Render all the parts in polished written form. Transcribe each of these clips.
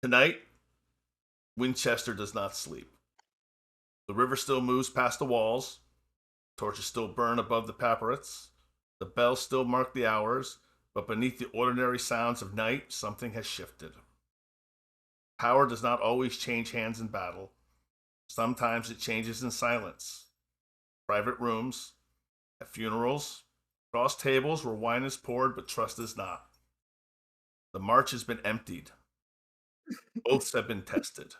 Tonight, Winchester does not sleep. The river still moves past the walls. Torches still burn above the parapets. The bells still mark the hours, but beneath the ordinary sounds of night, something has shifted. Power does not always change hands in battle. Sometimes it changes in silence. Private rooms, at funerals, across tables where wine is poured but trust is not. The march has been emptied. Oaths have been tested.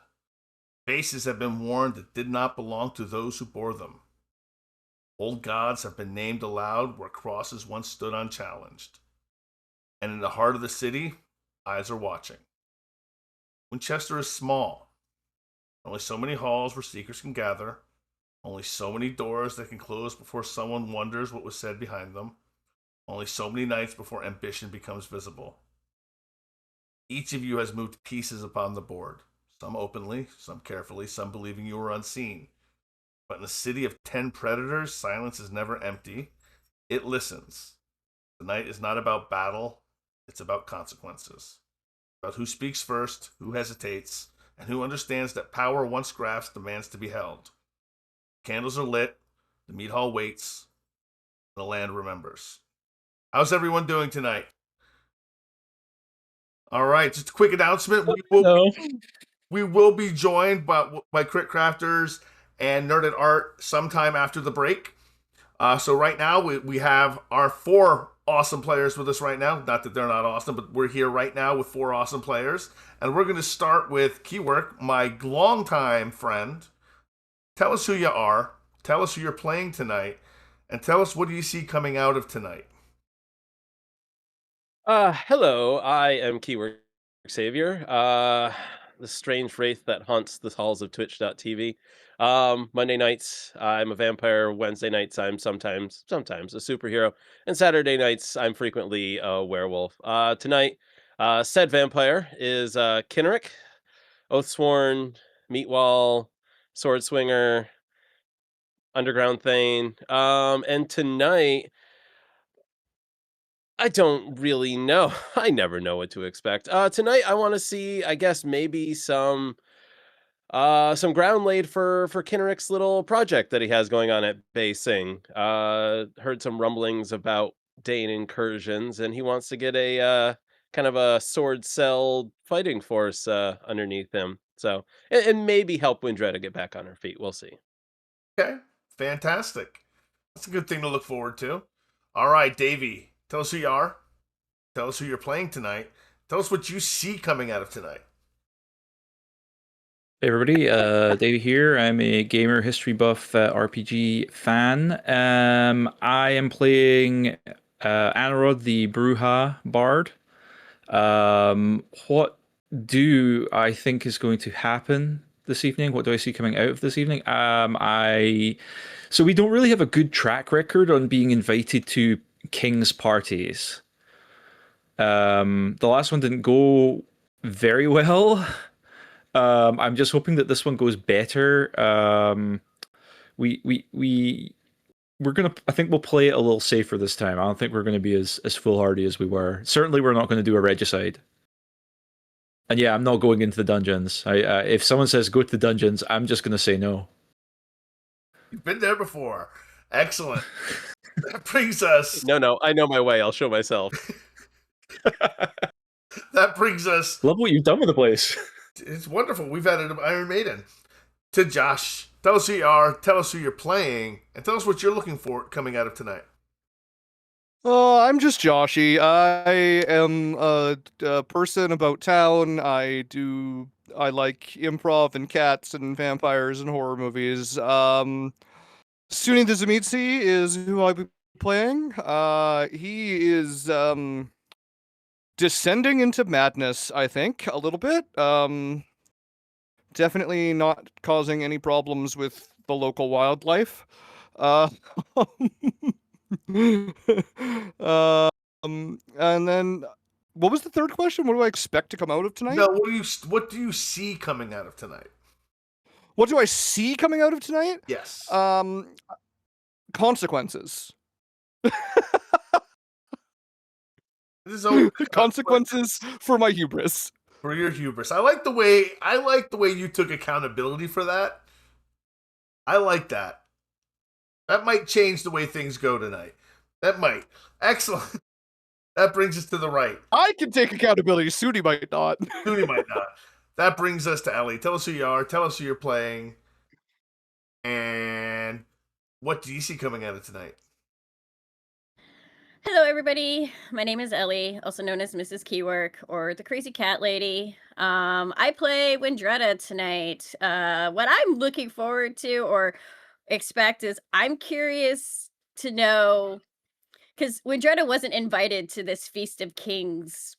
Faces have been worn that did not belong to those who bore them. Old gods have been named aloud where crosses once stood unchallenged. And in the heart of the city, eyes are watching. Winchester is small. Only so many halls where seekers can gather. Only so many doors that can close before someone wonders what was said behind them. Only so many nights before ambition becomes visible. Each of you has moved pieces upon the board. Some openly, some carefully, some believing you were unseen. But in the city of 10 predators, silence is never empty. It listens. The night is not about battle, it's about consequences. About who speaks first, who hesitates, and who understands that power once grasped demands to be held. Candles are lit, the Mead Hall waits, and the land remembers. How's everyone doing tonight? All right, just a quick announcement. We will be joined by Crit Crafters and Nerd at Art sometime after the break. So right now we have our 4 awesome players with us right now. Not that they're not awesome, but we're here right now with 4 awesome players. And we're going to start with Keywork, my longtime friend. Tell us who you are. Tell us who you're playing tonight. And tell us what do you see coming out of tonight. Hello, I am Keyword Savior, the strange wraith that haunts the halls of Twitch.tv. Monday nights, I'm a vampire. Wednesday nights, I'm sometimes a superhero. And Saturday nights, I'm frequently a werewolf. Tonight, said vampire is Kinnerick, Oathsworn, Meatwall, Sword Swinger, Underground Thane. And tonight, I don't really know. I never know what to expect. Tonight I want to see, I guess maybe some ground laid for Kinnerick's little project that he has going on at Basing. Heard some rumblings about Dane incursions, and he wants to get a kind of a sword cell fighting force underneath him. So and maybe help Windretta get back on her feet. We'll see. Okay, fantastic. That's a good thing to look forward to. All right, Davey, tell us who you are. Tell us who you're playing tonight. Tell us what you see coming out of tonight. Hey everybody, Davey here. I'm a gamer history buff RPG fan. I am playing Anarawd the Bruja Bard. What do I think is going to happen this evening? What do I see coming out of this evening? So we don't really have a good track record on being invited to king's parties. The last one didn't go very well. I'm just hoping that this one goes better. We're gonna. I think we'll play it a little safer this time. I don't think we're gonna be as foolhardy as we were. Certainly, we're not going to do a regicide. And yeah, I'm not going into the dungeons. If someone says go to the dungeons, I'm just gonna say no. You've been there before. Excellent. That brings us. No, I know my way. I'll show myself. That brings us. Love what you've done with the place. It's wonderful. We've added an Iron Maiden. To Josh, tell us who you are, tell us who you're playing, and tell us what you're looking for coming out of tonight. I'm just Joshy. I am a person about town. I like improv and cats and vampires and horror movies. Suni the Zamitsi is who I'll be playing. He is descending into madness, I think, a little bit. Definitely not causing any problems with the local wildlife. And then, what was the third question? What do I expect to come out of tonight? No, what do you see coming out of tonight? What do I see coming out of tonight? Yes. Consequences. This is only consequences for my hubris. For your hubris. I like the way you took accountability for that. I like that. That might change the way things go tonight. That might. Excellent. That brings us to the right. I can take accountability. Suni might not. Suni might not. That brings us to Ellie. Tell us who you are. Tell us who you're playing. And what do you see coming at it tonight? Hello, everybody. My name is Ellie, also known as Mrs. Keywork or the Crazy Cat Lady. I play Windretta tonight. What I'm looking forward to or expect is I'm curious to know, because Windretta wasn't invited to this Feast of Kings,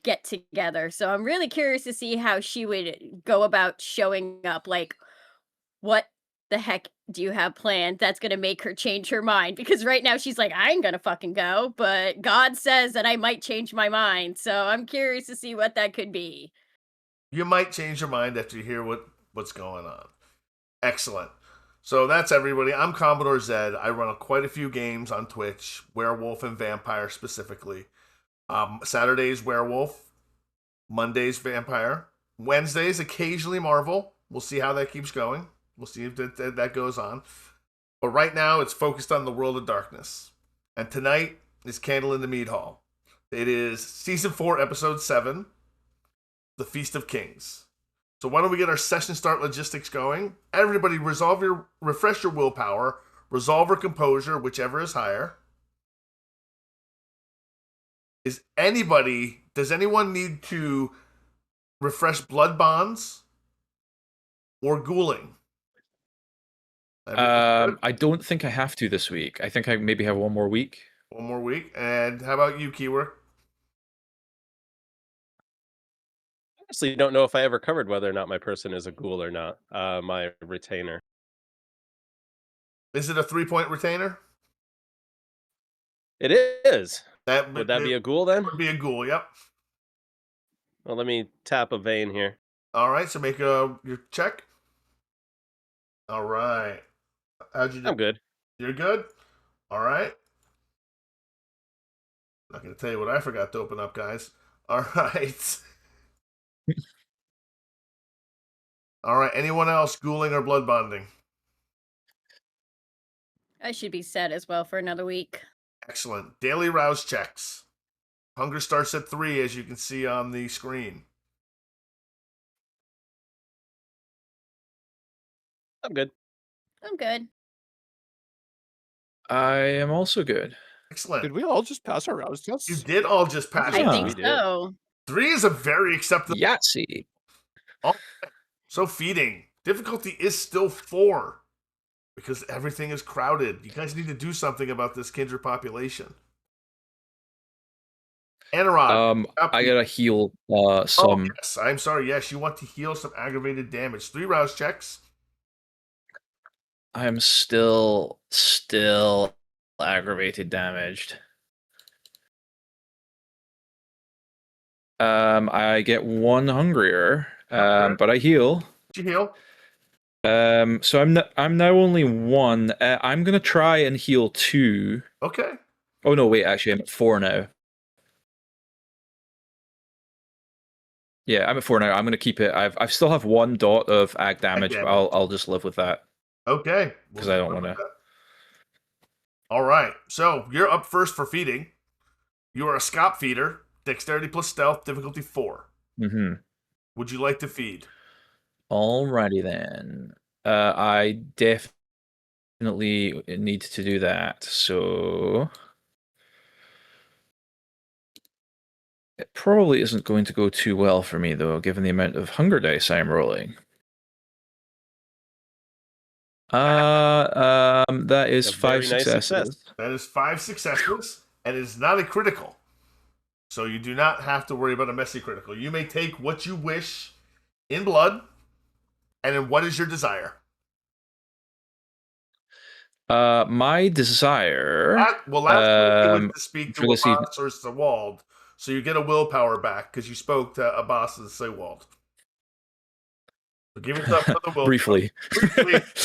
get together. So I'm really curious to see how she would go about showing up. Like, what the heck do you have planned that's going to make her change her mind? Because right now she's like, I ain't going to fucking go, but God says that I might change my mind. So I'm curious to see what that could be. You might change your mind after you hear what's going on. Excellent. So that's everybody. I'm Commodore Zed. I run quite a few games on Twitch, Werewolf and Vampire specifically. Saturdays, Werewolf. Mondays, Vampire. Wednesdays, occasionally Marvel. We'll see how that keeps going. We'll see if that goes on. But right now, it's focused on the World of Darkness. And tonight is Candle in the Mead Hall. It is Season 4, Episode 7, The Feast of Kings. So why don't we get our session start logistics going? Everybody refresh your willpower, resolve or composure, whichever is higher. Does anyone need to refresh blood bonds or ghouling? I don't think I have to this week. I think I maybe have one more week. One more week. And how about you, Keyword? Honestly, don't know if I ever covered whether or not my person is a ghoul or not. My retainer. Is it a 3-point retainer? It is. Would Would that be a ghoul then? Would be a ghoul, yep. Well, let me tap a vein here. All right, so make your check. All right. How'd you do? I'm good. You're good? All right. Not going to tell you what I forgot to open up, guys. All right. All right. Anyone else ghouling or blood bonding? I should be set as well for another week. Excellent. Daily rouse checks. Hunger starts at 3, as you can see on the screen. I'm good. I'm good. I am also good. Excellent. Did we all just pass our rouse tests? You did all just pass. I Yeah, think we did. so. 3 is a very acceptable. Yahtzee. So feeding. Difficulty is still 4. Because everything is crowded. You guys need to do something about this kindred population. Anarawd. I gotta heal some. Oh, yes. I'm sorry. Yes, you want to heal some aggravated damage. 3 rouse checks. I am still aggravated damaged. I get 1 hungrier, but I heal. Did you heal? So I'm now only 1. I'm gonna try and heal 2. Okay. Oh no, wait, actually I'm at 4 now. Yeah, I'm at 4 now. I'm gonna keep it. I still have 1 dot of ag damage, but I'll just live with that. Okay. Because I don't want to. All right. So you're up first for feeding. You are a scop feeder. Dexterity plus stealth, difficulty 4. Mm-hmm. Would you like to feed? Alrighty then. I definitely need to do that. So it probably isn't going to go too well for me though, given the amount of hunger dice I'm rolling. That is A 5 very nice successes. success. That is 5 successes, and it is not a critical. So you do not have to worry about a messy critical. You may take what you wish in blood, and then what is your desire? My desire. Last week you went to speak to for this Abbas or Sewald, so you get a willpower back because you spoke to Abbas and Sewald. So give yourself another willpower. Briefly.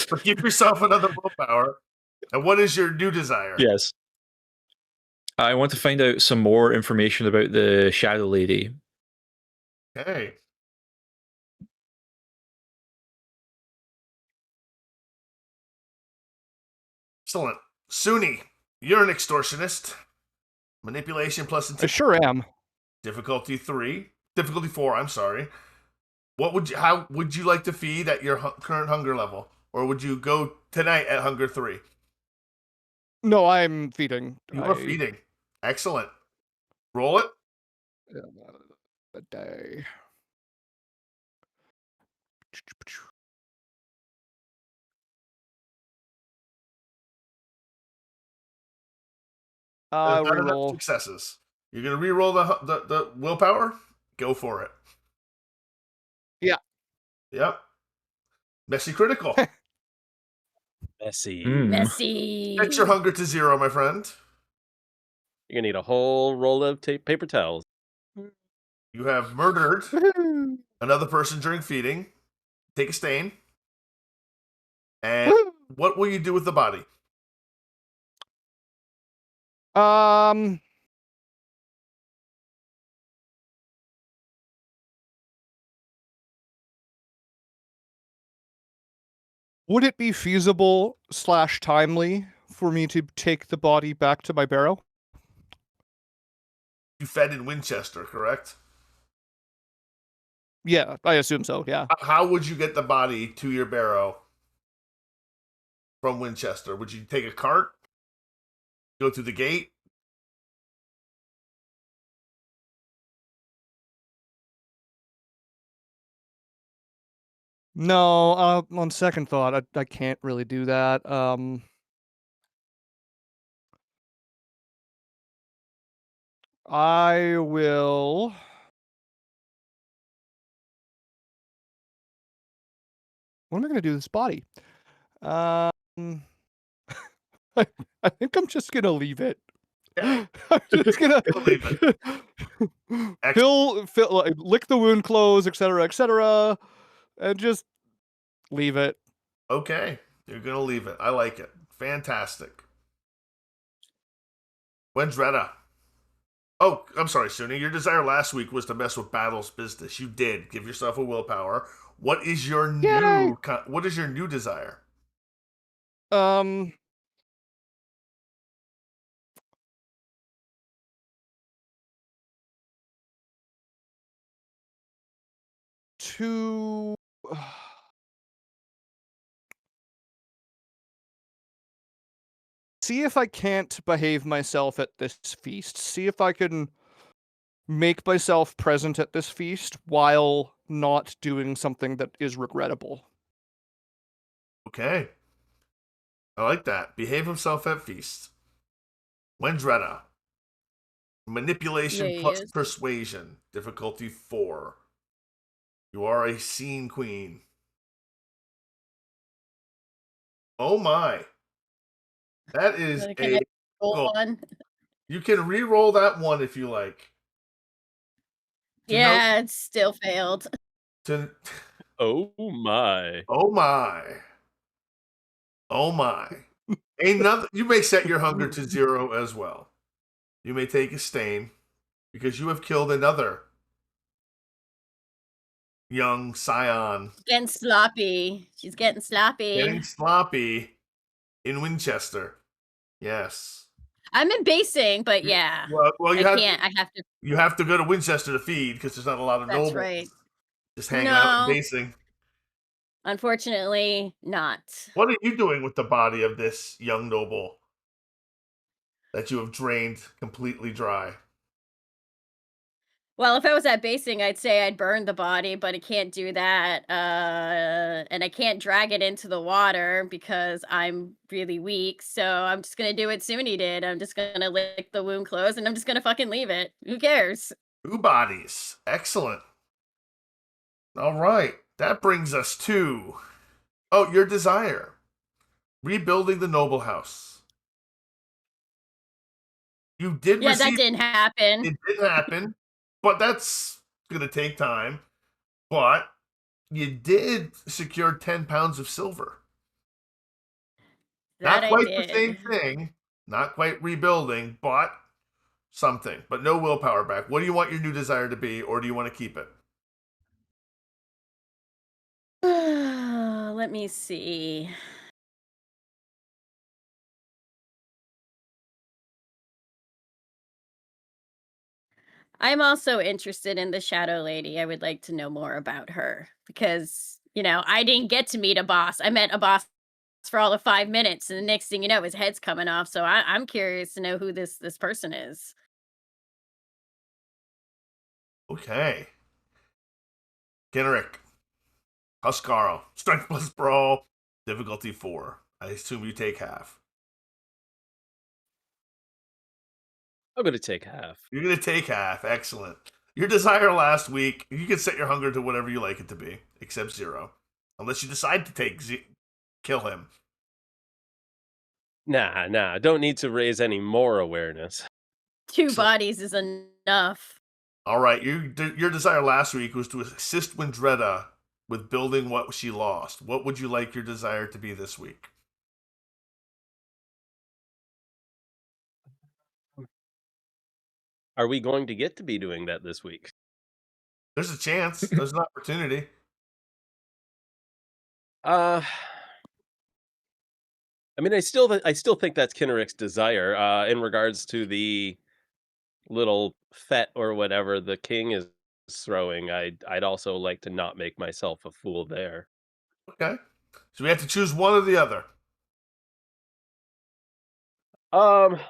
But give yourself another willpower. And what is your new desire? Yes. I want to find out some more information about the Shadow Lady. Okay. Excellent. Suni, you're an extortionist. Manipulation plus I intimidation. sure am. Difficulty 4, I'm sorry. How would you like to feed at your current hunger level? Or would you go tonight at hunger 3? No, I'm feeding. You are feeding. Excellent. Roll it. A day. There's not enough Reroll. successes. You're gonna re-roll the willpower? Go for it. Yeah. Yep. Messy critical. Messy. Messy. Set your hunger to 0, my friend. You're gonna need a whole roll of paper towels. You have murdered another person during feeding. Take a stain. And what will you do with the body? Would it be feasible / timely for me to take the body back to my barrow? You fed in Winchester, correct? Yeah, I assume so, yeah. How would you get the body to your barrow from Winchester? Would you take a cart? Go through the gate? No, on second thought, I can't really do that. I will... What am I going to do with this body? I think I'm just going to leave it. Yeah. I'm just going to leave it. lick the wound close, etc., and just leave it. Okay. You're going to leave it. I like it. Fantastic. Wendretta. Oh, I'm sorry, Suni. Your desire last week was to mess with Badulf's business. You did. Give yourself a willpower. What is your new desire? To see if I can't behave myself at this feast. See if I can make myself present at this feast while not doing something that is regrettable. Okay. I like that. Behave himself at feast. Wendretta. Manipulation plus Yes. persuasion. Difficulty 4. You are a scene queen. Oh my. That is Can I roll cool. one? You can re-roll that one if you like. Yeah, it still failed. Oh my. Oh my. Oh my. You may set your hunger to 0 as well. You may take a stain because you have killed another young scion. Getting sloppy. She's getting sloppy. Getting sloppy in Winchester. Yes. I'm embasing, but yeah. Well, I can't. I have to. You have to go to Winchester to feed because there's not a lot of That's nobles. right. Just hanging out and No. basing. Unfortunately, not. What are you doing with the body of this young noble that you have drained completely dry? Well, if I was at basing, I'd say I'd burn the body, but I can't do that. And I can't drag it into the water because I'm really weak. So I'm just gonna do what Suni did. I'm just gonna lick the wound closed and I'm just gonna fucking leave it. Who cares? 2 bodies. Excellent. All right. That brings us to your desire. Rebuilding the noble house. You did Yeah, that didn't happen. It didn't happen, but that's going to take time. But you did secure 10 pounds of silver. That Not quite I did. the same thing. Not quite rebuilding, but something. But no willpower back. What do you want your new desire to be, or do you want to keep it? Let me see. I'm also interested in the Shadow Lady. I would like to know more about her because, I didn't get to meet a boss. I met a boss for all of 5 minutes, and the next thing you know, his head's coming off. So I'm curious to know who this person is. Okay. Kenrick. Huskarl. Strength plus brawl. Difficulty 4. I assume you take half. I'm going to take half. You're going to take half. Excellent. Your desire last week, you can set your hunger to whatever you like it to be, except 0. Unless you decide to kill him. Nah. Don't need to raise any more awareness. 2 bodies is enough. All right. Your desire last week was to assist Windretta with building what she lost. What would you like your desire to be this week? Are we going to get to be doing that this week? There's a chance. There's an opportunity. I mean, I still think that's Kinneric's desire. In regards to the little fet or whatever the king is throwing, I'd also like to not make myself a fool there. Okay. So we have to choose one or the other.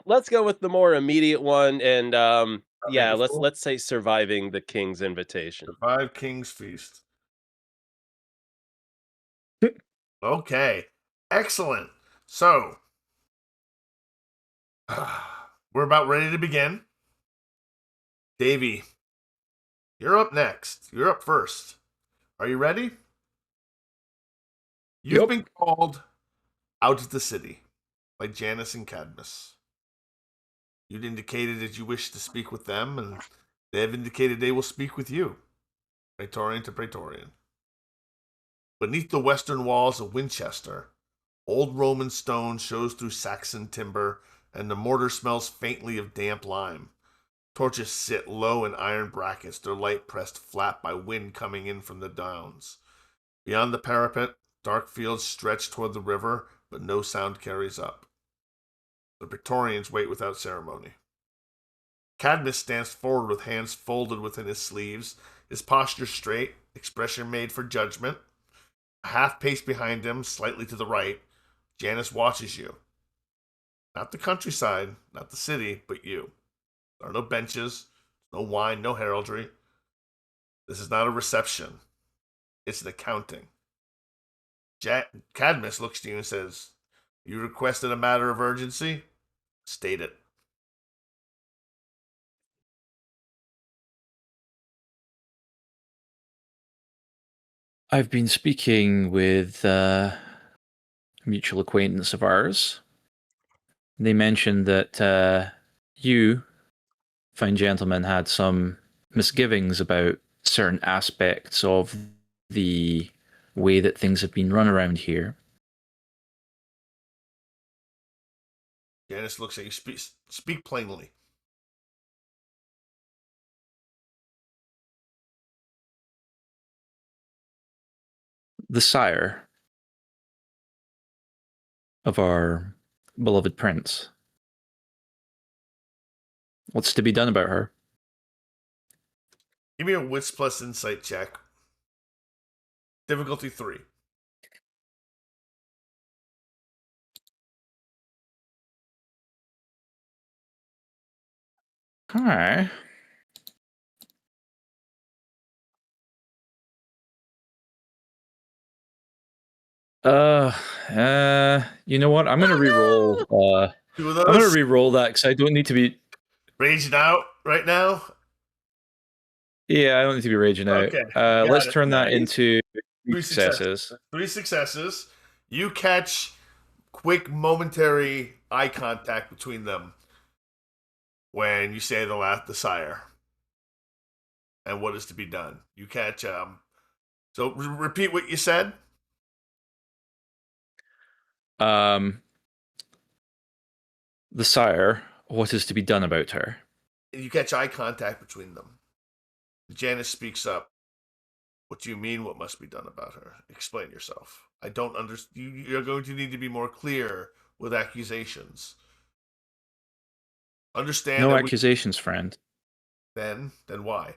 Let's go with the more immediate one, and yeah, the fool? let's say surviving the king's invitation. Survive King's Feast. Okay. Excellent. So, we're about ready to begin. Davey, you're up next. You're up first. Are you ready? You've Yep. been called out of the city by Janus and Cadmus. You'd indicated that you wish to speak with them, and they have indicated they will speak with you, Praetorian to Praetorian. Beneath the western walls of Winchester, old Roman stone shows through Saxon timber, and the mortar smells faintly of damp lime. Torches sit low in iron brackets, their light pressed flat by wind coming in from the downs. Beyond the parapet, dark fields stretch toward the river, but no sound carries up. The Praetorians wait without ceremony. Cadmus stands forward with hands folded within his sleeves, his posture straight, expression made for judgment. A half pace behind him, slightly to the right, Janus watches you. Not the countryside, not the city, but you. There are no benches, no wine, no heraldry. This is not a reception. It's an accounting. Cadmus looks to you and says, "You requested a matter of urgency? State it." I've been speaking with a mutual acquaintance of ours. They mentioned that you, fine gentlemen, had some misgivings about certain aspects of the way that things have been run around here. Janus looks at you. Speak plainly. The sire of our beloved prince. What's to be done about her? Give me a wits plus insight check. Difficulty 3. Hi. You know what? I'm gonna re-roll. Two of I'm gonna those. re-roll that because I don't need to be. Raging out right now. Yeah, I don't need to be raging out. Okay, got Let's it. turn that Nice. into Three successes. 3 successes. You catch quick, momentary eye contact between them when you say the sire and what is to be done. You catch. So repeat what you said. The sire, what is to be done about her? You catch eye contact between them. Janus speaks up. What do you mean, what must be done about her? Explain yourself. I don't understand. You're going to need to be more clear with accusations. Understand No that accusations, friend. Then why?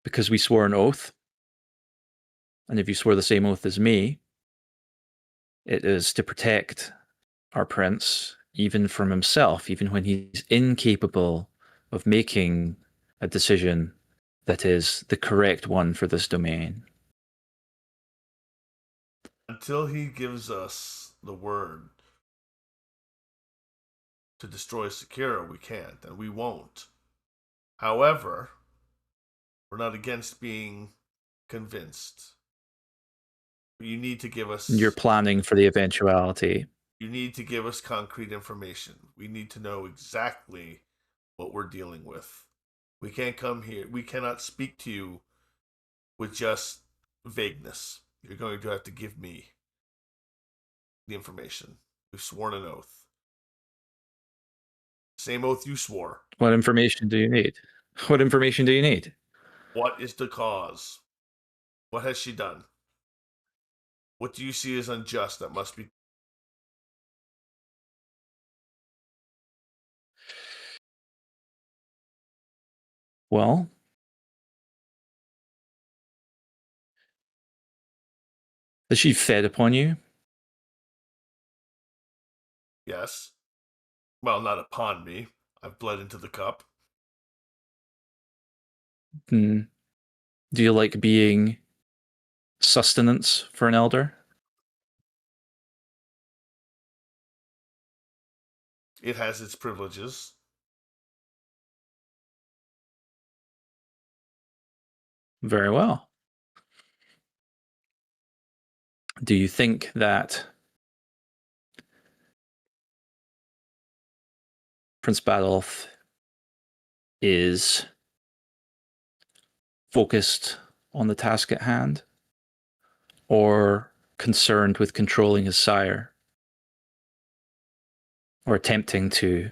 Because we swore an oath. And if you swore the same oath as me, it is to protect our prince, even from himself, even when he's incapable of making a decision that is the correct one for this domain. Until he gives us the word to destroy Sekira, we can't, and we won't. However, we're not against being convinced. You need to give us... You're planning for the eventuality. You need to give us concrete information. We need to know exactly what we're dealing with. We can't come here. We cannot speak to you with just vagueness. You're going to have to give me the information. We've sworn an oath. Same oath you swore. What information do you need? What information do you need? What is the cause? What has she done? What do you see as unjust that must be... Well, has she fed upon you? Yes. Well, not upon me. I've bled into the cup. Hmm. Do you like being sustenance for an elder? It has its privileges. Very well. Do you think that Prince Badulf is focused on the task at hand, or concerned with controlling his sire, or attempting to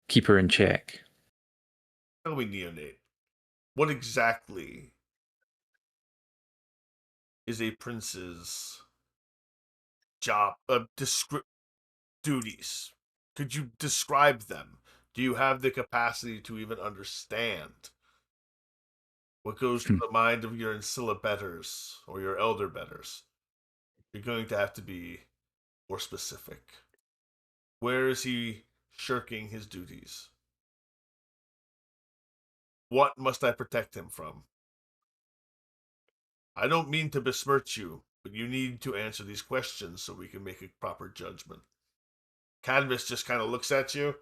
keep her in check? Tell me, neonate, what exactly is a prince's job, duties? Could you describe them? Do you have the capacity to even understand what goes through the mind of your ancilla betters or your elder betters? You're going to have to be more specific. Where is he shirking his duties? What must I protect him from? I don't mean to besmirch you, but you need to answer these questions so we can make a proper judgment. Cadmus just kind of looks at you,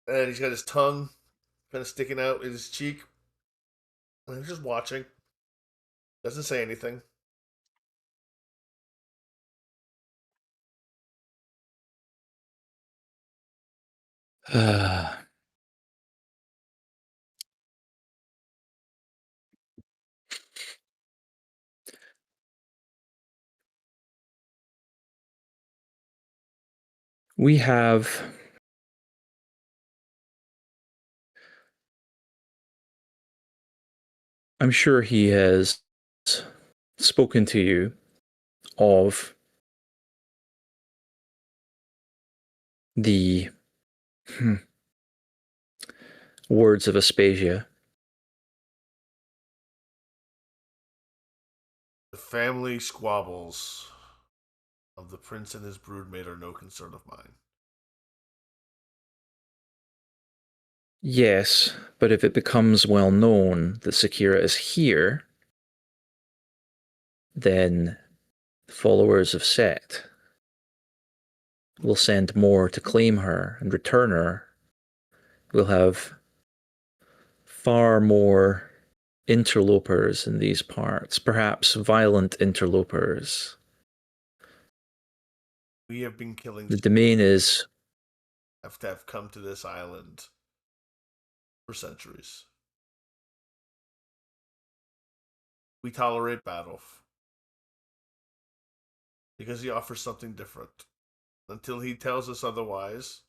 and he's got his tongue kind of sticking out in his cheek. And he's just watching. Doesn't say anything. We have I'm sure he has spoken to you of the words of Aspasia. The family squabbles of the prince and his broodmate are no concern of mine. Yes, but if it becomes well known that Sekira is here, then the followers of Set will send more to claim her and return her. We'll have far more interlopers in these parts, perhaps violent interlopers. We have been killing... The domain is... have come to this island for centuries. We tolerate Badulf because he offers something different. Until he tells us otherwise,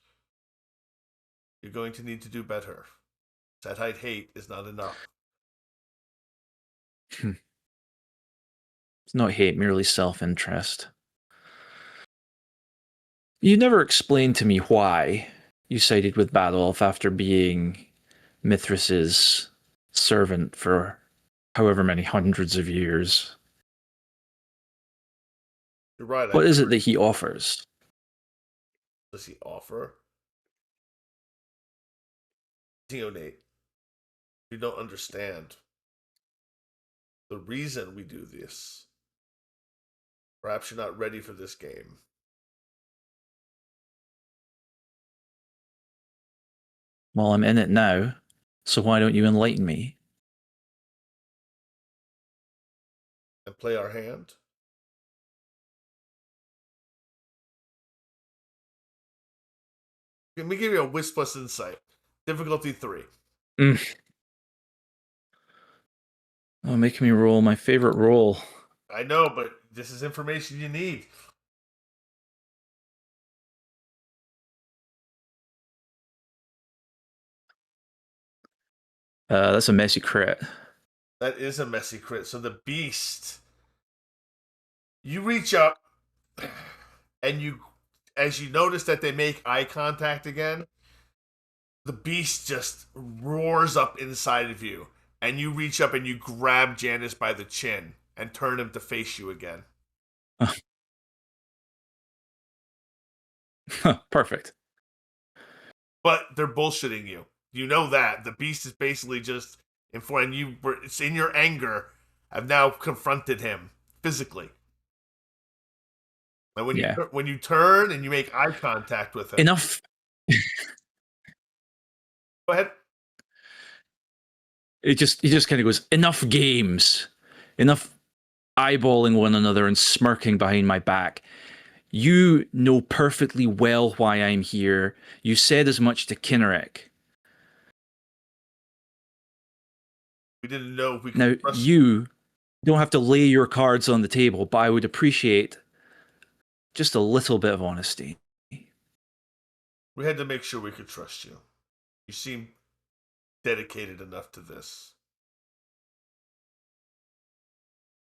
You're going to need to do better. Setite hate is not enough. It's not hate, merely self-interest. You never explained to me why you sided with Badulf after being Mithras's servant for however many hundreds of years. You're right. What is it that he offers? Does he offer? Nate, you don't understand the reason we do this. Perhaps you're not ready for this game. Well, I'm in it now, so why don't you enlighten me? And play our hand? Let me give you a Wisp plus Insight. Difficulty 3. Oh, making me roll my favorite roll. I know, but this is information you need. That's a messy crit. That is a messy crit. So the beast, you reach up, and as you notice that they make eye contact again, the beast just roars up inside of you, and you reach up and you grab Janus by the chin and turn him to face you again. Perfect. But they're bullshitting you. You know that. The beast is basically just informing you. It's in your anger. I've now confronted him physically. And when you turn and you make eye contact with him. Enough. Go ahead. He just kind of goes, enough games. Enough eyeballing one another and smirking behind my back. You know perfectly well why I'm here. You said as much to Kinnerek. We didn't know if we could Now, you don't have to lay your cards on the table, but I would appreciate just a little bit of honesty. We had to make sure we could trust you. You seem dedicated enough to this.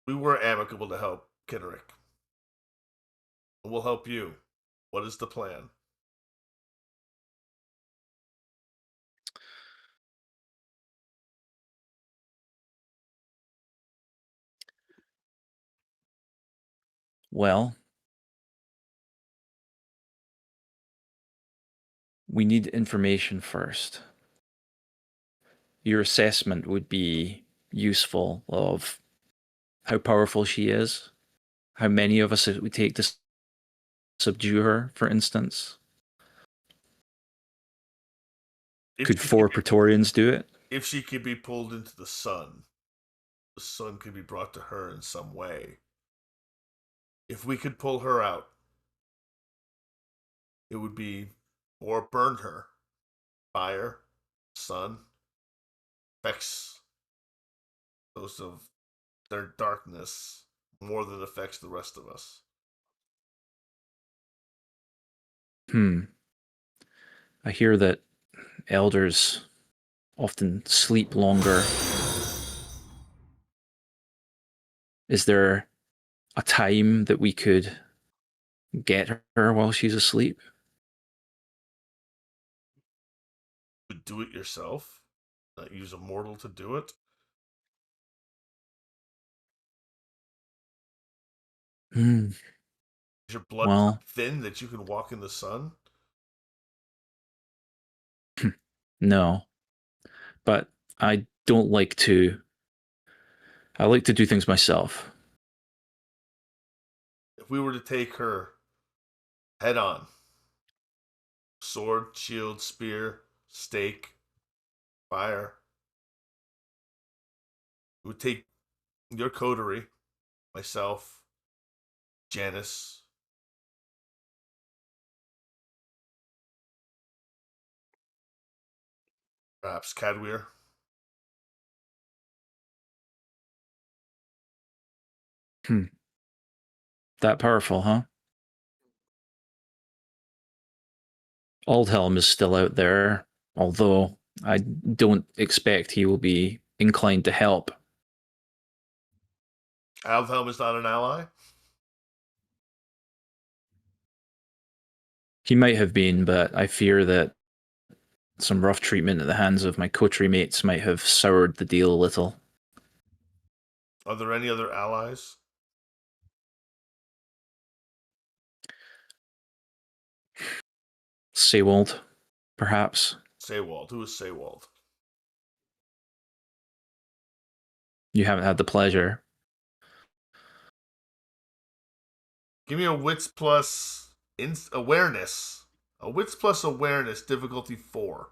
We were amicable to help Kinnerek. We'll help you. What is the plan? Well, we need information first. Your assessment would be useful of how powerful she is, how many of us it would take to subdue her, for instance. Could 4 Praetorians do it? If she could be pulled into the sun could be brought to her in some way. If we could pull her out, it would be, or burn her. Fire, sun, affects those of their darkness more than affects the rest of us. I hear that elders often sleep longer. Is there a time that we could get her while she's asleep? You do it yourself? Not use a mortal to do it? Is your blood so thin that you can walk in the sun? No. But I don't like to... I like to do things myself. If we were to take her head on, sword, shield, spear, stake, fire, it would take your coterie, myself, Janus, perhaps Cadweir. That powerful, huh? Aldhelm is still out there. Although I don't expect he will be inclined to help. Alvhelm is not an ally? He might have been, but I fear that some rough treatment at the hands of my coterie mates might have soured the deal a little. Are there any other allies? Sewald, perhaps. Seywald. Who is Seywald? You haven't had the pleasure. Give me a wits plus awareness. A wits plus awareness, difficulty 4.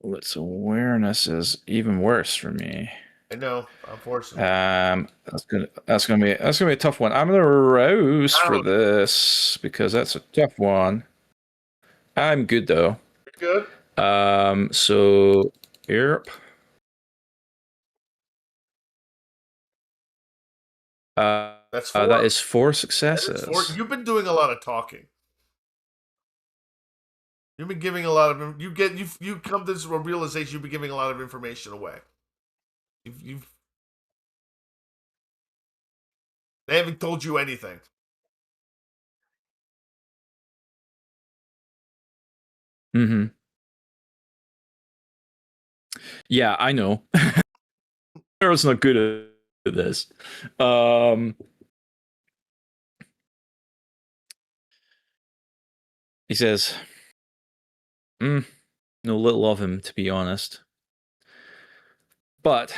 Wits awareness is even worse for me. I know, unfortunately. That's gonna be a tough one. I'm gonna rouse for Ouch. this because that's a tough one. I'm good though. You're good? So yep. That's 4. That is 4 That successes. is 4. You've been doing a lot of talking. You've been giving a lot of you come to this realization you've been giving a lot of information away. They haven't told you anything. Mm-hmm. Yeah, I know. Arrow's not good at this. He says, no little of him, to be honest. But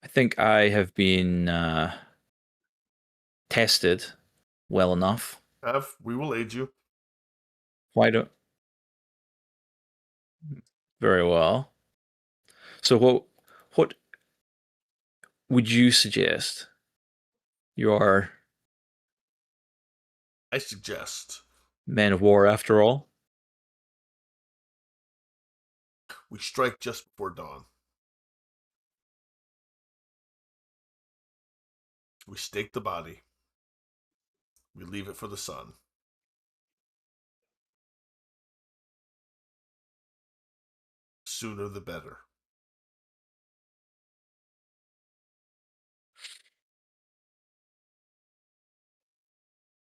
I think I have been tested well enough. We will aid you. Why don't... Very well. So what would you suggest? You are I suggest men of war after all. we strike just before dawn. We stake the body. We leave it for the sun. Sooner the better.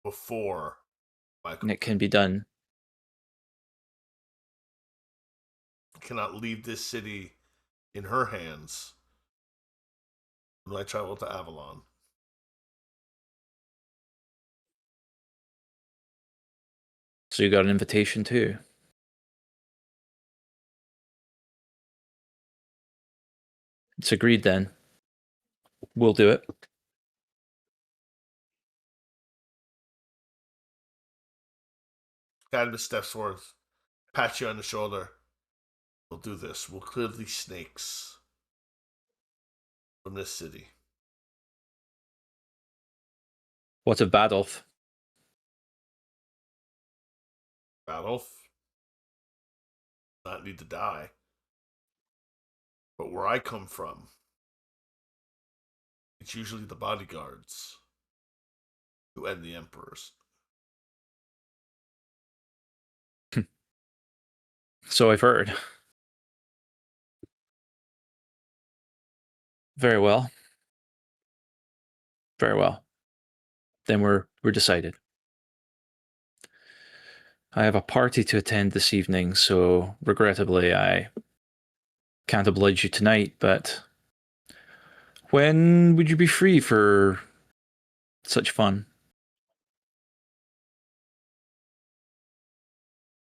Before Michael. And it can be done. Cannot leave this city in her hands when I travel to Avalon. So you got an invitation too. It's agreed then. We'll do it. Cadmus steps forward, pats you on the shoulder. We'll do this. We'll clear these snakes from this city. What of Badulf? Badulf not need to die. But where I come from, it's usually the bodyguards who end the emperors. So I've heard. Very well. Very well. Then we're decided. I have a party to attend this evening, so regrettably I can't oblige you tonight, but when would you be free for such fun?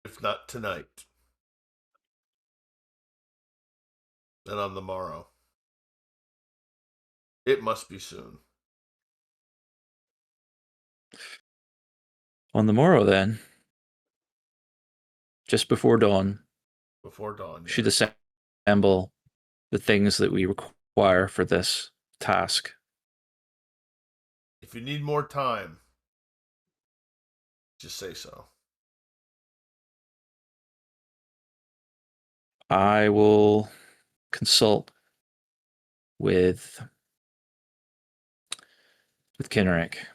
If not tonight, then on the morrow. It must be soon. On the morrow, then, just before dawn, Before dawn. should assemble the things that we require for this task. If you need more time, just say so. I will consult with Kinnerick.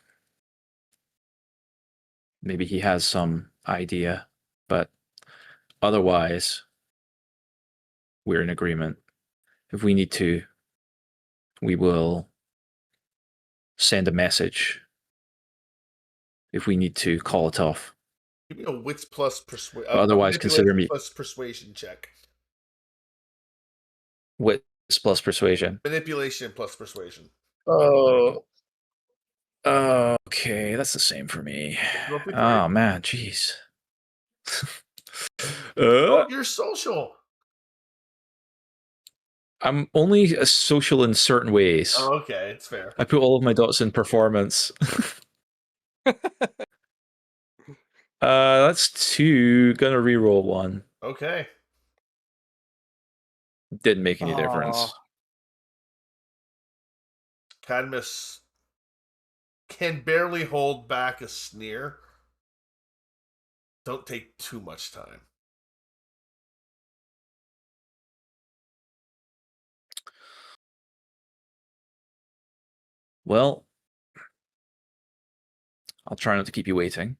Maybe he has some idea, but otherwise, we're in agreement. If we need to, we will send a message. If we need to, call it off. Give me a wits plus persuasion. Otherwise, consider me plus persuasion check. wits plus persuasion. Manipulation plus persuasion. Oh. Okay, that's the same for me. Oh man, jeez. You're social. I'm only social in certain ways. Oh, okay, it's fair. I put all of my dots in performance. That's 2. Gonna re-roll 1. Okay. Didn't make any difference. Cadmus can barely hold back a sneer. Don't take too much time. Well, I'll try not to keep you waiting.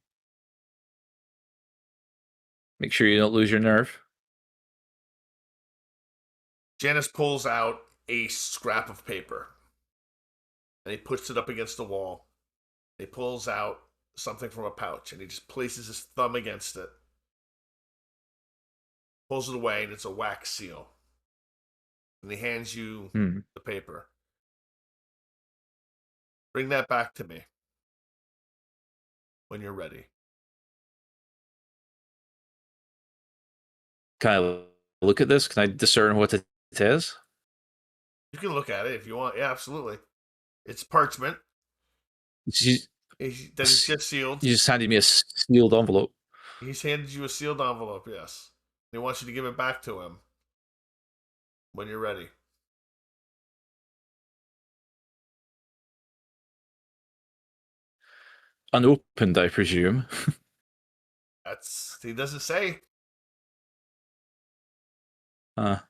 Make sure you don't lose your nerve. Janus pulls out a scrap of paper and he puts it up against the wall. He pulls out something from a pouch and he just places his thumb against it, pulls it away, and it's a wax seal. And he hands you the paper. Bring that back to me when you're ready. Can I look at this? Can I discern what it is? You can look at it if you want. Yeah, absolutely. It's parchment. That is just sealed. You just handed me a sealed envelope. He's handed you a sealed envelope, yes. He wants you to give it back to him when you're ready. Unopened, I presume. He doesn't say. I'm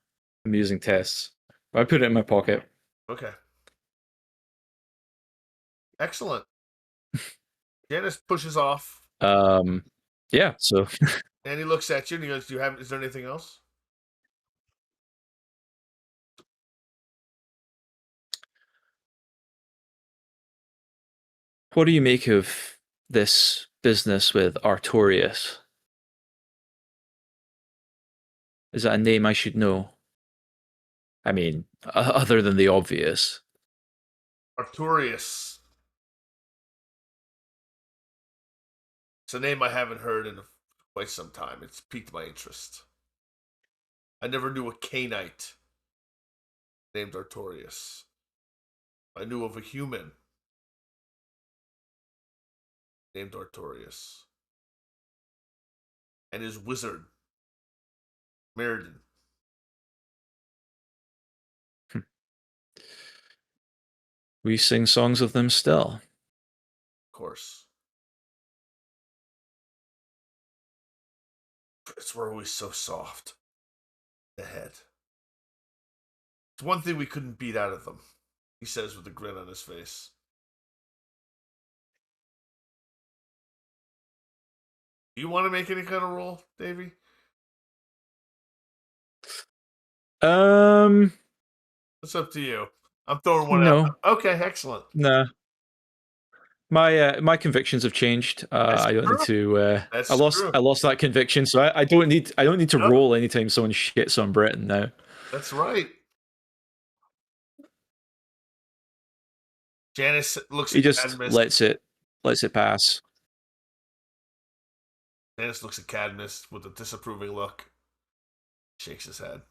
using tests. I put it in my pocket. Okay. Excellent. Janus pushes off. Yeah, so And he looks at you and he goes, is there anything else? what do you make of this business with Artorius? Is that a name I should know? I mean, other than the obvious. Artorius. It's a name I haven't heard in quite some time. It's piqued my interest. I never knew a Cainite named Artorius. I knew of a human named Artorius. And his wizard, Meriden. We sing songs of them still. Of course. It's were always so soft. The head. It's one thing we couldn't beat out of them, he says with a grin on his face. Do you want to make any kind of roll, Davey? It's up to you. I'm throwing one out. Okay, excellent. No. My convictions have changed. I don't need to. I lost that conviction, so I don't need to roll anytime someone shits on Britain now. That's right. Janus looks. He just lets it pass. Janus looks at Cadmus with a disapproving look. Shakes his head.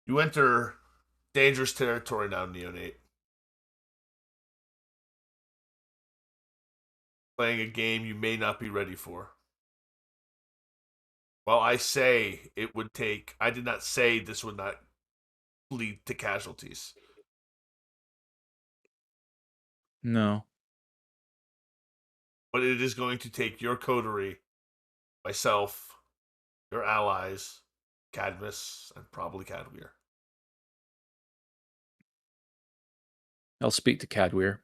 You enter dangerous territory now, Neonate. Playing a game you may not be ready for. While I say it would take, I did not say this would not lead to casualties. No. But it is going to take your coterie, myself, your allies, Cadmus, and probably Cadweir. I'll speak to Cadweir.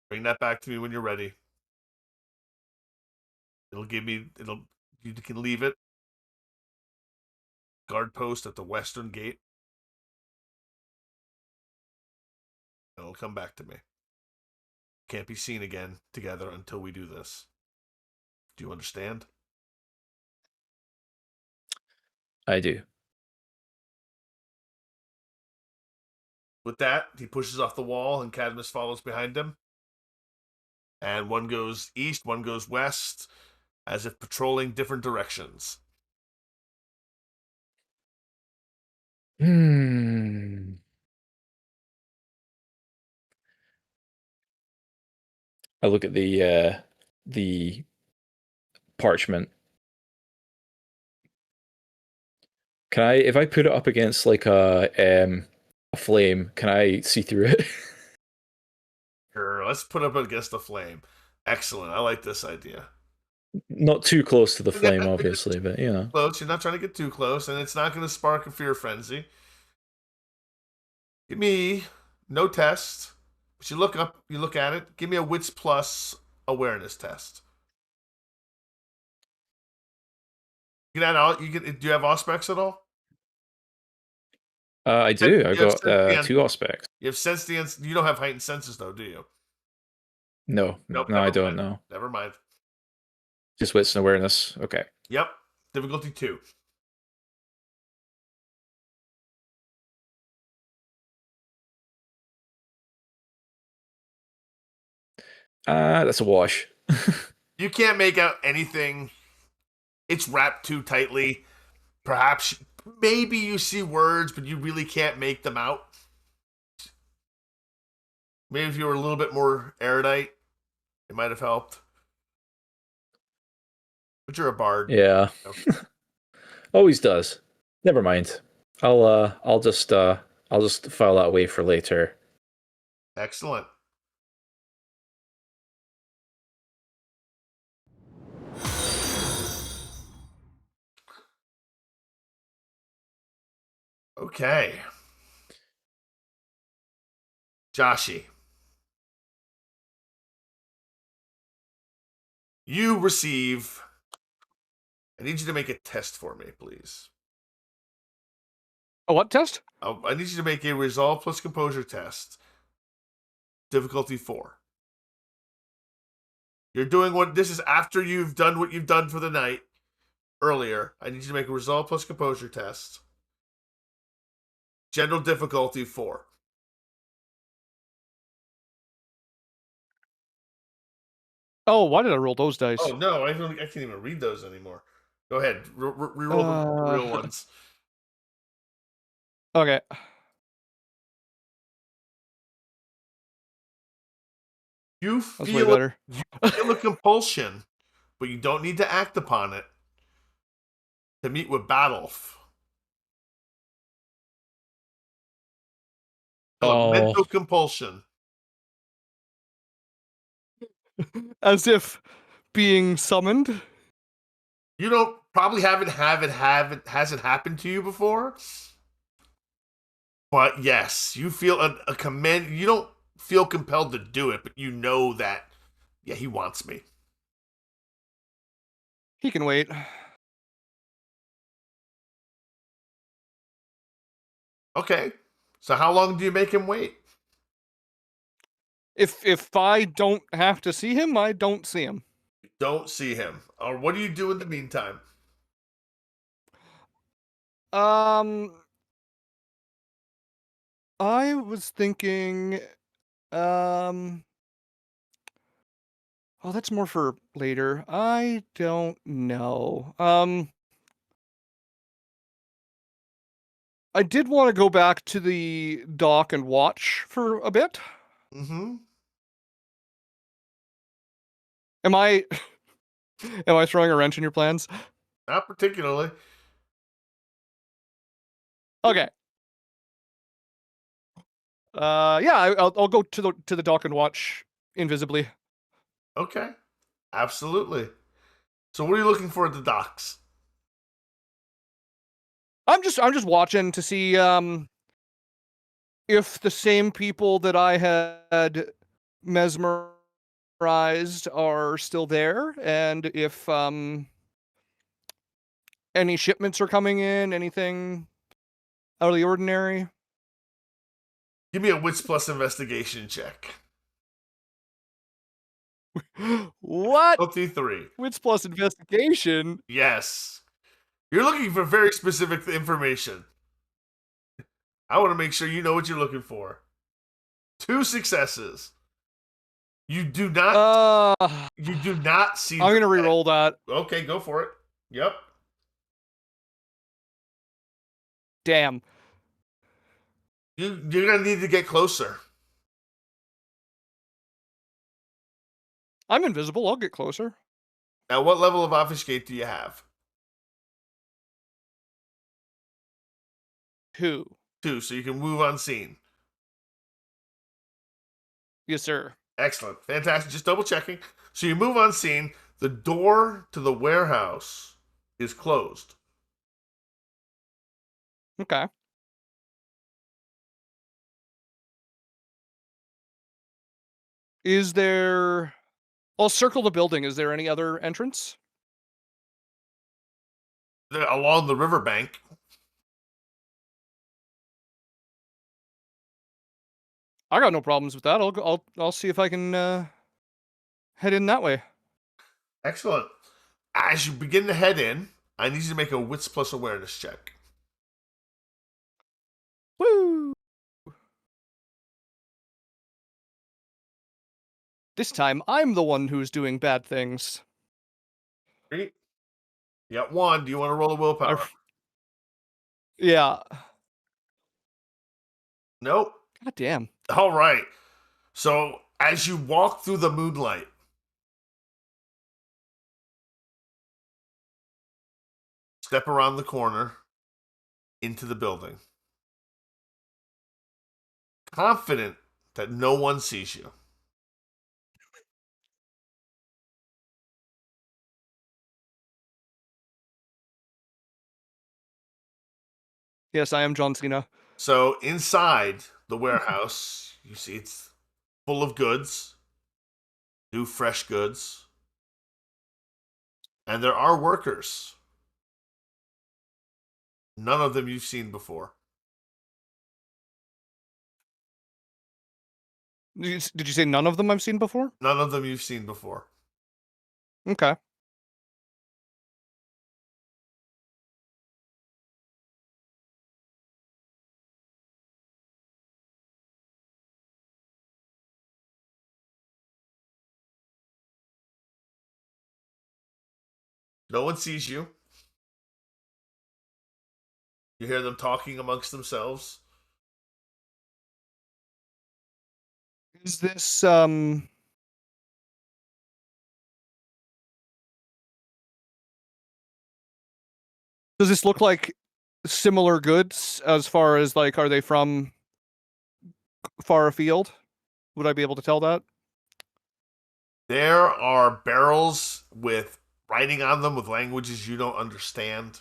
Bring that back to me when you're ready. You can leave it. Guard post at the western gate. It'll come back to me. Can't be seen again together until we do this. Do you understand? I do. With that, he pushes off the wall and Cadmus follows behind him. And one goes east, one goes west, as if patrolling different directions. I look at the parchment. Can I, if I put it up against like a flame, can I see through it? Sure, let's put up against the flame. Excellent. I like this idea. Not too close to the flame, obviously, but you know. Close. You're not trying to get too close, and it's not going to spark a fear frenzy. Give me no test. But you look up, you look at it. Give me a wits plus awareness test. You can add all. Do you have aspects at all? I do. I've got two aspects. You have sense the. You don't have heightened senses though, do you? No, Nope, no, I don't know. Never mind. Just wits and awareness. Okay. Yep. Difficulty 2. That's a wash. You can't make out anything. It's wrapped too tightly. Perhaps, maybe you see words, but you really can't make them out. Maybe if you were a little bit more erudite, it might have helped. But you're a bard. Yeah. Always does. Never mind. I'll just file that away for later. Excellent. Okay. Joshy. You receive. I need you to make a test for me, please. A what test? I need you to make a resolve plus composure test. Difficulty 4. You're doing what this is after you've done what you've done for the night earlier. I need you to make a resolve plus composure test. General difficulty 4. Oh, why did I roll those dice? Oh no, I can't even read those anymore. Go ahead, reroll the real ones. Okay. You That's way feel better. you feel a compulsion, but you don't need to act upon it to meet with Badulf. A mental compulsion. As if being summoned. You don't probably hasn't happened to you before. But yes, you feel a command. You don't feel compelled to do it, but you know that, yeah, he wants me. He can wait. Okay. So how long do you make him wait? If I don't have to see him, I don't see him. Don't see him. Or what do you do in the meantime? I was thinking, oh, that's more for later. I don't know. I did want to go back to the dock and watch for a bit. Mm-hmm. Am I throwing a wrench in your plans? Not particularly. Okay. Yeah, I'll go to the dock and watch invisibly. Okay. Absolutely. So what are you looking for at the docks? I'm just watching to see if the same people that I had mesmerized are still there, and if any shipments are coming in, anything out of the ordinary. Give me a wits plus investigation check. What? 23. Wits plus investigation? Yes. You're looking for very specific information. I want to make sure you know what you're looking for. 2 successes. You do not see I'm gonna re-roll that. Okay, go for it. Yep. Damn. You're gonna need to get closer. I'm invisible. I'll get closer. Now, what level of obfuscate do you have? 2. 2, so you can move unseen. Yes, sir. Excellent. Fantastic. Just double checking. So you move unseen. The door to the warehouse is closed. Okay. Is there... I'll circle the building. Is there any other entrance? They're along the riverbank. I got no problems with that. I'll see if I can head in that way. Excellent. As you begin to head in, I need you to make a wits plus awareness check. Woo! This time, I'm the one who's doing bad things. Great. You got 1. Do you want to roll a willpower? Yeah. Nope. God damn. All right. So as you walk through the moonlight, step around the corner into the building, confident that no one sees you. Yes, I am John Cena. So inside the warehouse, you see it's full of goods, new fresh goods, and there are workers. None of them you've seen before. Did you say none of them I've seen before? None of them you've seen before. Okay. No one sees you. You hear them talking amongst themselves. Is this does this look like similar goods as far as like are they from far afield? Would I be able to tell that? There are barrels with writing on them with languages you don't understand.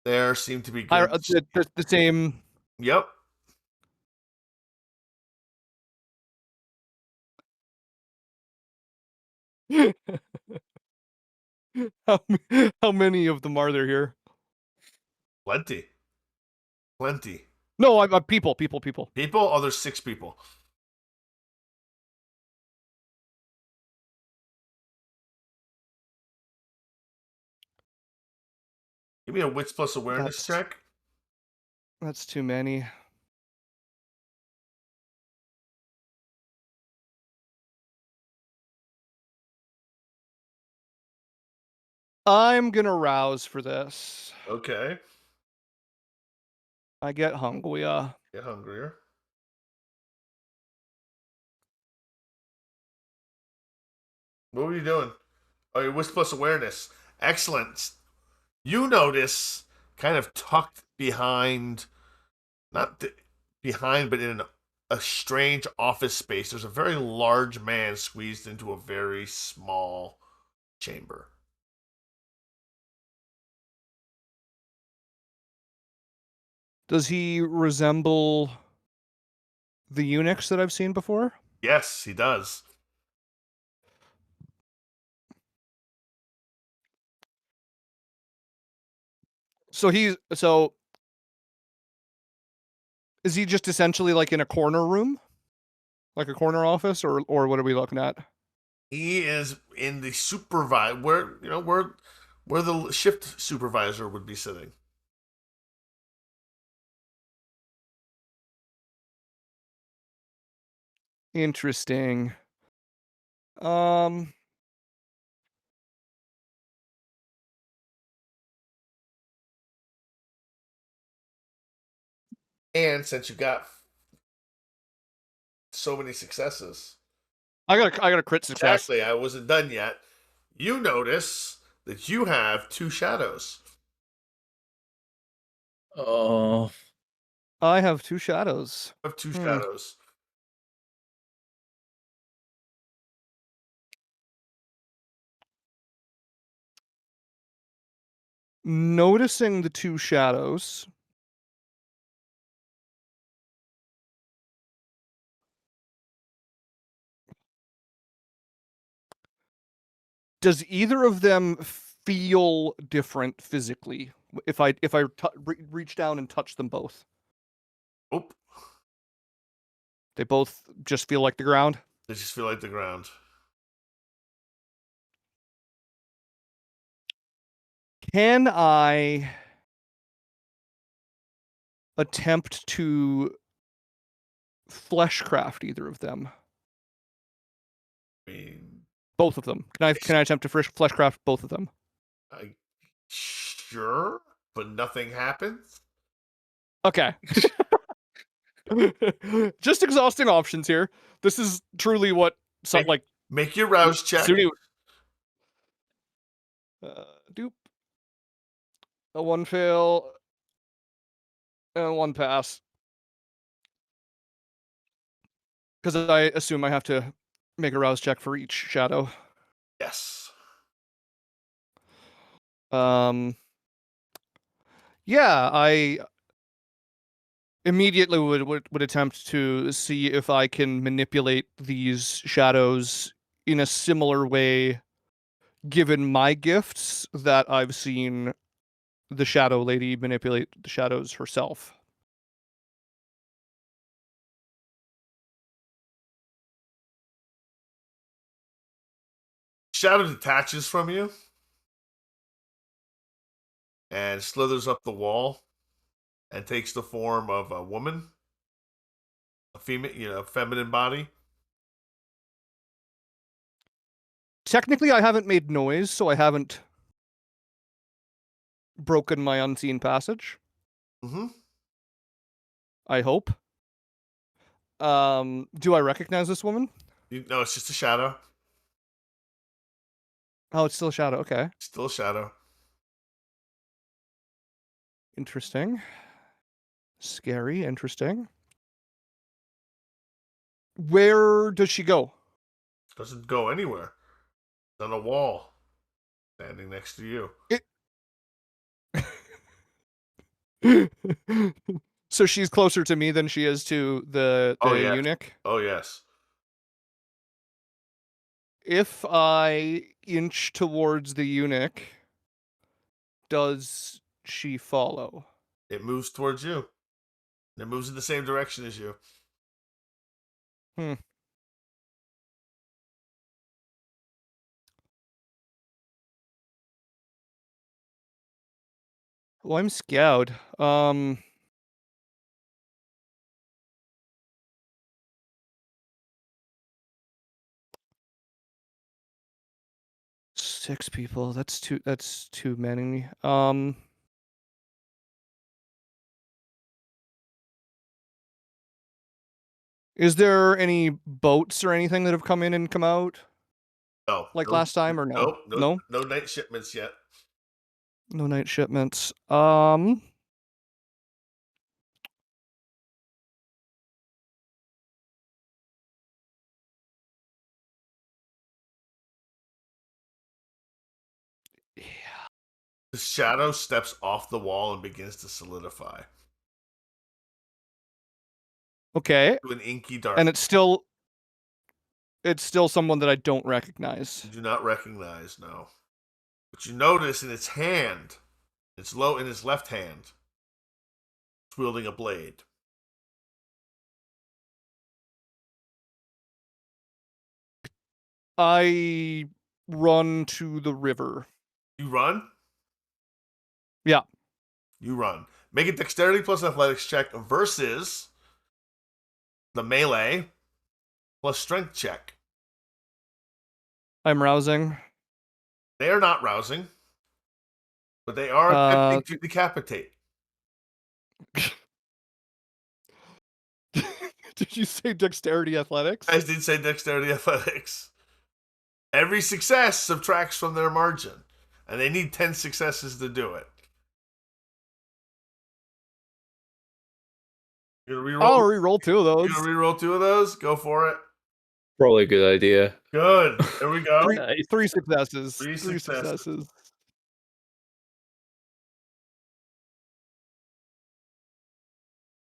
There seem to be goods. The same. Yep. How many of them are there here? Plenty. Plenty. No, I'm people. People? Oh, there's 6 people. Give me a wits plus awareness check. That's too many. I'm gonna rouse for this. Okay. I get hungry. Get hungrier. What were you doing? Oh, your wits plus awareness. Excellent. You notice, kind of tucked behind, behind, but in a strange office space, there's a very large man squeezed into a very small chamber. Does he resemble the eunuchs that I've seen before? Yes, he does. So is he just essentially like in a corner room? Like a corner office, or what are we looking at? He is in the where the shift supervisor would be sitting. Interesting. Um And since you got so many successes, I got a crit success. exactly, I wasn't done yet. You notice that you have 2 shadows. Oh, I have 2 shadows. You have 2 shadows. Noticing the 2 shadows, does either of them feel different physically if I reach down and touch them both? Oh, They both just feel like the ground? they just feel like the ground. Can I attempt to fleshcraft either of them? I mean, Both of them. Can I attempt to fleshcraft both of them? sure, but nothing happens. Okay. Just exhausting options here. This is truly what Make your rouse check. Suni. Doop. A 1 fail and 1 pass. Because I assume I have to make a rouse check for each shadow. Yes. Yeah, I immediately would attempt to see if I can manipulate these shadows in a similar way, given my gifts that I've seen the Shadow Lady manipulate the shadows herself. Shadow detaches from you and slithers up the wall and takes the form of a woman, a female, feminine body. Technically, I haven't made noise, so I haven't broken my unseen passage. Mm-hmm. I hope. Do I recognize this woman? No, it's just a shadow. Oh, it's still a shadow. Okay. Still a shadow. Interesting. Scary. Interesting. Where does she go? Doesn't go anywhere. It's on a wall, standing next to you. So she's closer to me than she is to the yes. eunuch? Oh, yes. If I inch towards the eunuch, does she follow? It moves towards you. It moves in the same direction as you. Well, I'm scared. 6 people. That's too many. Is there any boats or anything that have come in and come out? No. Like last time, or no? No night shipments yet. No night shipments. The shadow steps off the wall and begins to solidify. Okay. To an inky dark. And it's still It's still someone that I don't recognize. You do not recognize, no. But you notice in its hand, it's low in its left hand, it's wielding a blade. I run to the river. You run? Yeah. You run. Make a dexterity plus athletics check versus the melee plus strength check. I'm rousing. They are not rousing, but they are attempting to decapitate. Did you say dexterity athletics? I did say dexterity athletics. Every success subtracts from their margin, and they need 10 successes to do it. You're gonna reroll? I'll re-roll 2 of those. You're gonna reroll 2 of those? Go for it. Probably a good idea. Good. There we go. Nice. 3 successes. Three 3 successes. successes.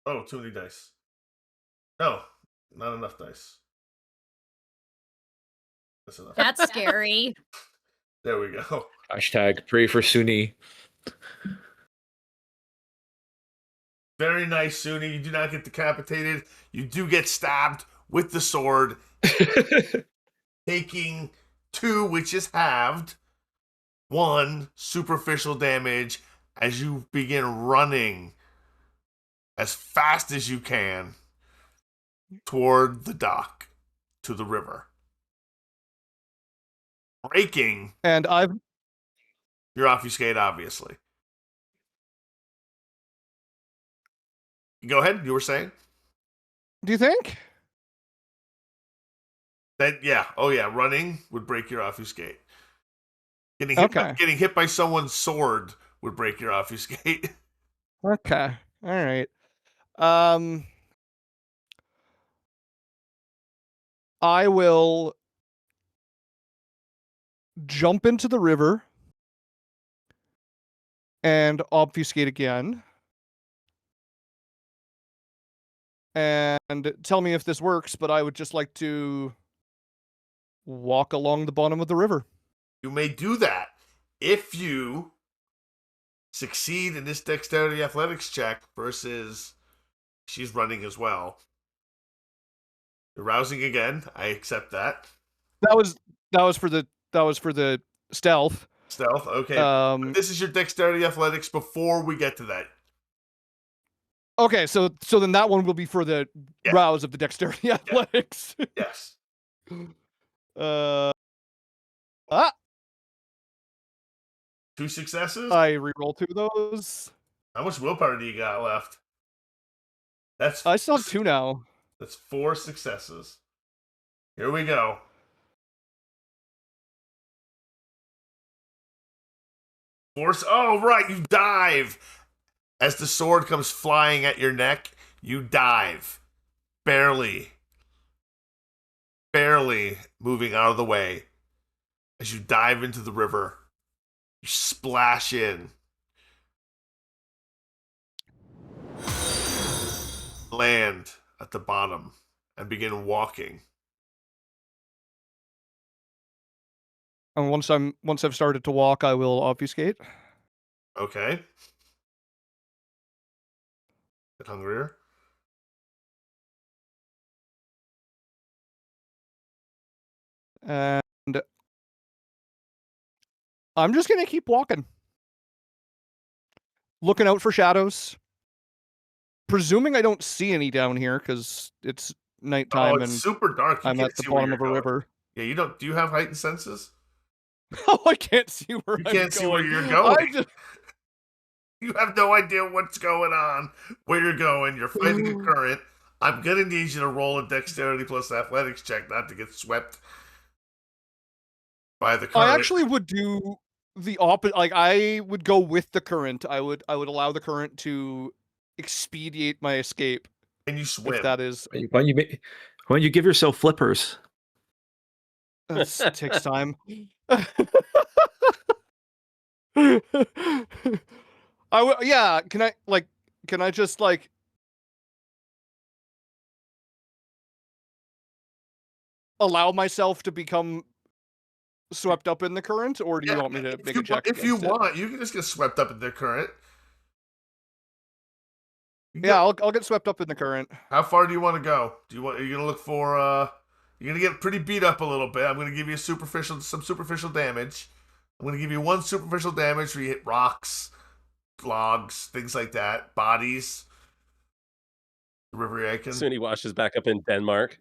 Oh, too many dice. No, not enough dice. That's enough. That's scary. There we go. Hashtag pray for Suni. Very nice, Suni. You do not get decapitated. You do get stabbed with the sword, taking 2, which is halved, 1 superficial damage as you begin running as fast as you can toward the dock to the river. Breaking And I've your obfuscate, obviously. Go ahead. You were saying Do you think? that? Yeah. Oh, yeah. Running would break your obfuscate. Getting hit by someone's sword would break your obfuscate. Okay. All right. I will jump into the river and obfuscate again. And tell me if this works, but I would just like to walk along the bottom of the river. You may do that if you succeed in this dexterity athletics check versus she's running as well. You're rousing again. I accept that. That was for the stealth. Stealth. Okay. This is your dexterity athletics before we get to that. Okay, so then that one will be for the rouse of the dexterity athletics. Yes. 2 successes? I reroll 2 of those. How much willpower do you got left? I still have 2 now. That's 4 successes. Here we go. Oh, right. You dive. As the sword comes flying at your neck, you dive. Barely moving out of the way. As you dive into the river, you splash in. Land at the bottom and begin walking. And once I've started to walk, I will obfuscate. Okay. Get hungrier. And I'm just gonna keep walking. Looking out for shadows. Presuming I don't see any down here, because it's nighttime it's and super dark. I'm at the bottom of a river. Yeah, you don't. Do you have heightened senses? Oh, I can't see where You I'm can't see where going. you're going. I just... You have no idea what's going on, where you're going. You're fighting a current. I'm gonna need you to roll a dexterity plus athletics check not to get swept by the current. I actually would do the opposite. Like, I would go with the current. I would allow the current to expedite my escape. And you swim. If that is... Why don't you give yourself flippers? That takes time. Yeah, can I just, like... allow myself to become swept up in the current, or do you want me to make a check? If you against it? want, you can just get swept up in the current. Yeah, I'll get swept up in the current. How far do you want to go? Are you gonna look for you're gonna get pretty beat up a little bit. I'm gonna give you some superficial damage. I'm gonna give you 1 superficial damage where you hit rocks, logs, things like that, bodies. The River Aiken. Suni washes back up in Denmark.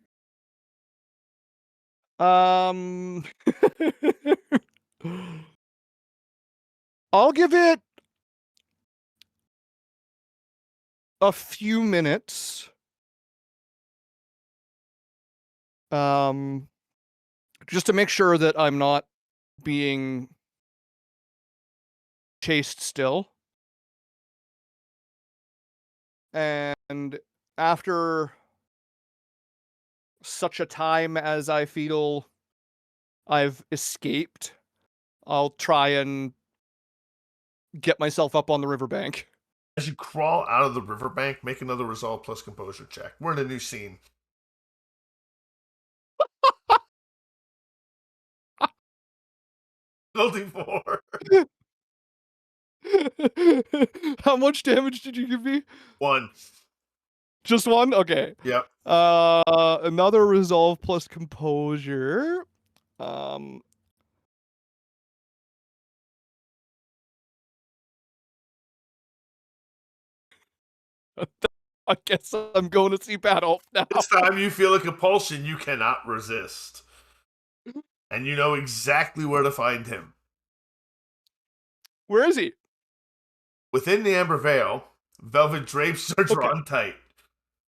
I'll give it a few minutes. Just to make sure that I'm not being chased still. And after such a time as I feel I've escaped, I'll try and get myself up on the riverbank. As you crawl out of the riverbank, make another resolve plus composure check. We're in a new scene. Building 4. How much damage did you give me? 1. Just 1? Okay. Yep. Another resolve plus composure. I guess I'm going to see Badulf now. This time you feel a compulsion you cannot resist. And you know exactly where to find him. Where is he? Within the amber veil, velvet drapes are drawn tight,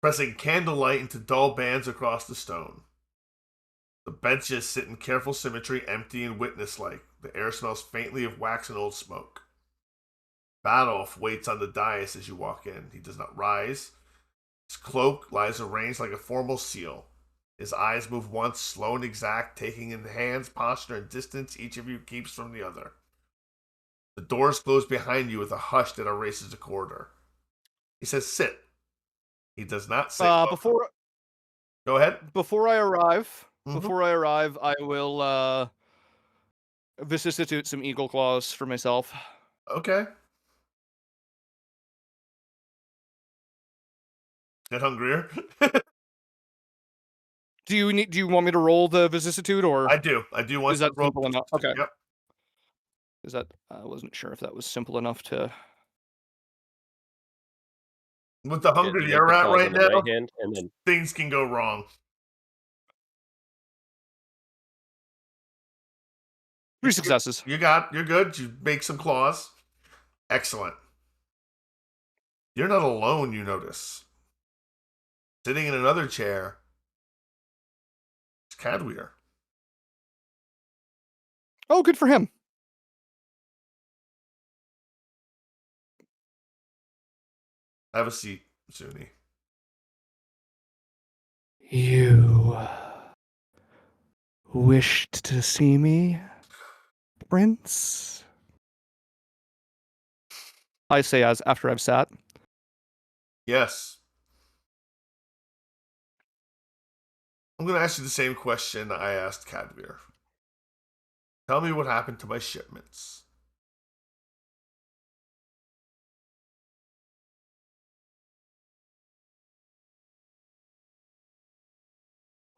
pressing candlelight into dull bands across the stone. The benches sit in careful symmetry, empty and witness-like. The air smells faintly of wax and old smoke. Badulf waits on the dais as you walk in. He does not rise. His cloak lies arranged like a formal seal. His eyes move once, slow and exact, taking in the hands, posture, and distance each of you keeps from the other. The doors close behind you with a hush that erases the corridor. He says, "Sit." He does not say. Before. Go ahead. Before I arrive, I will vicissitude some eagle claws for myself. Okay. Get hungrier. Do you want me to roll the vicissitude, or I do. Want is that roll simple enough? Okay. Yep. Is that I wasn't sure if that was simple enough to. With the hunger Yeah, you're at right now, right hand, and then things can go wrong. 3 successes. You're good. You make some claws. Excellent. You're not alone, you notice. Sitting in another chair is Cadweir. Oh, good for him. Have a seat, Suni. You wished to see me, Prince? I say as after I've sat. Yes. I'm going to ask you the same question I asked Cadweir. Tell me what happened to my shipments.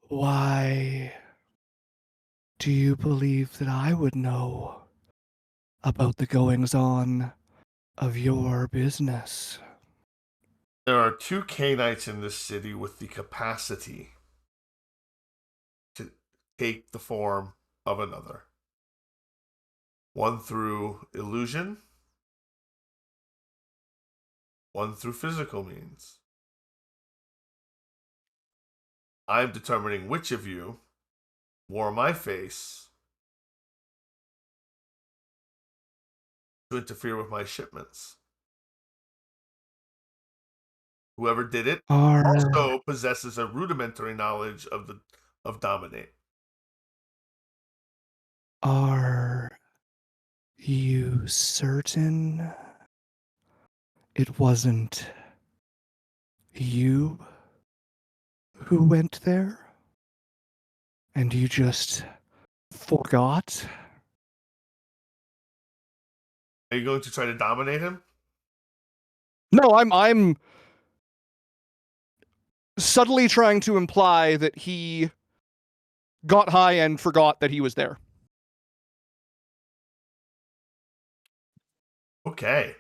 Why do you believe that I would know about the goings-on of your business? There are 2 Canaanites in this city with the capacity to take the form of another. One through illusion, one through physical means. I'm determining which of you wore my face to interfere with my shipments. Whoever did it also possesses a rudimentary knowledge of dominate. Are you certain it wasn't you who went there? And you just forgot? Are you going to try to dominate him? No, I'm subtly trying to imply that he got high and forgot that he was there. Okay.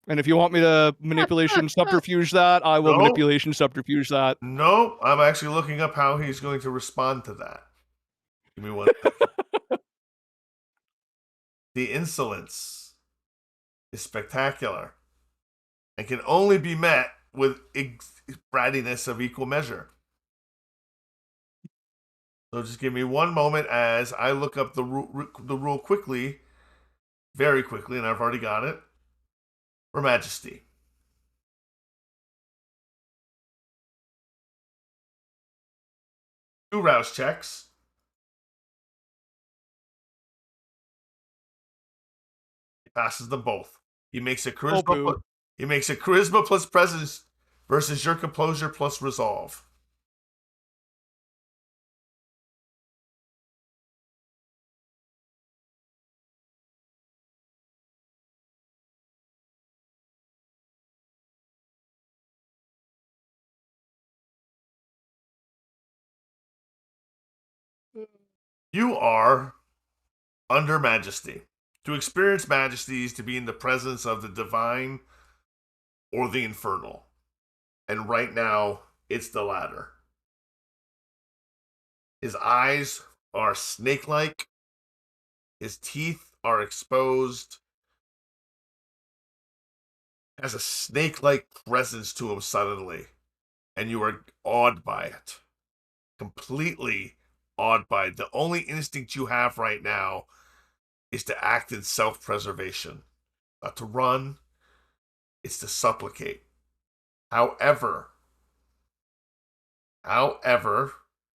And if you want me to manipulation subterfuge that, I will No. manipulation subterfuge that. No, I'm actually looking up how he's going to respond to that. Give me one second. The insolence is spectacular and can only be met with brattiness of equal measure. So just give me one moment as I look up the rule quickly, very quickly, and I've already got it. For Majesty. Two rouse checks. He passes them both. He makes a charisma. He makes a charisma plus presence versus your composure plus resolve. You are under Majesty. To experience Majesty is to be in the presence of the divine or the infernal. And right now, it's the latter. His eyes are snake-like. His teeth are exposed. Has a snake-like presence to him suddenly. And you are awed by it. Completely awed by it. The only instinct you have right now is to act in self-preservation. Not to run. It's to supplicate. However,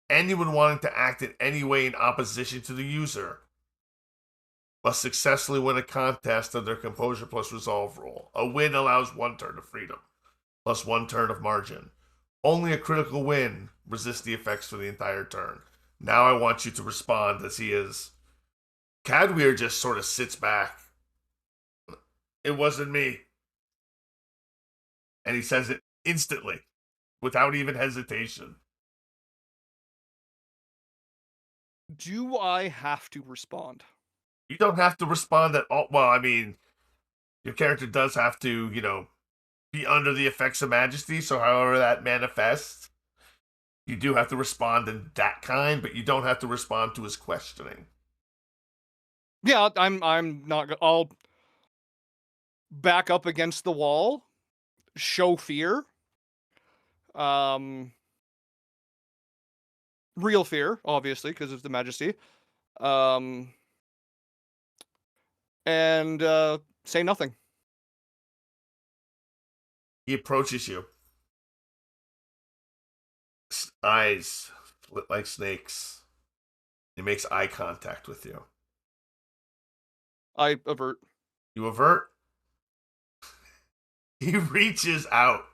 anyone wanting to act in any way in opposition to the user must successfully win a contest of their composure plus resolve rule. A win allows 1 turn of freedom, plus 1 turn of margin. Only a critical win resists the effects for the entire turn. Now I want you to respond as he is. Cadweir just sort of sits back. It wasn't me. And he says it instantly, without even hesitation. Do I have to respond? You don't have to respond at all. Well, I mean, your character does have to, be under the effects of Majesty, so however that manifests, you do have to respond in that kind, but you don't have to respond to his questioning. Yeah, I'm not. I'll back up against the wall, show fear, real fear, obviously, because of the Majesty, and say nothing. He approaches you. Eyes lit like snakes. He makes eye contact with you. I avert. You avert. He reaches out.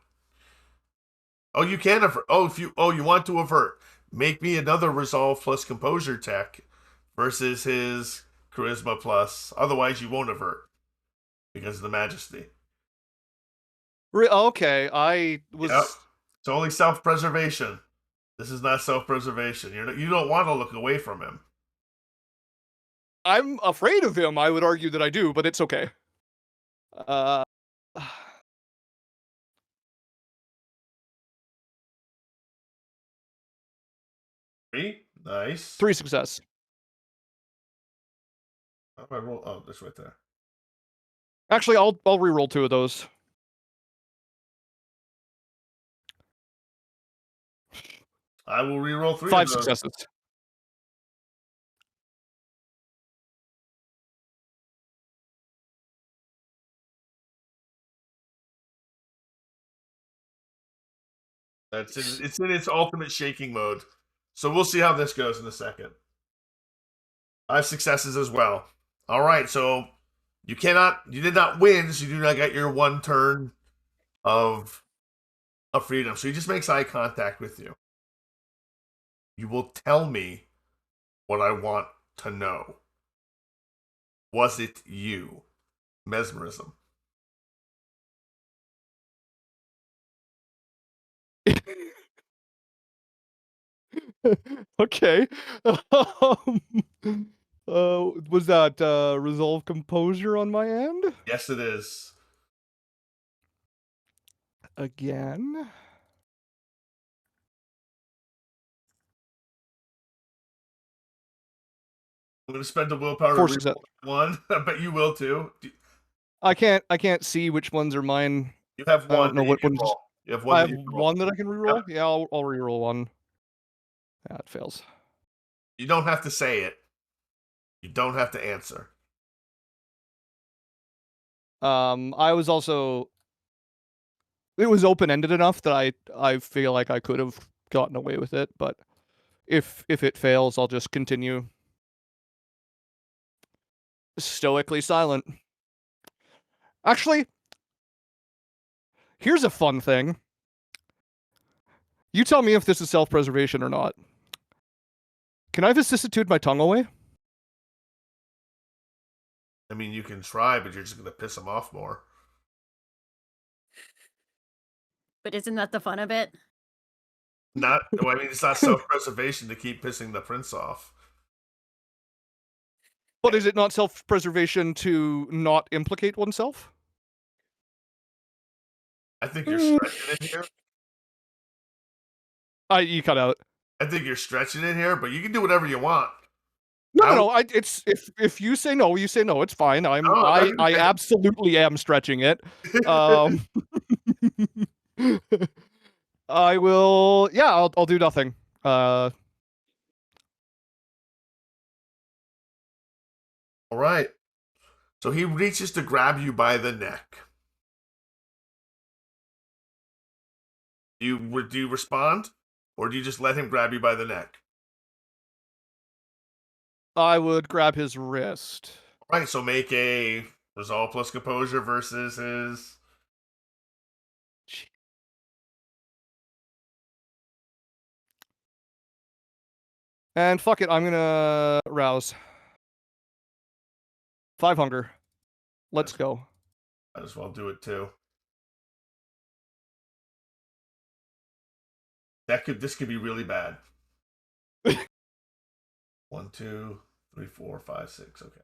Oh, you can avert. You want to avert. Make me another resolve plus composure check versus his charisma plus. Otherwise, you won't avert because of the Majesty. Okay, I was. Yep. It's only self-preservation. This is not self-preservation. You don't want to look away from him. I'm afraid of him. I would argue that I do, but it's okay. 3? Nice. 3 success. How do I roll? Oh, that's right there. Actually, I'll re-roll 2 of those. I will re-roll 3 5 of those. successes. It's in its ultimate shaking mode. So we'll see how this goes in a second. 5 successes as well. All right, so you did not win, so you do not get your 1 turn of freedom. So he just makes eye contact with you. You will tell me what I want to know. Was it you? Mesmerism. Okay. Was that resolve composure on my end? Yes, it is. Again. I'm going to spend the willpower Forces to it. reroll one. I bet you will too. I can't see which ones are mine. You have I one don't know that you what can ones. roll. You have one I that have you can roll. one that I can reroll. Yeah, I'll reroll one. Yeah, it fails. You don't have to say it. You don't have to answer. I was also. It was open ended enough that I feel like I could have gotten away with it, but if it fails, I'll just continue stoically silent. Actually, here's a fun thing. You tell me if this is self-preservation or not. Can I vicissitude my tongue away? I mean, you can try, but you're just going to piss him off more. But isn't that the fun of it? Well, I mean, it's not self-preservation to keep pissing the prince off. But is it not self-preservation to not implicate oneself? I think you're stretching it here. You cut out. I think you're stretching it here, but you can do whatever you want. No. It's if you say no, you say no. It's fine. I absolutely am stretching it. I will. Yeah, I'll do nothing. All right. So he reaches to grab you by the neck. Do you respond, or do you just let him grab you by the neck? I would grab his wrist. All right. So make a resolve plus composure versus his. And fuck it, I'm gonna rouse. 5 hunger. Let's go. Might as well do it too. This could be really bad. 1, 2, 3, 4, 5, 6. Okay.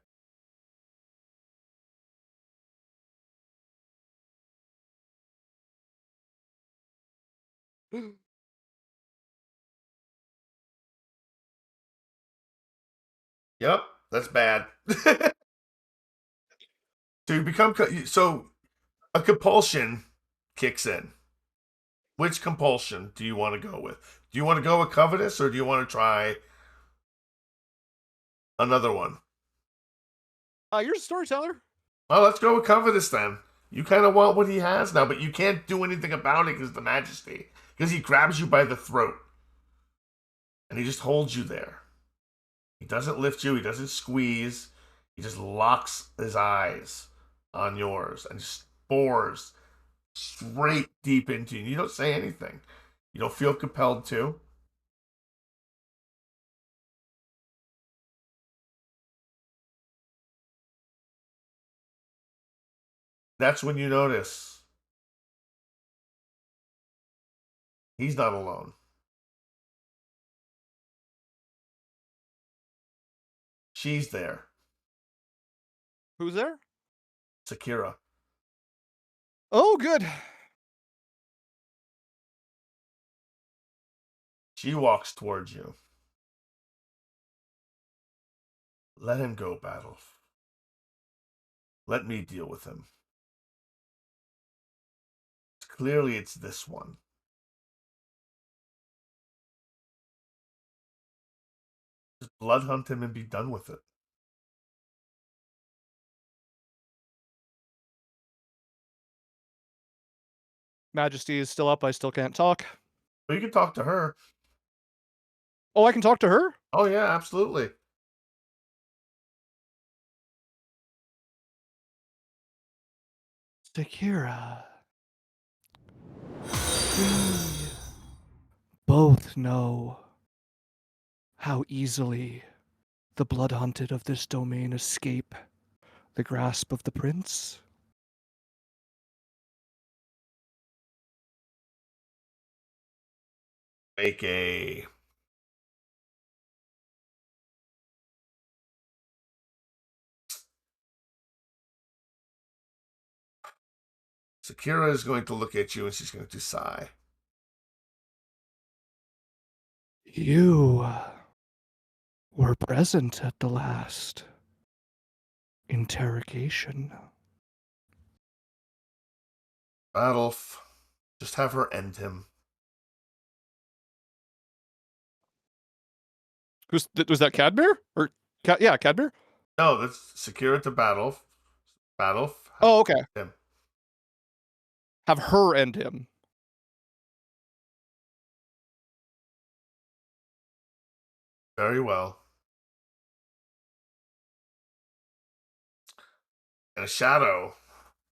Yep, that's bad. So a compulsion kicks in. Which compulsion do you want to go with? Do you want to go with covetous, or do you want to try another one? You're a storyteller. Well, let's go with covetous then. You kind of want what he has now, but you can't do anything about it because the majesty. Because he grabs you by the throat. And he just holds you there. He doesn't lift you. He doesn't squeeze. He just locks his eyes on yours and just bores straight deep into you. You don't say anything. You don't feel compelled to. That's when you notice he's not alone. She's there. Who's there? Sekira. Oh, good. She walks towards you. Let him go, Badulf. Let me deal with him. Clearly, it's this one. Just blood hunt him and be done with it. Majesty is still up. I still can't talk. But you can talk to her. Oh, I can talk to her? Oh, yeah, absolutely. Sekira. We both know how easily the blood-hunted of this domain escape the grasp of the prince. Make a Sekira is going to look at you and she's going to sigh. You were present at the last interrogation. Badulf, just have her end him. Was that Cadmere? Or yeah, Cadmere? No, that's Sekira to Badulf. Badulf. Oh, okay. Him. Have her end him. Very well. And a shadow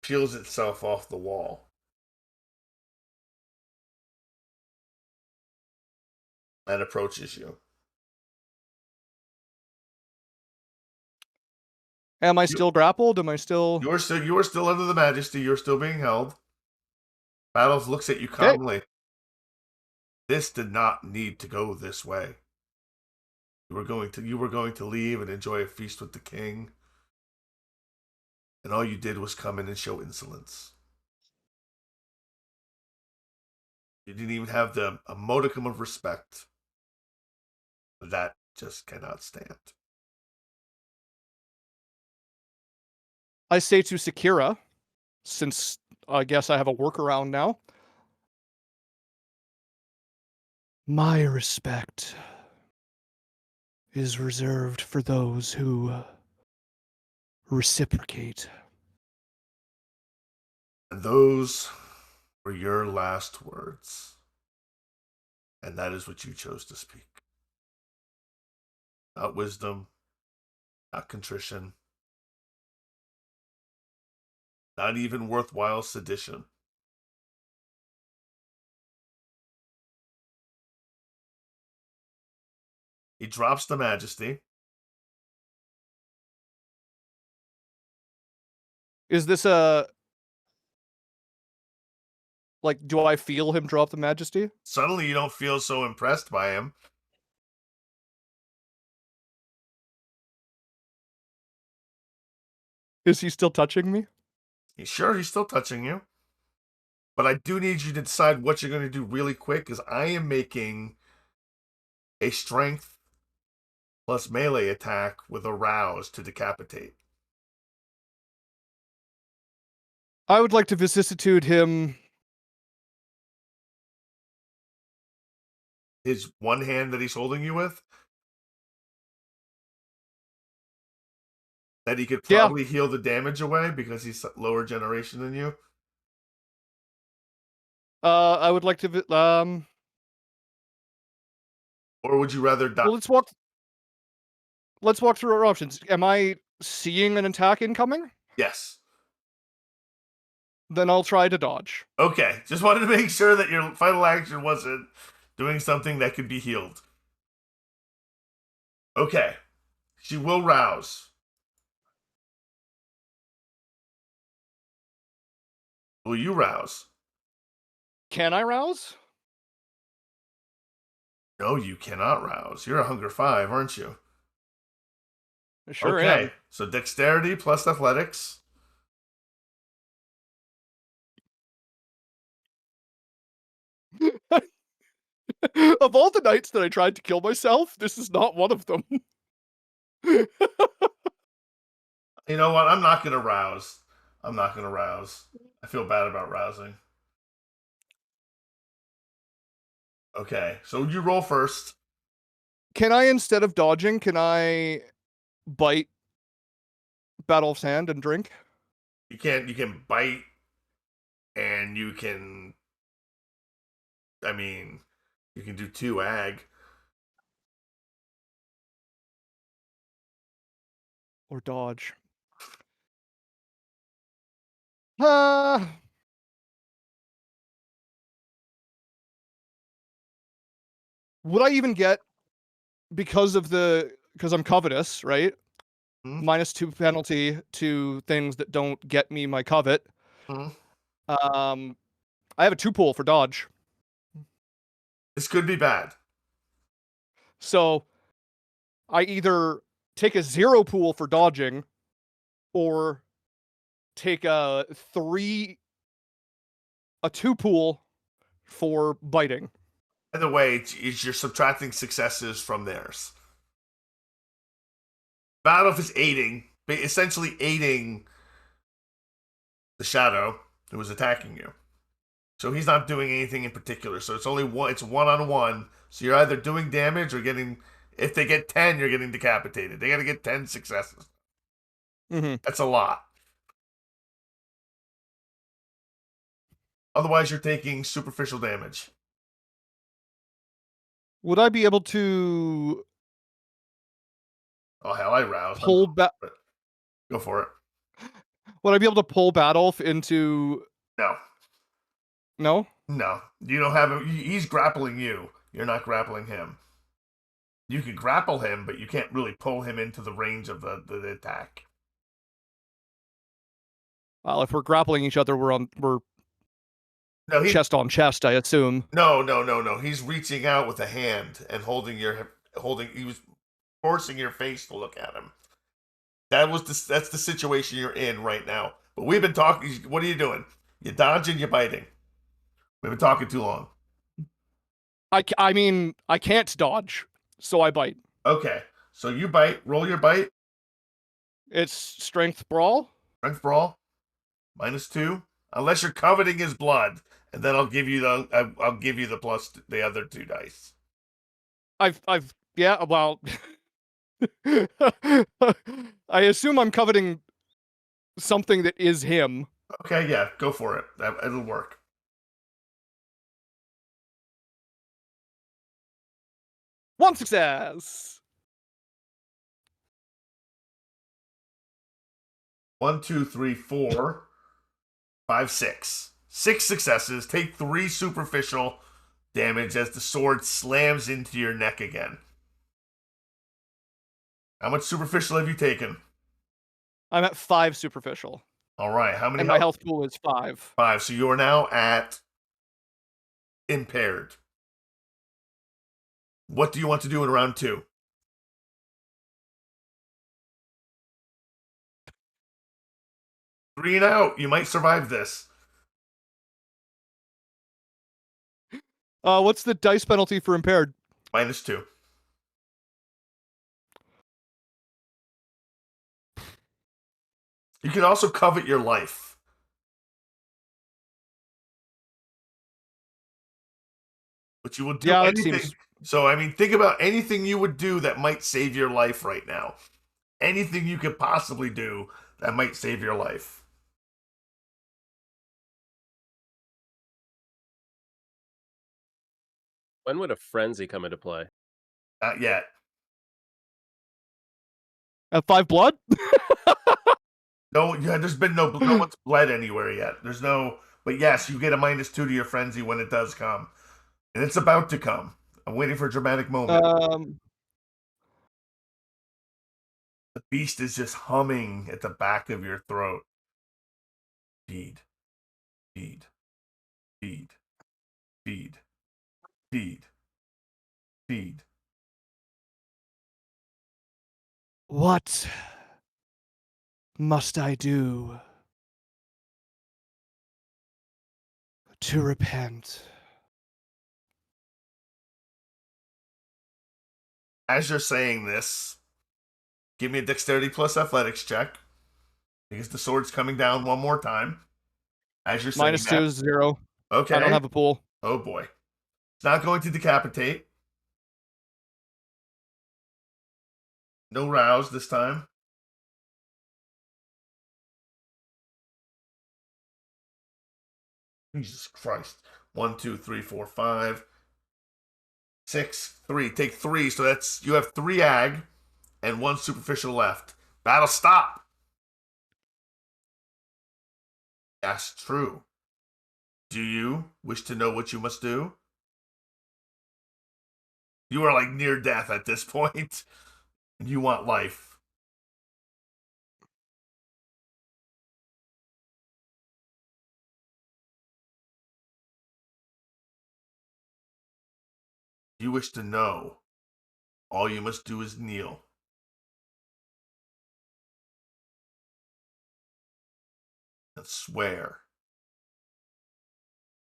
peels itself off the wall. And approaches you. Am I still grappled? Am I still... You are still under the majesty. You're still being held. Badulf looks at you calmly. This did not need to go this way. You were going to leave and enjoy a feast with the king. And all you did was come in and show insolence. You didn't even have a modicum of respect. That just cannot stand. I say to Sekira, since I guess I have a workaround now. My respect is reserved for those who reciprocate. And those were your last words. And that is what you chose to speak. Not wisdom, not contrition, not even worthwhile sedition. He drops the majesty. Is this like, do I feel him drop the majesty? Suddenly you don't feel so impressed by him. Is he still touching me? Sure, he's still touching you. But I do need you to decide what you're going to do really quick, because I am making a strength plus melee attack with a rouse to decapitate. I would like to vicissitude him. His one hand that he's holding you with? That he could probably heal the damage away because he's lower generation than you? I would like to... Or would you rather die? Well, let's walk through our options. Am I seeing an attack incoming? Yes. Then I'll try to dodge. Okay, just wanted to make sure that your final action wasn't doing something that could be healed. Okay, she will rouse. Will you rouse? Can I rouse? No, you cannot rouse. You're a Hunger 5, aren't you? I sure okay, so dexterity plus athletics. am. Of all the nights that I tried to kill myself, this is not one of them. You know what? I'm not going to rouse. I'm not going to rouse. I feel bad about rousing. Okay, so you roll first. Can I, instead of dodging, can I bite Badulf's hand and drink? You can bite, and you can, I mean, you can do 2 ag. Or dodge. Would I even get because I'm covetous, right? Hmm? -2 penalty to things that don't get me my covet. Hmm? I have a 2 pull for dodge. This could be bad. So I either take a 0 pool for dodging or take a 2 pool for biting. Either way, you're subtracting successes from theirs. Badulf is essentially aiding the shadow who is attacking you. So he's not doing anything in particular. So it's only one. It's 1-on-1. So you're either doing damage or getting. If they get 10, you're getting decapitated. They got to get 10 successes. Mm-hmm. That's a lot. Otherwise, you're taking superficial damage. Would I be able to Oh hell, I roused. pull back? Go for it. Would I be able to pull Badulf into? No, No. no. You don't have him. He's grappling you. You're not grappling him. You can grapple him, but you can't really pull him into the range of the attack. Well, if we're grappling each other, we're No, chest on chest, I assume. No. He's reaching out with a hand and he was forcing your face to look at him. That's the situation you're in right now. But we've been talking. What are you doing? You dodging, you biting. We've been talking too long. I mean, I can't dodge, so I bite. Okay, so you bite. Roll your bite. It's strength brawl. Strength brawl. -2. Unless you're coveting his blood, and then I'll give you the plus the other 2 dice. Yeah, well, I assume I'm coveting something that is him. Okay, yeah, go for it. It'll work. One success. 1, 2, 3, 4, 5, 6. 6 successes. Take 3 superficial damage as the sword slams into your neck again. How much superficial have you taken? I'm at 5 superficial. All right. How many? And my health pool is 5. 5. So you are now at impaired. What do you want to do in round 2? Three and out. You might survive this. What's the dice penalty for impaired? -2. You can also covet your life. But you will do anything. Seems... So, I mean, think about anything you would do that might save your life right now. Anything you could possibly do that might save your life. When would a frenzy come into play? Not yet. At 5 blood? No, yeah, there's been no one's bled anywhere yet. There's no, but yes, you get a -2 to your frenzy when it does come, and it's about to come. I'm waiting for a dramatic moment. The beast is just humming at the back of your throat. Feed, feed, feed, feed, feed, feed. What must I do to repent? As you're saying this, give me a dexterity plus athletics check. Because the sword's coming down one more time. As you're saying -2 is 0. Okay. I don't have a pool. Oh boy. It's not going to decapitate. No rouse this time. Jesus Christ. 1, 2, 3, 4, 5, 6, 3. Take 3. So that's you have 3 ag and 1 superficial left. Battle stop. That's true. Do you wish to know what you must do? You are like near death at this point. And you want life. You wish to know. All you must do is kneel. And swear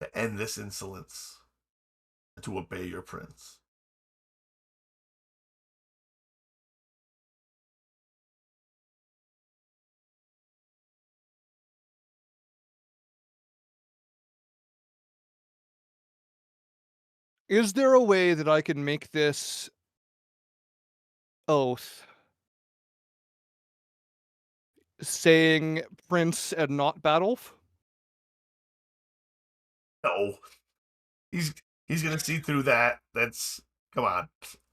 to end this insolence and to obey your prince. Is there a way that I can make this oath saying Prince and not Badulf? No. He's gonna see through that. Come on.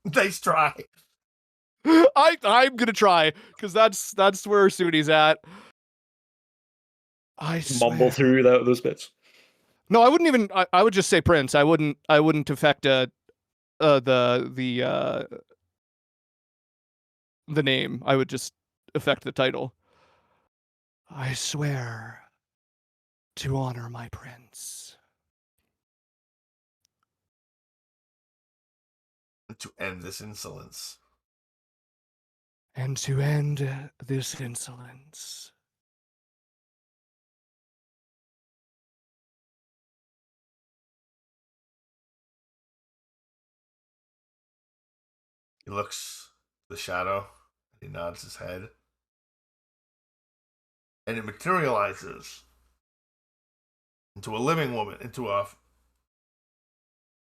Nice try. I'm gonna try, because that's where Suni's at. I swear. Mumble through those bits. No, I wouldn't even. I would just say Prince. I wouldn't affect the name. I would just affect the title. I swear to honor my prince. And to end this insolence. And to end this insolence. He looks at the shadow. He nods his head. And it materializes into a living woman, into a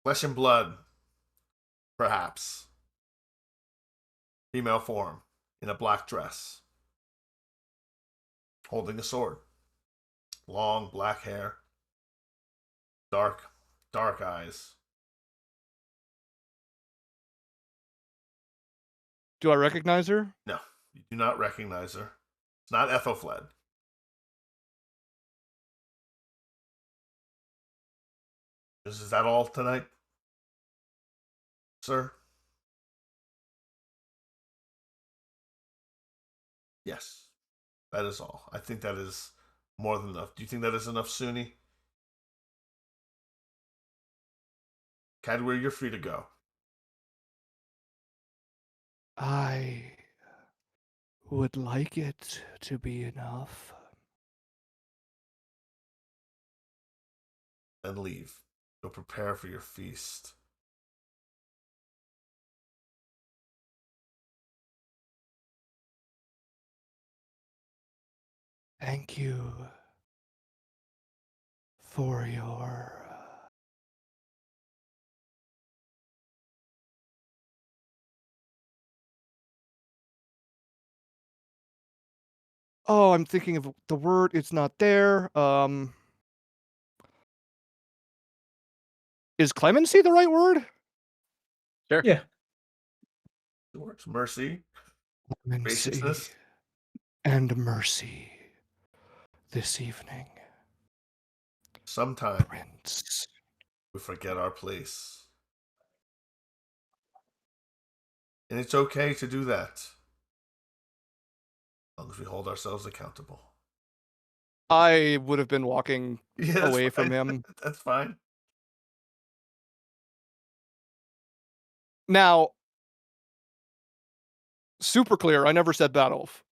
flesh and blood, perhaps, female form in a black dress, holding a sword. Long black hair, dark eyes. Do I recognize her? No, you do not recognize her. It's not Ethelfled. Is that all tonight, sir? Yes, that is all. I think that is more than enough. Do you think that is enough, Suni? Cadwell, you're free to go. I would like it to be enough. Then leave. Go prepare for your feast. Thank you for your... Oh, I'm thinking of the word. It's not there. Is clemency the right word? Sure. Yeah. It works. Mercy. Clemency Graciousness. and mercy this evening, Sometimes Prince. we forget our place. And it's okay to do that. As long as we hold ourselves accountable. I would have been walking Yeah, that's away from fine. him. That's fine. Now, super clear, I never said Badulf.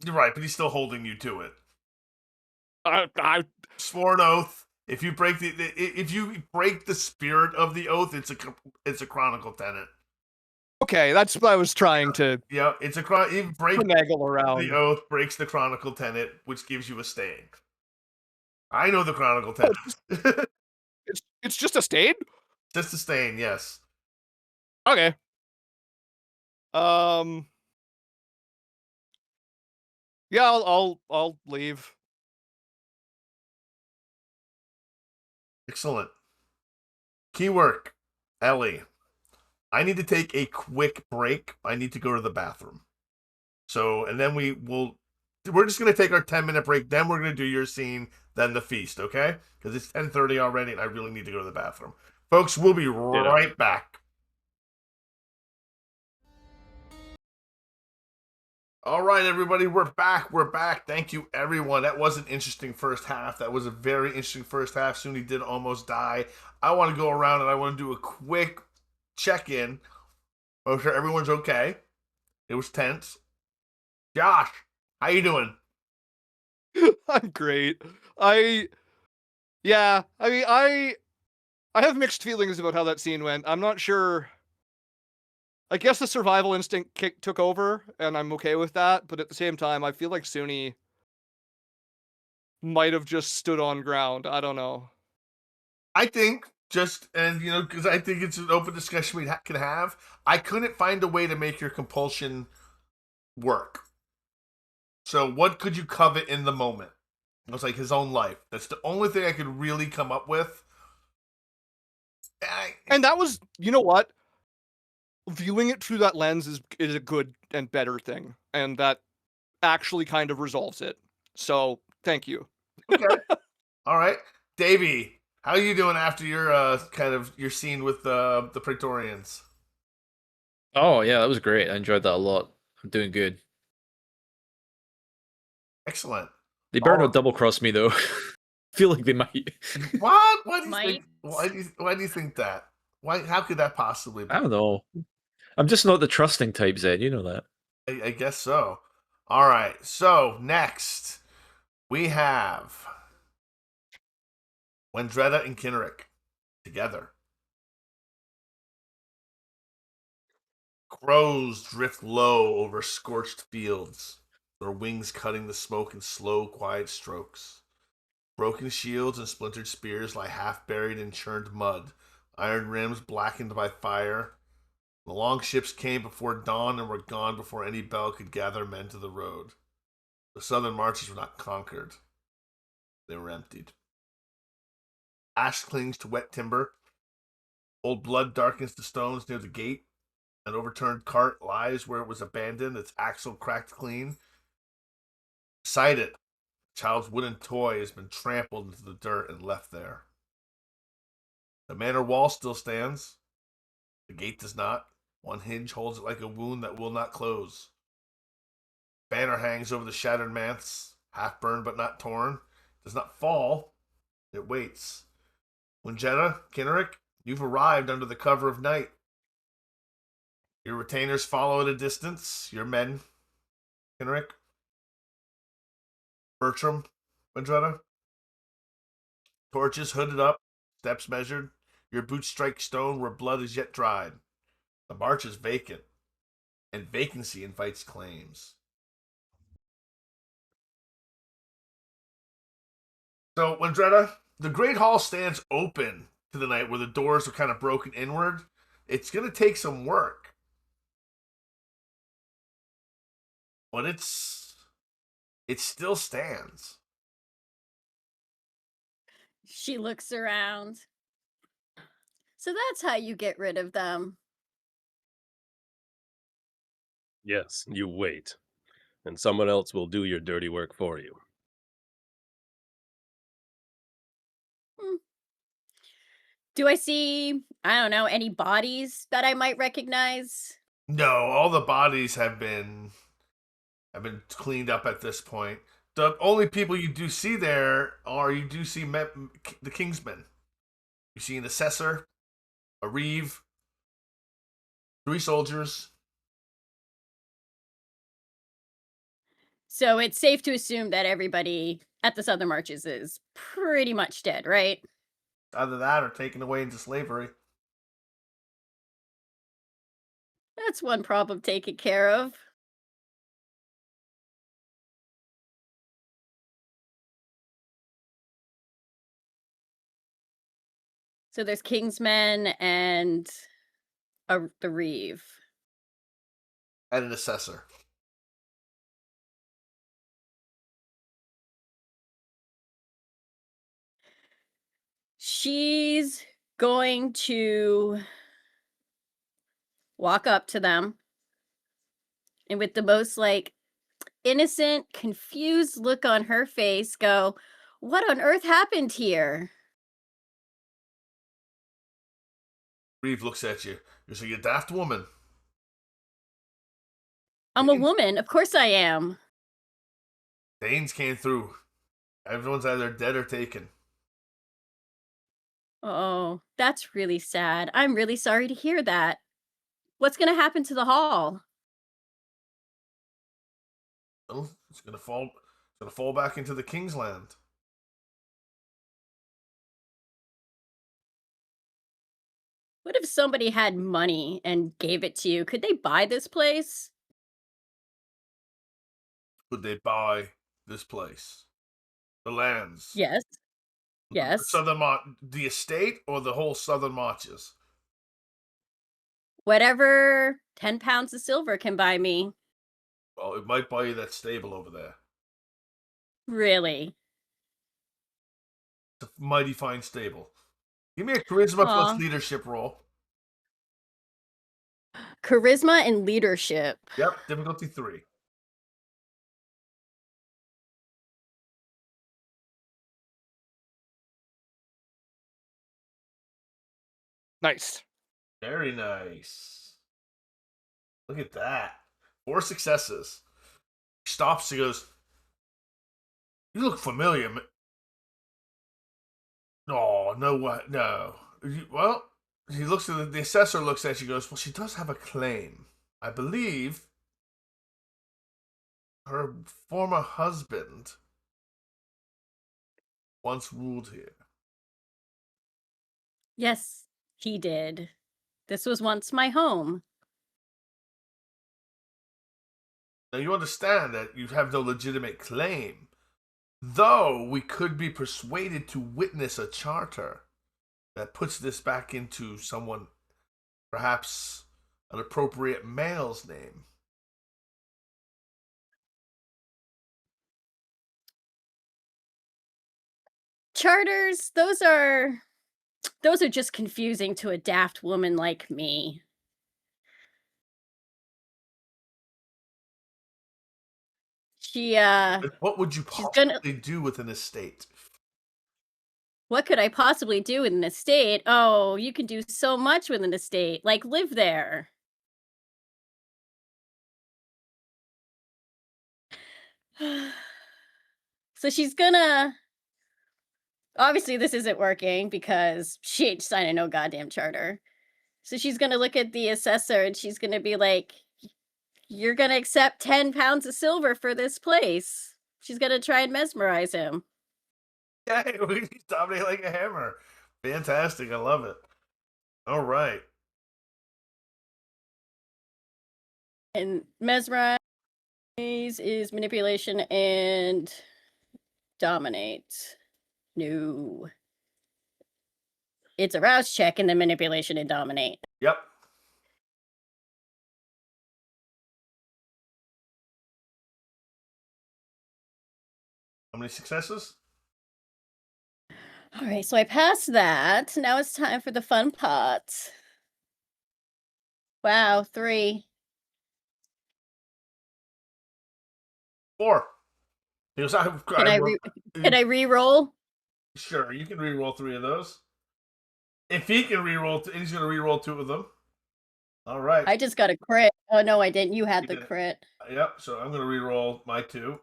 You're right, but he's still holding you to it. I Sworn oath. If you break the spirit of the oath, it's a chronicle tenet. okay, that's what I was trying to Yeah, it's you break finagle around. the oath breaks the chronicle tenet, which gives you a stain. I know the chronicle tenet. It's just a stain? Just a stain, yes. Okay. Yeah, I'll leave. Excellent. Keywork, Ellie. I need to take a quick break. I need to go to the bathroom. So, and then we're just going to take our 10-minute break. Then we're going to do your scene, then the feast, okay? Because it's 10:30 already and I really need to go to the bathroom. Folks, we'll be right back. All right, everybody, we're back. We're back. Thank you, everyone. That was an interesting first half. That was a very interesting first half. Suni did almost die. I want to go around and I want to do a quick check-in. Make sure everyone's okay. It was tense. Josh, how you doing? I'm great. I mean, I have mixed feelings about how that scene went. I'm not sure. I guess the survival instinct took over, and I'm okay with that. But at the same time, I feel like Suni might have just stood on ground. I don't know. I think because I think it's an open discussion we can have. I couldn't find a way to make your compulsion work. So what could you covet in the moment? It was like his own life. That's the only thing I could really come up with. And that was, you know what? Viewing it through that lens is a good and better thing, and that actually kind of resolves it. So thank you. Okay. All right, Davey, how are you doing after your your scene with the Praetorians? Oh yeah, that was great. I enjoyed that a lot. I'm doing good. Excellent. They better not double cross me though. I feel like they might. What? Why do you think? Why do you think that? Why? How could that possibly be? I don't know. I'm just not the trusting type, Zed. You know that. I guess so. All right. So next we have Wendretta and Kineric together. Crows drift low over scorched fields, their wings cutting the smoke in slow, quiet strokes. Broken shields and splintered spears lie half buried in churned mud, iron rims blackened by fire. The long ships came before dawn and were gone before any bell could gather men to the road. The southern marches were not conquered. They were emptied. Ash clings to wet timber. Old blood darkens the stones near the gate. An overturned cart lies where it was abandoned, its axle cracked clean. Beside it, a child's wooden toy has been trampled into the dirt and left there. The manor wall still stands. The gate does not. One hinge holds it like a wound that will not close. Banner hangs over the shattered manse, half burned but not torn. It does not fall. It waits. Wendretta, Kineric, you've arrived under the cover of night. Your retainers follow at a distance. Your men, Kineric, Bertram, Wendretta. Torches hooded up, steps measured. Your boots strike stone where blood is yet dried. The march is vacant, and vacancy invites claims. So, Wendretta, the Great Hall stands open to the night where the doors are kind of broken inward. It's going to take some work. But it still stands. She looks around. So that's how you get rid of them. Yes, you wait, and someone else will do your dirty work for you. Do I see, I don't know, any bodies that I might recognize? No, all the bodies have been cleaned up at this point. The only people you do see there are the Kingsmen. You see an assessor, a reeve, 3 soldiers. So it's safe to assume that everybody at the Southern Marches is pretty much dead, right? Either that or taken away into slavery. That's one problem taken care of. So there's Kingsmen and the reeve. And an assessor. She's going to walk up to them and with the most innocent, confused look on her face go, "What on earth happened here?" Reeve looks at you. You're saying, you daft woman. I'm a woman. Of course I am. Danes came through. Everyone's either dead or taken. Oh, that's really sad. I'm really sorry to hear that. What's going to happen to the hall? Well, it's gonna fall back into the King's Land. What if somebody had money and gave it to you? Could they buy this place? Would they buy this place? The lands? Yes. Yes. The estate or the whole southern marches? Whatever 10 pounds of silver can buy me. Well, it might buy you that stable over there. Really? It's a mighty fine stable. Give me a charisma plus leadership roll. Charisma and leadership. Yep, difficulty 3. Nice. Very nice. Look at that. 4 successes. He stops, he goes, you look familiar. Oh, no, what? No. Well, he looks at the assessor looks at you, goes, well, she does have a claim. I believe her former husband once ruled here. Yes, he did. This was once my home. Now, you understand that you have no legitimate claim, though we could be persuaded to witness a charter that puts this back into someone, perhaps an appropriate male's name. Charters, those are just confusing to a daft woman like me. She What would you she's gonna possibly do with an estate? What could I possibly do with an estate? Oh, you can do so much with an estate, like live there. So she's gonna obviously this isn't working because she ain't signing no goddamn charter. So she's gonna look at the assessor and she's gonna be like, you're gonna accept 10 pounds of silver for this place. She's gonna try and mesmerize him. Yeah, he's dominating like a hammer. Fantastic, I love it. All right. And mesmerize is manipulation and dominate. No. It's a rouse check and then manipulation and dominate. Yep. How many successes? All right, so I passed that. Now it's time for the fun part. Wow, 3. 4. He goes, Can I re-roll? Sure, you can re-roll 3 of those. If he can re-roll, he's going to re-roll 2 of them. All right. I just got a crit. Oh, no, I didn't. You had the crit. Yep, so I'm going to re-roll my 2.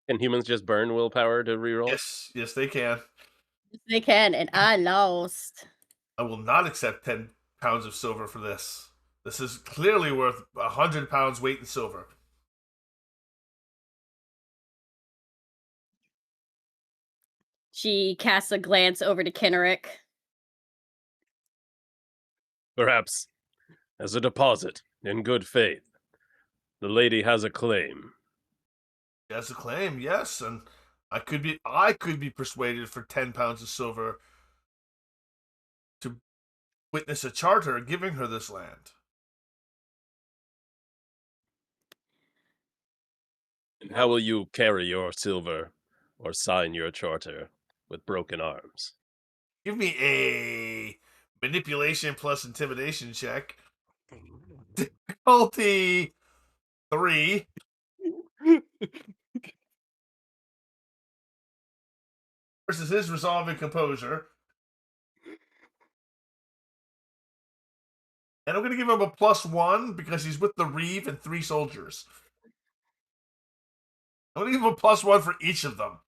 Can humans just burn willpower to reroll? Yes, they can. Yes, they can, and I lost. I will not accept 10 pounds of silver for this. This is clearly worth 100 pounds weight in silver. She casts a glance over to Kenrick. Perhaps as a deposit, in good faith. The lady has a claim. She has a claim, yes, and I could be persuaded for 10 pounds of silver to witness a charter giving her this land. And how will you carry your silver or sign your charter with broken arms? Give me a manipulation plus intimidation check. Difficulty 3. versus his resolve and composure. And I'm going to give him a +1 because he's with the Reeve and 3 soldiers. I'm going to give him a +1 for each of them.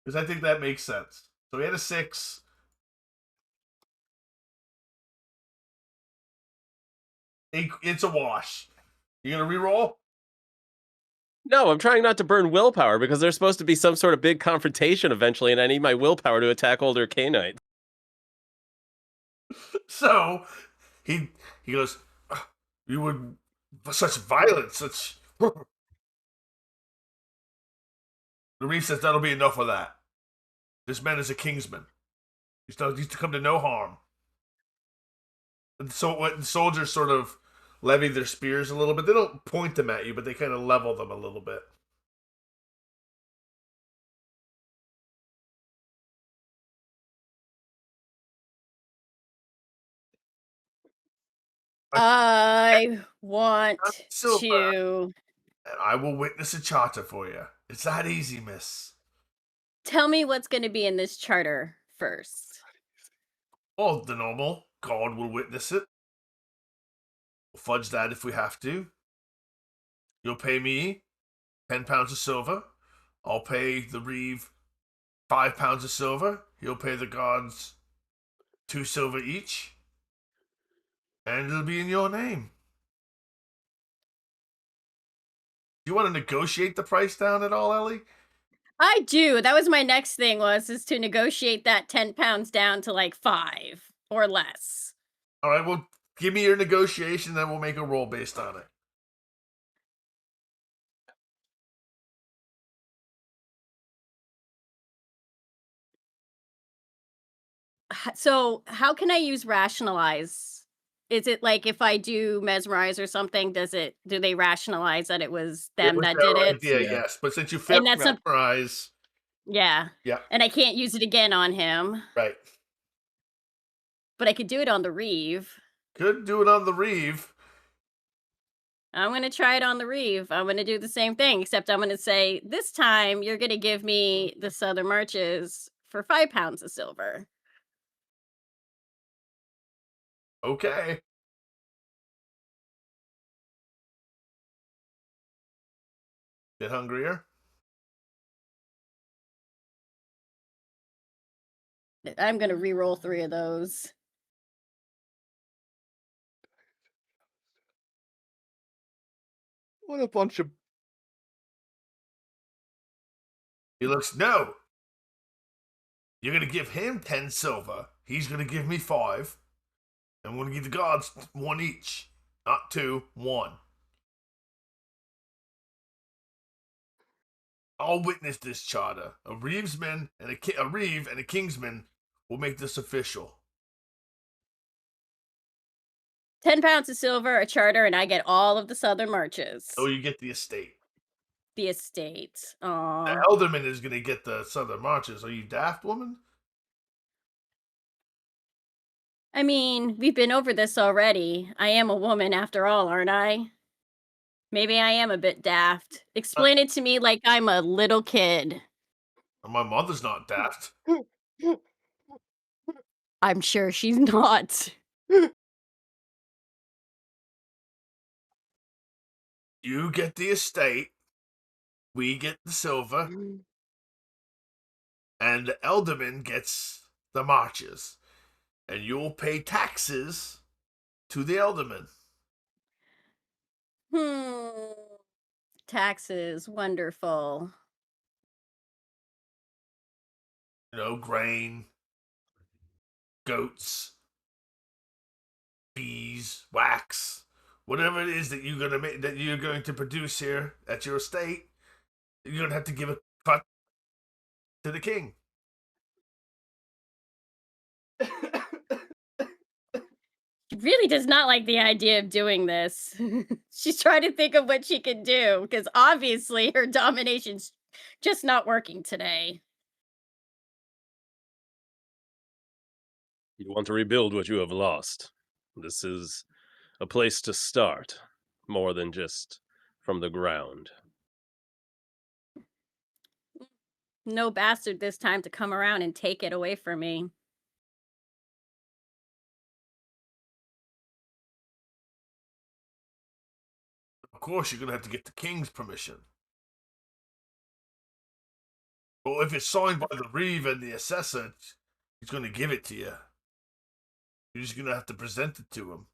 Because I think that makes sense. So he had a 6. It's a wash. You going to reroll? No, I'm trying not to burn willpower because there's supposed to be some sort of big confrontation eventually, and I need my willpower to attack older K-Knights. So he goes, you would such violence, such. The Reeve says that'll be enough of that. This man is a kingsman. He's to come to no harm. And so when the soldiers sort of levy their spears a little bit, they don't point them at you, but they kind of level them a little bit. I want Silver. to And I will witness a charter for you. It's that easy, miss. tell me what's going to be in this charter first. Oh, the normal. God will witness it. We'll fudge that if we have to. You'll pay me 10 pounds of silver. I'll pay the Reeve 5 pounds of silver. He'll pay the guards 2 silver each. And it'll be in your name. Do you want to negotiate the price down at all, Ellie? I do. That was my next thing is to negotiate that 10 pounds down to like 5 or less. All right, well, give me your negotiation, then we'll make a roll based on it. So how can I use rationalize? Is it like if I do mesmerize or something, do they rationalize that it was them that did it? Yeah, Yeah. yes. But since you failed that's to memorize, Yeah. yeah, And I can't use it again on him, right. but I could do it on the Reeve. Could do it on the Reeve. I'm going to try it on the Reeve. I'm going to do the same thing, except I'm going to say, this time you're going to give me the Southern Marches for 5 pounds of silver. Okay. Bit hungrier? I'm going to re-roll 3 of those. What a bunch of. He looks, no. You're going to give him 10 silver. He's going to give me 5. I'm going to give the guards 1 each. Not 2, 1. I'll witness this charter. A Reevesman and a Reeve and a Kingsman will make this official. 10 pounds of silver, a charter, and I get all of the Southern Marches. Oh, you get the estate. The estate. The Aww. Elderman is going to get the Southern Marches. Are you daft, woman? I mean, we've been over this already. I am a woman after all, aren't I? Maybe I am a bit daft. Explain it to me like I'm a little kid. My mother's not daft. I'm sure she's not. You get the estate. We get the silver. And the Elderman gets the marches. And you'll pay taxes to the Elderman. Taxes, wonderful. You know, grain, goats, bees, wax, whatever it is that you're gonna make, that you're going to produce here at your estate, you're gonna have to give a cut to the king. She really does not like the idea of doing this. She's trying to think of what she could do, because obviously her domination's just not working today. You want to rebuild what you have lost. This is a place to start, more than just from the ground. No bastard this time to come around and take it away from me. Of course, you're going to have to get the king's permission. Well, if it's signed by the Reeve and the assessor, he's going to give it to you. You're just going to have to present it to him.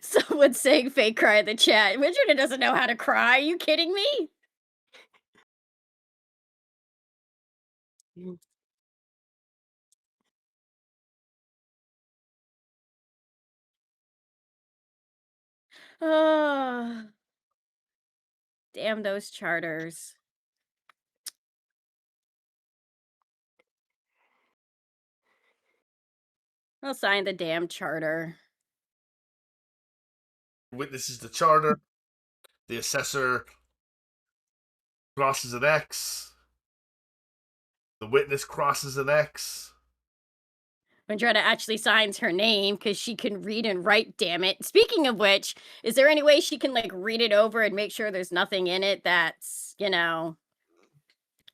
Someone's saying fake cry in the chat. Richard doesn't know how to cry. Are you kidding me? Oh, damn those charters. I'll sign the damn charter. Witnesses the charter. The assessor crosses an X. The witness crosses an X. Vendretta actually signs her name because she can read and write, damn it. Speaking of which, is there any way she can, like, read it over and make sure there's nothing in it that's, you know,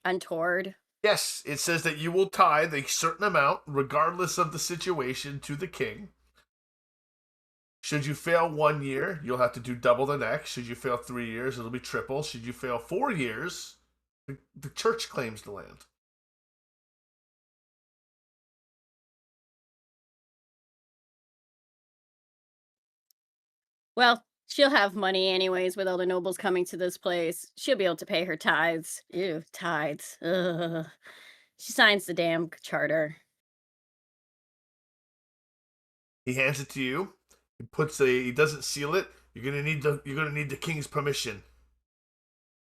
untoward? Yes, it says that you will tithe a certain amount, regardless of the situation, to the king. Should you fail 1 year, you'll have to do double the next. Should you fail 3 years, it'll be triple. Should you fail 4 years, the church claims the land. Well, she'll have money anyways with all the nobles coming to this place. She'll be able to pay her tithes. Ew, tithes. Ugh. She signs the damn charter. He hands it to you. He doesn't seal it. You're gonna need the king's permission.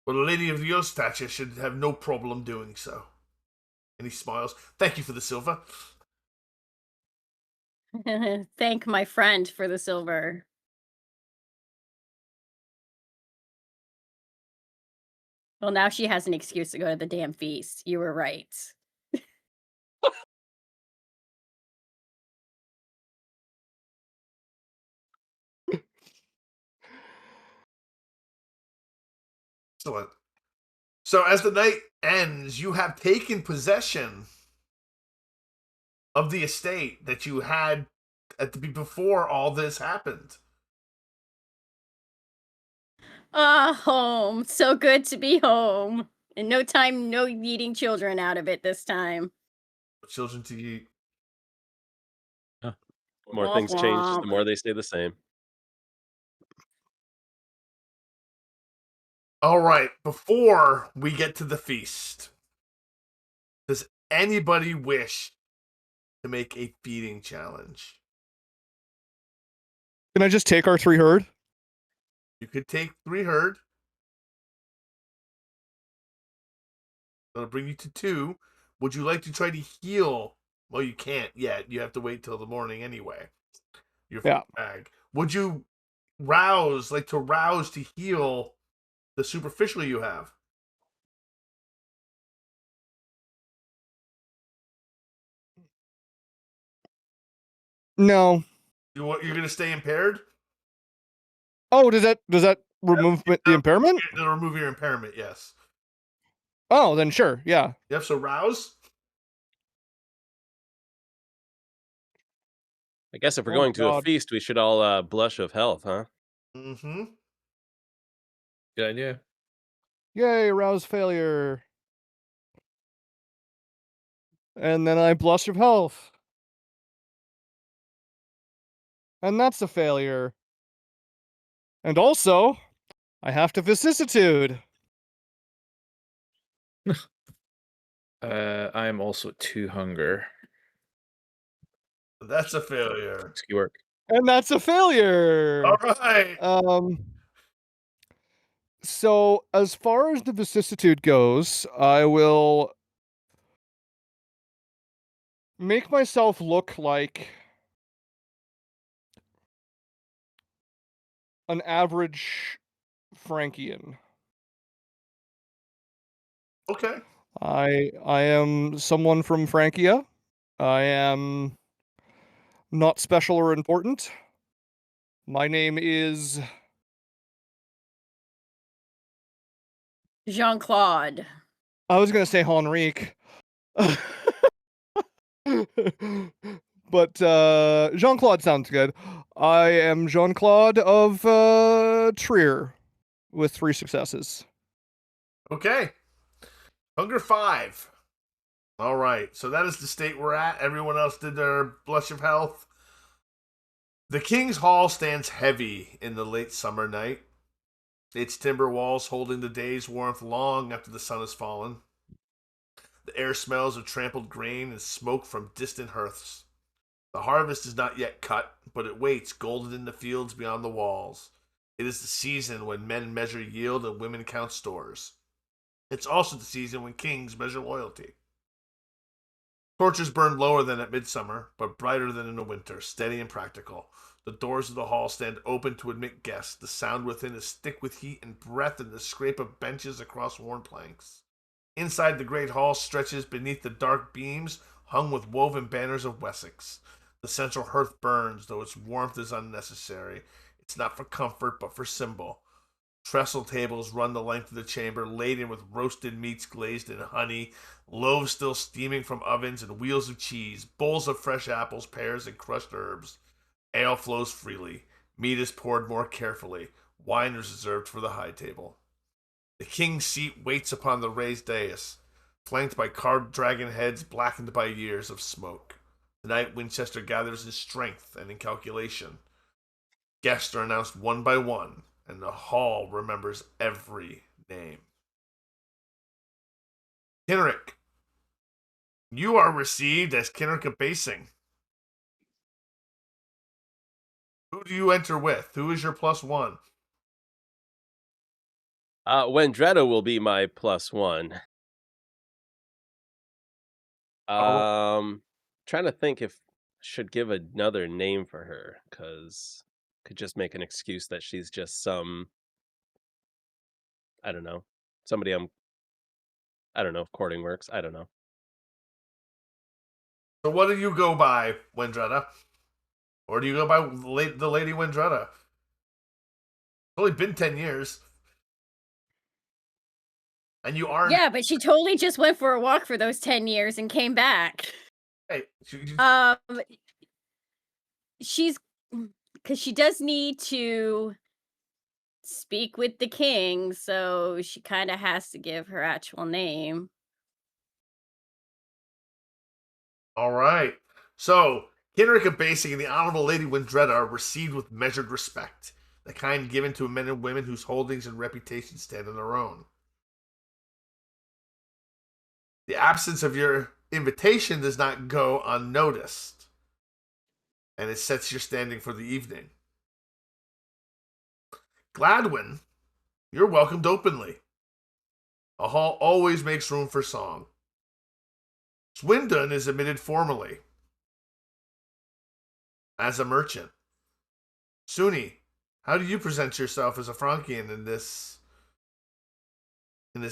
But a lady of your stature should have no problem doing so. And he smiles. Thank you for the silver. Thank my friend for the silver. Well, now she has an excuse to go to the damn feast. You were right. Excellent. So as the night ends, you have taken possession of the estate that you had before all this happened. Home. So good to be home. And no time, no eating children out of it this time. Children to eat. The more Womp things change, womp. the more they stay the same. All right, before we get to the feast, does anybody wish to make a feeding challenge? Can I just take our 3 herd? You could take 3 herd. That'll bring you to 2. Would you like to try to heal? Well, you can't yet. You have to wait till the morning anyway. Your Yeah. bag. Would you rouse to heal the superficial you have? No. You're going to stay impaired? Oh, does that remove the impairment? It'll remove your impairment, yes. Oh, then sure, yeah. Yep, so rouse. I guess if we're Oh, going to a God. feast, we should all blush of health, huh? Mm-hmm. Good idea. Yay, arouse failure. And then I blush of health. And that's a failure. And also, I have to vicissitude. I am also at 2 hunger. That's a failure. Ski work. And that's a failure. All right. So as far as the vicissitude goes, I will make myself look like an average Frankian. Okay. I am someone from Francia. I am not special or important. My name is Jean-Claude. I was gonna say Henrique. But Jean-Claude sounds good. I am Jean-Claude of Trier with 3 successes. Okay. Hunger 5. All right. So that is the state we're at. Everyone else did their blush of health. The King's Hall stands heavy in the late summer night, its timber walls holding the day's warmth long after the sun has fallen. The air smells of trampled grain and smoke from distant hearths. The harvest is not yet cut, but it waits golden in the fields beyond the walls. It is the season when men measure yield and women count stores. It's also the season when kings measure loyalty. Torches burn lower than at midsummer, but brighter than in the winter, steady and practical. The doors of the hall stand open to admit guests. The sound within is thick with heat and breath and the scrape of benches across worn planks. Inside the great hall stretches beneath the dark beams, hung with woven banners of Wessex. The central hearth burns, though its warmth is unnecessary. It's not for comfort, but for symbol. Trestle tables run the length of the chamber, laden with roasted meats glazed in honey, loaves still steaming from ovens, and wheels of cheese, bowls of fresh apples, pears, and crushed herbs. Ale flows freely. Meat is poured more carefully. Wine is reserved for the high table. The king's seat waits upon the raised dais, flanked by carved dragon heads blackened by years of smoke. Tonight, Winchester gathers in strength and in calculation. Guests are announced one by one, and the hall remembers every name. Kinrick, you are received as Kinrick of Basing. Who do you enter with? Who is your +1? Wendretta will be my +1. Trying to think if I should give another name for her, because could just make an excuse that she's just some, I don't know, somebody I don't know if courting works. I don't know. So what do you go by, Wendretta? Or do you go by the Lady Wendretta? It's only been 10 years. And you aren't... Yeah, but she totally just went for a walk for those 10 years and came back. Hey, She's... Because she does need to speak with the king, so she kind of has to give her actual name. All right. So, Kinrick of Basing and the Honorable Lady Wendretta are received with measured respect, the kind given to men and women whose holdings and reputations stand on their own. The absence of your invitation does not go unnoticed, and it sets your standing for the evening. Gladwin, you're welcomed openly. A hall always makes room for song. Swindon is admitted formally as a merchant. Suni, how do you present yourself as a Frankian in this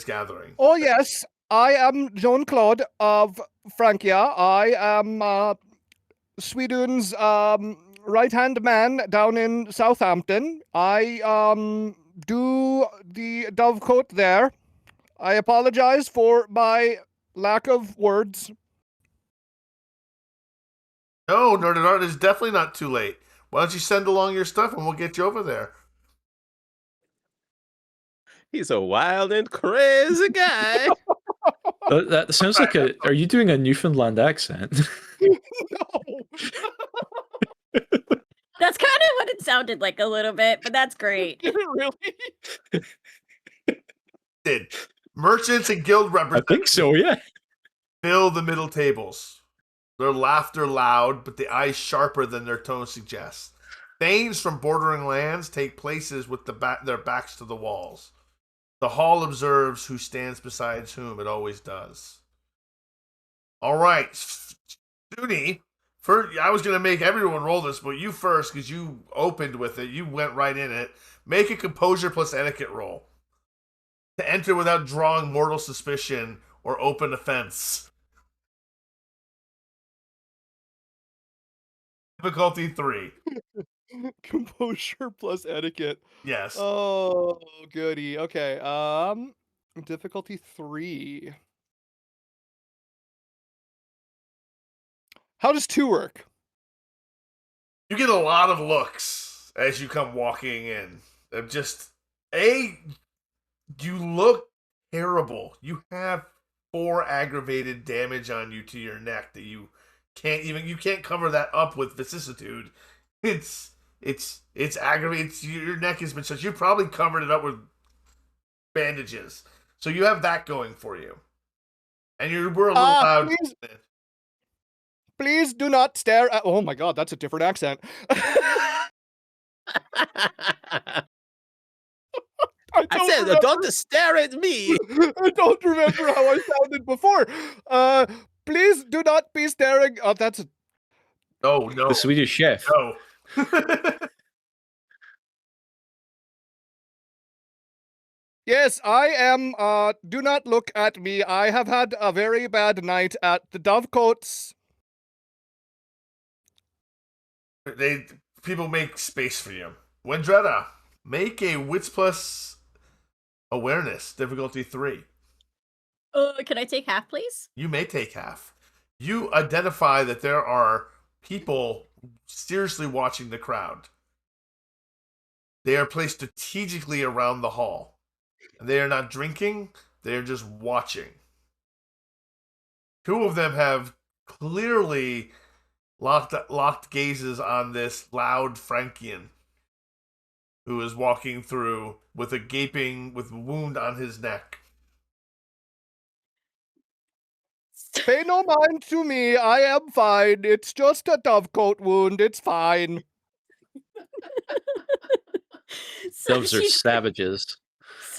gathering? Oh yes, I am Jean-Claude of Francia. I am Sweden's right-hand man down in Southampton. I do the dovecote there. I apologize for my lack of words. No, Nerdart, it's definitely not too late. Why don't you send along your stuff and we'll get you over there? He's a wild and crazy guy. That sounds like a. Are you doing a Newfoundland accent? No. That's kind of what it sounded like a little bit, but that's great. Did it really? Merchants and guild I representatives think so, yeah. fill the middle tables. Their laughter loud, but the eyes sharper than their tone suggests. Thanes from bordering lands take places with their backs to the walls. The hall observes who stands beside whom. It always does. All right, Suni. First, I was going to make everyone roll this, but you first, because you opened with it. You went right in it. Make a composure plus etiquette roll. To enter without drawing mortal suspicion or open offense. Difficulty 3. Composure plus etiquette. Yes. Oh, goody. Okay. Difficulty 3. How does 2 work? You get a lot of looks as you come walking in. Of just, you look terrible. You have 4 aggravated damage on you to your neck that you can't cover that up with vicissitude. It's aggravated. Your neck has been such. You probably covered it up with bandages. So you have that going for you. And we're a little loud. Please do not stare at. Oh my god, that's a different accent. I said, don't stare at me. I don't remember how I sounded before. Please do not be staring. Oh, that's a... No. The Swedish chef. No. Yes, I am. Do not look at me. I have had a very bad night at the Dovecoats. People make space for you. Wendretta, make a Wits Plus Awareness, difficulty 3. Can I take half, please? You may take half. You identify that there are people seriously watching the crowd. They are placed strategically around the hall. And they are not drinking, they are just watching. 2 of them have clearly locked gazes on this loud Frankian who is walking through with a wound on his neck. Pay no mind to me. I am fine. It's just a dovecoat wound. It's fine. Doves are savages.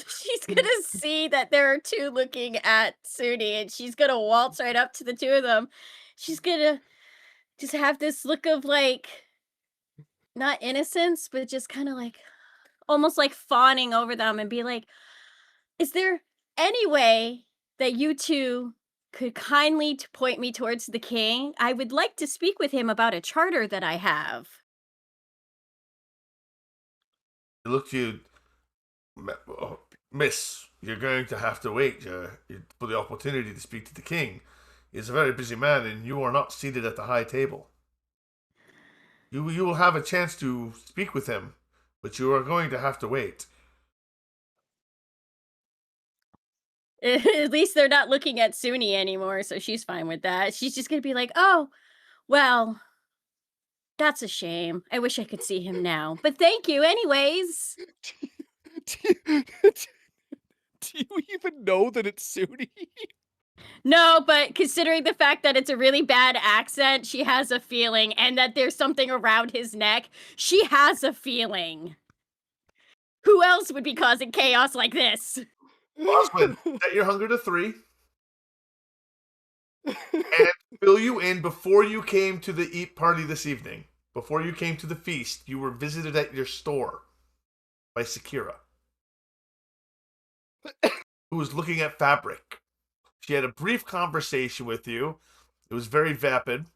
She's gonna see that there are 2 looking at Suni, and she's gonna waltz right up to the 2 of them. She's gonna just have this look of, like, not innocence, but just kind of like, almost like fawning over them and be like, is there any way that you 2 could kindly point me towards the king? I would like to speak with him about a charter that I have. Look, you, miss, you're going to have to wait for the opportunity to speak to the king. He's a very busy man, and you are not seated at the high table. You will have a chance to speak with him, but you are going to have to wait. At least they're not looking at Suni anymore, so she's fine with that. She's just gonna be like, oh, well, that's a shame. I wish I could see him now. But thank you anyways. Do you even know that it's Suni? No, but considering the fact that it's a really bad accent, she has a feeling, and that there's something around his neck, she has a feeling. Who else would be causing chaos like this? Oswin, set your hunger to 3. And fill you in before you came to the eat party this evening. Before you came to the feast, you were visited at your store by Sekira, who was looking at fabric. She had a brief conversation with you. It was very vapid,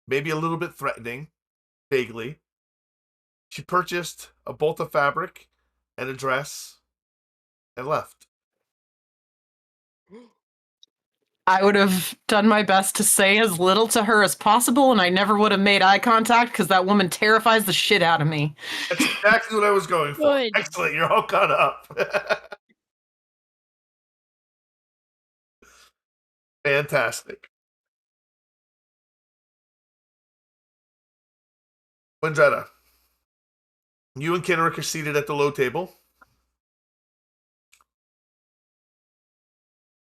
maybe a little bit threatening, vaguely. She purchased a bolt of fabric and a dress and left. I would have done my best to say as little to her as possible, and I never would have made eye contact because that woman terrifies the shit out of me. That's exactly what I was going for. Good. Excellent, you're all caught up. Fantastic. Wendretta, you and Kenrick are seated at the low table.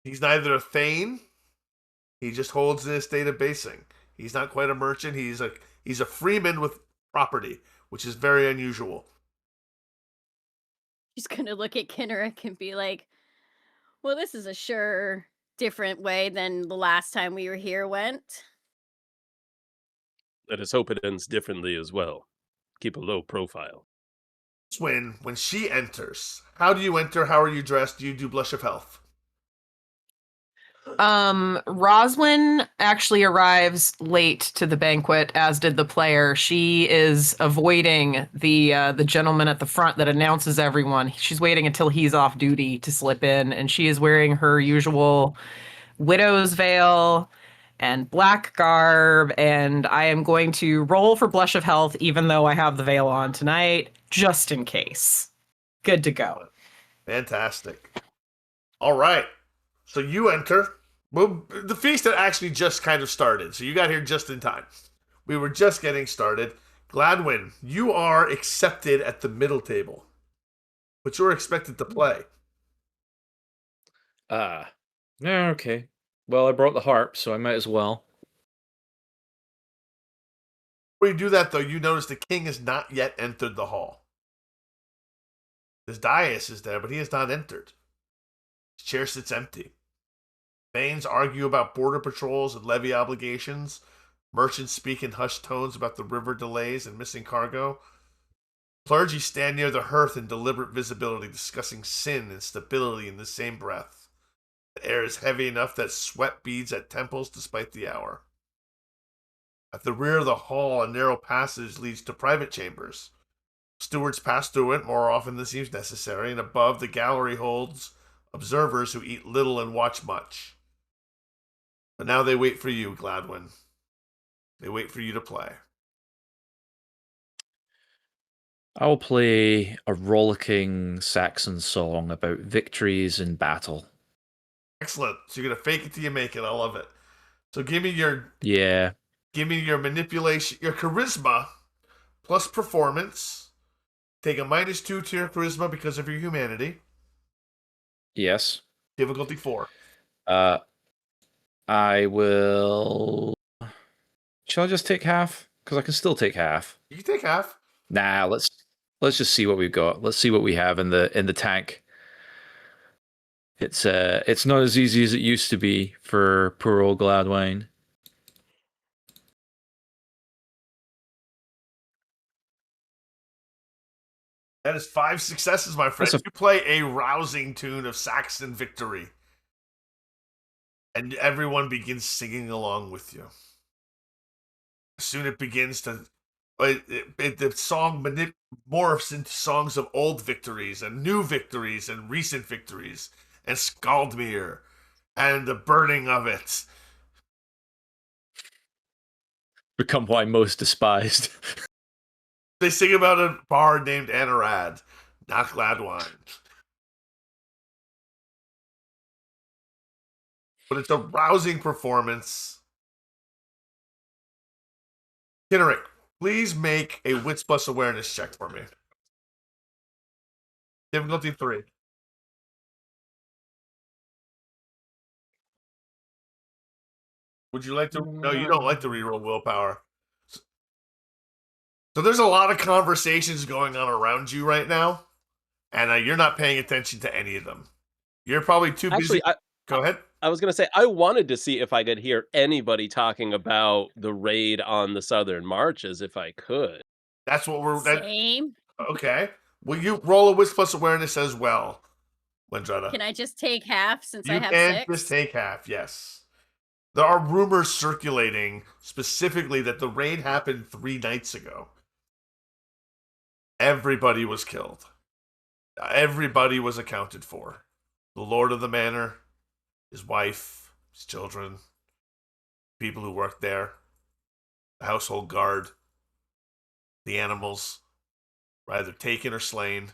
He's neither a thane. He just holds the estate of basing. He's not quite a merchant. He's a freeman with property, which is very unusual. She's gonna look at Kenrick and be like, well, this is a sure different way than the last time we were here went. Let us hope it ends differently as well. Keep a low profile. When she enters, how do you enter? How are you dressed? Do you do blush of health? Roswin actually arrives late to the banquet, as did the player. She is avoiding the gentleman at the front that announces everyone. She's waiting until he's off duty to slip in, and she is wearing her usual widow's veil and black garb, and I am going to roll for Blush of Health, even though I have the veil on tonight, just in case. Good to go. Fantastic. All right. So you enter. Well, the feast had actually just kind of started, so you got here just in time. We were just getting started. Gladwin, you are accepted at the middle table, but you're expected to play. Yeah, okay. Well, I brought the harp, so I might as well. Before you do that, though, you notice the king has not yet entered the hall. His dais is there, but he has not entered. His chair sits empty. Thanes argue about border patrols and levy obligations. Merchants speak in hushed tones about the river delays and missing cargo. Clergy stand near the hearth in deliberate visibility, discussing sin and stability in the same breath. The air is heavy enough that sweat beads at temples despite the hour. At the rear of the hall, a narrow passage leads to private chambers. Stewards pass through it more often than seems necessary, and above, the gallery holds observers who eat little and watch much. But now they wait for you, Gladwin. They wait for you to play. I'll play a rollicking Saxon song about victories in battle. Excellent. So you're gonna fake it till you make it. I love it. So give me your manipulation, your charisma plus performance. Take a -2 to your charisma because of your humanity. Yes. Difficulty 4. I will. Shall I just take half? Because I can still take half. You can take half. Nah, let's just see what we've got. Let's see what we have in the tank. It's not as easy as it used to be for poor old Gladwine. That is 5 successes, my friend. You play a rousing tune of Saxon victory. And everyone begins singing along with you. Soon it begins to... the song morphs into songs of old victories and new victories and recent victories and Skaldmere and the burning of it. Become why most despised. They sing about a bard named Anarawd, not Gladwine. But it's a rousing performance. Kinnerick, please make a Wits Plus awareness check for me. Difficulty 3. Would you like to? No, you don't like to reroll willpower. So there's a lot of conversations going on around you right now, and you're not paying attention to any of them. You're probably too busy. Go ahead. I was going to say, I wanted to see if I could hear anybody talking about the raid on the Southern Marches, if I could. That's what we're... Same. Okay. Will you roll a Wits Plus awareness as well, Wendretta? Can I just take half since I have 6? You can just take half, yes. There are rumors circulating specifically that the raid happened 3 nights ago. Everybody was killed. Everybody was accounted for. The lord of the manor, his wife, his children, people who worked there, the household guard, the animals were either taken or slain.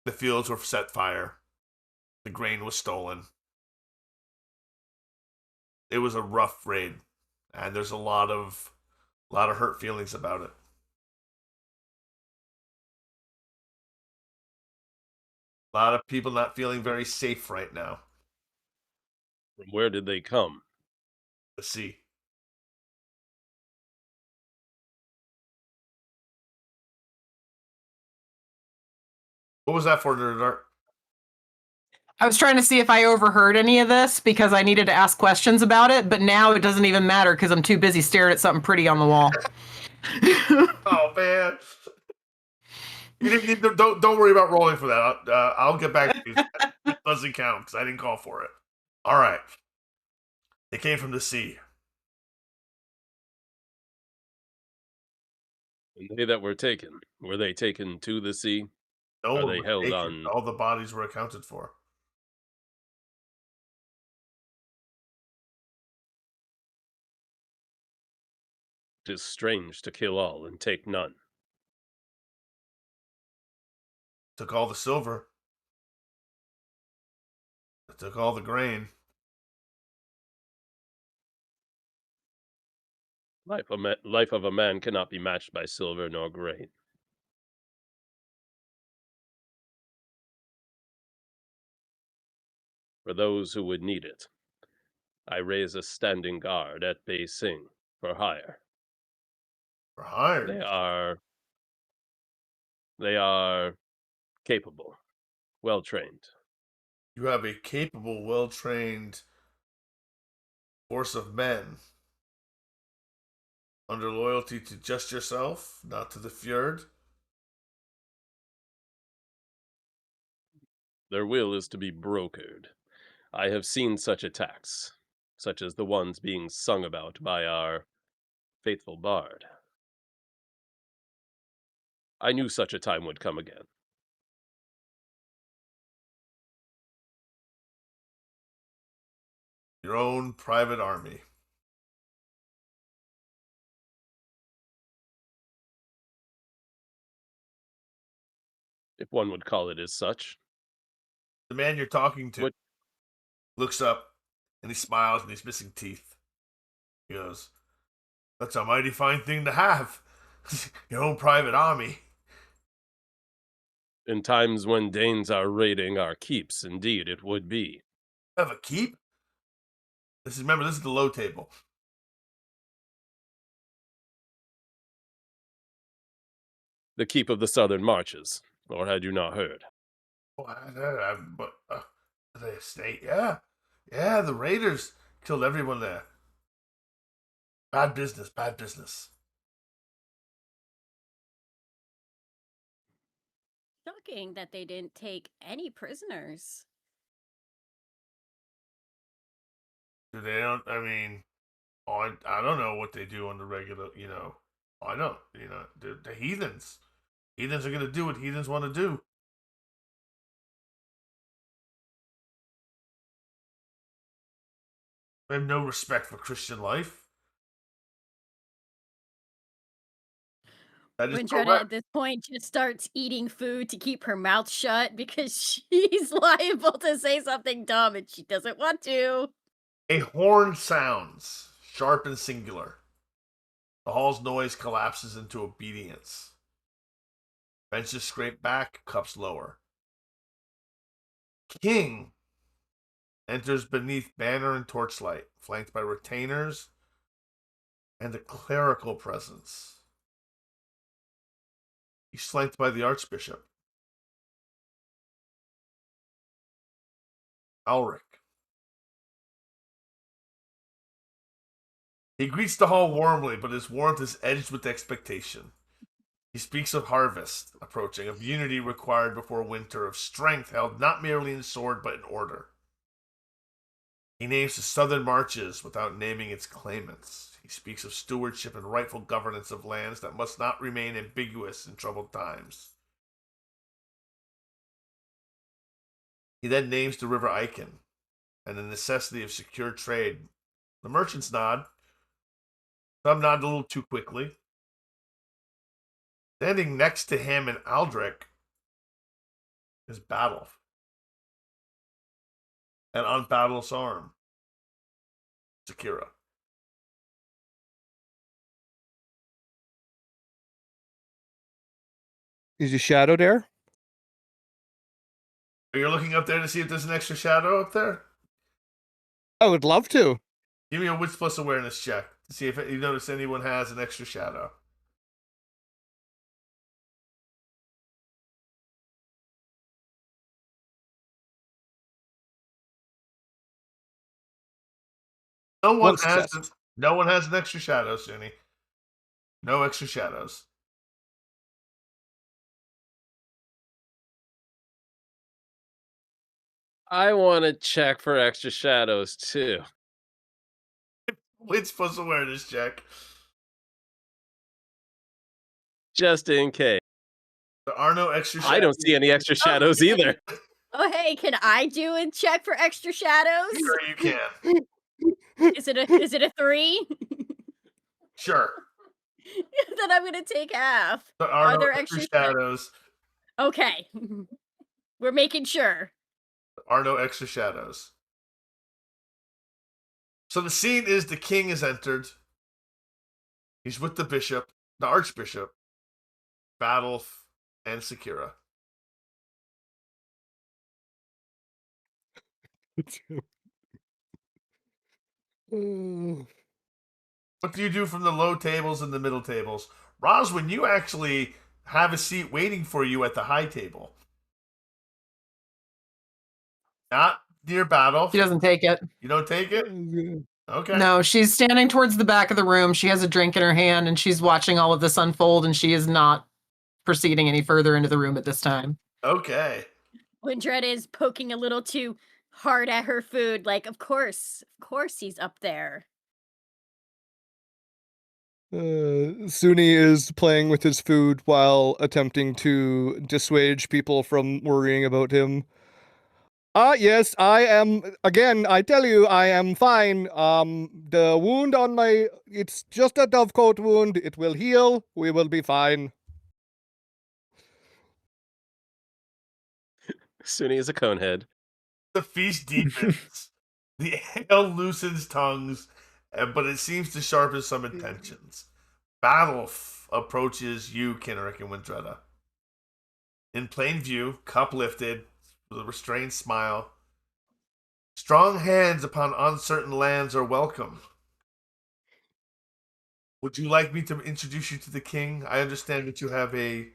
The fields were set fire. The grain was stolen. It was a rough raid, and there's a lot of hurt feelings about it. A lot of people not feeling very safe right now. From where did they come? Let's see. What was that for, Nerdart? I was trying to see if I overheard any of this because I needed to ask questions about it, but now it doesn't even matter because I'm too busy staring at something pretty on the wall. Oh, man. You didn't need to, don't worry about rolling for that. I'll get back to you. doesn't count because I didn't call for it. All right. They came from the sea. And they that were they taken to the sea? No Are one they was held taken. on? All the bodies were accounted for. It is strange to kill all and take none. Took all the silver. It took all the grain. Life of a man cannot be matched by silver nor grain. For those who would need it, I raise a standing guard at Bay Sing for hire. For hire. They are capable, well trained. You have a capable, well-trained force of men under loyalty to just yourself, not to the Fjord. Their will is to be brokered. I have seen such attacks, such as the ones being sung about by our faithful bard. I knew such a time would come again. Your own private army. If one would call it as such. The man you're talking to looks up and he smiles and he's missing teeth. He goes, "That's a mighty fine thing to have. Your own private army." In times when Danes are raiding our keeps, indeed it would be. Have a keep? Remember, this is the low table. The keep of the southern marches, or had you not heard? But the estate, yeah. Yeah, the raiders killed everyone there. Bad business, bad business. Shocking that they didn't take any prisoners. They don't, I mean, I don't know what they do on the regular, I don't, the heathens. Heathens are going to do what heathens want to do. They have no respect for Christian life. Winchester at this point just starts eating food to keep her mouth shut because she's liable to say something dumb and she doesn't want to. A horn sounds, sharp and singular. The hall's noise collapses into obedience. Benches scrape back, cups lower. King enters beneath banner and torchlight, flanked by retainers and a clerical presence. He's flanked by the Archbishop, Ulrich. He greets the hall warmly, but his warmth is edged with expectation. He speaks of harvest approaching, of unity required before winter, of strength held not merely in sword but in order. He names the southern marches without naming its claimants. He speaks of stewardship and rightful governance of lands that must not remain ambiguous in troubled times. He then names the river Icon and the necessity of secure trade. The merchants nod. Some nod a little too quickly. Standing next to him and Aldrich is Badulf. And on Badulf's arm, Sekira. Is your shadow there? You're looking up there to see if there's an extra shadow up there? I would love to. Give me a wits plus awareness check to see if you notice anyone has an extra shadow. No one has an extra shadow, Suni. No extra shadows. I want to check for extra shadows too. Which plus awareness check. Just in case. There are no extra shadows. I don't see any extra shadows either. Oh, hey, can I do a check for extra shadows? Sure, you can. Is it a 3? Sure. Then I'm gonna take half. There are no there extra extra shadows. Okay. We're making sure. There are no extra shadows. So the scene is the king has entered. He's with the bishop, the archbishop, Badulf, and Sekira. What do you do from the low tables and the middle tables? Roswin, you actually have a seat waiting for you at the high table. Not near Badulf. She doesn't take it. You don't take it? Okay. No, she's standing towards the back of the room. She has a drink in her hand and she's watching all of this unfold, and she is not proceeding any further into the room at this time. Okay. Windretta is poking a little too hard at her food, like, of course he's up there. Suni is playing with his food while attempting to dissuade people from worrying about him. Yes, I am. Again, I tell you, I am fine. The wound on it's just a dovecoat wound. It will heal. We will be fine. Suni is a conehead. The feast deepens. The ale loosens tongues, but it seems to sharpen some intentions. Badulf approaches you, Kinnerick and Windretta. In plain view, cup lifted, with a restrained smile. Strong hands upon uncertain lands are welcome. Would you like me to introduce you to the king? I understand that you have a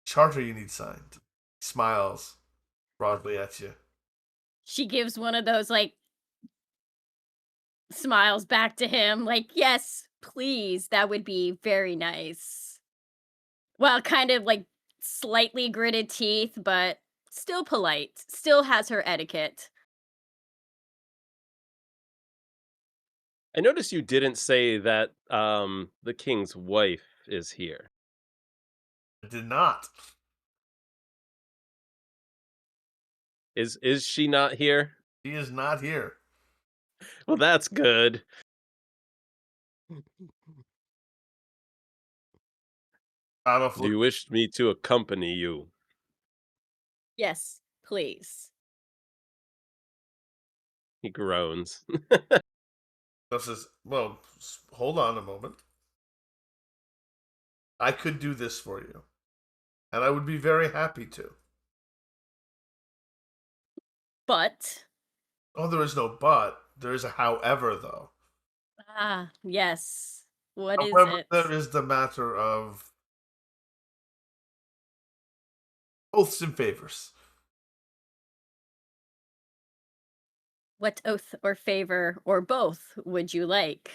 charter you need signed. He smiles broadly at you. She gives one of those, like, smiles back to him, like, yes, please, that would be very nice. Well, kind of like slightly gritted teeth, but still polite, still has her etiquette. I noticed you didn't say that the king's wife is here. I did not. Is she not here? He is not here. Well, that's good. Badulf Do you wish me to accompany you? Yes, please. He groans. says, well, hold on a moment. I could do this for you. And I would be very happy to. But Oh, there is no but. There is a however, though. yes. What is However, it? there is the matter of oaths and favors. What oath or favor or both would you like?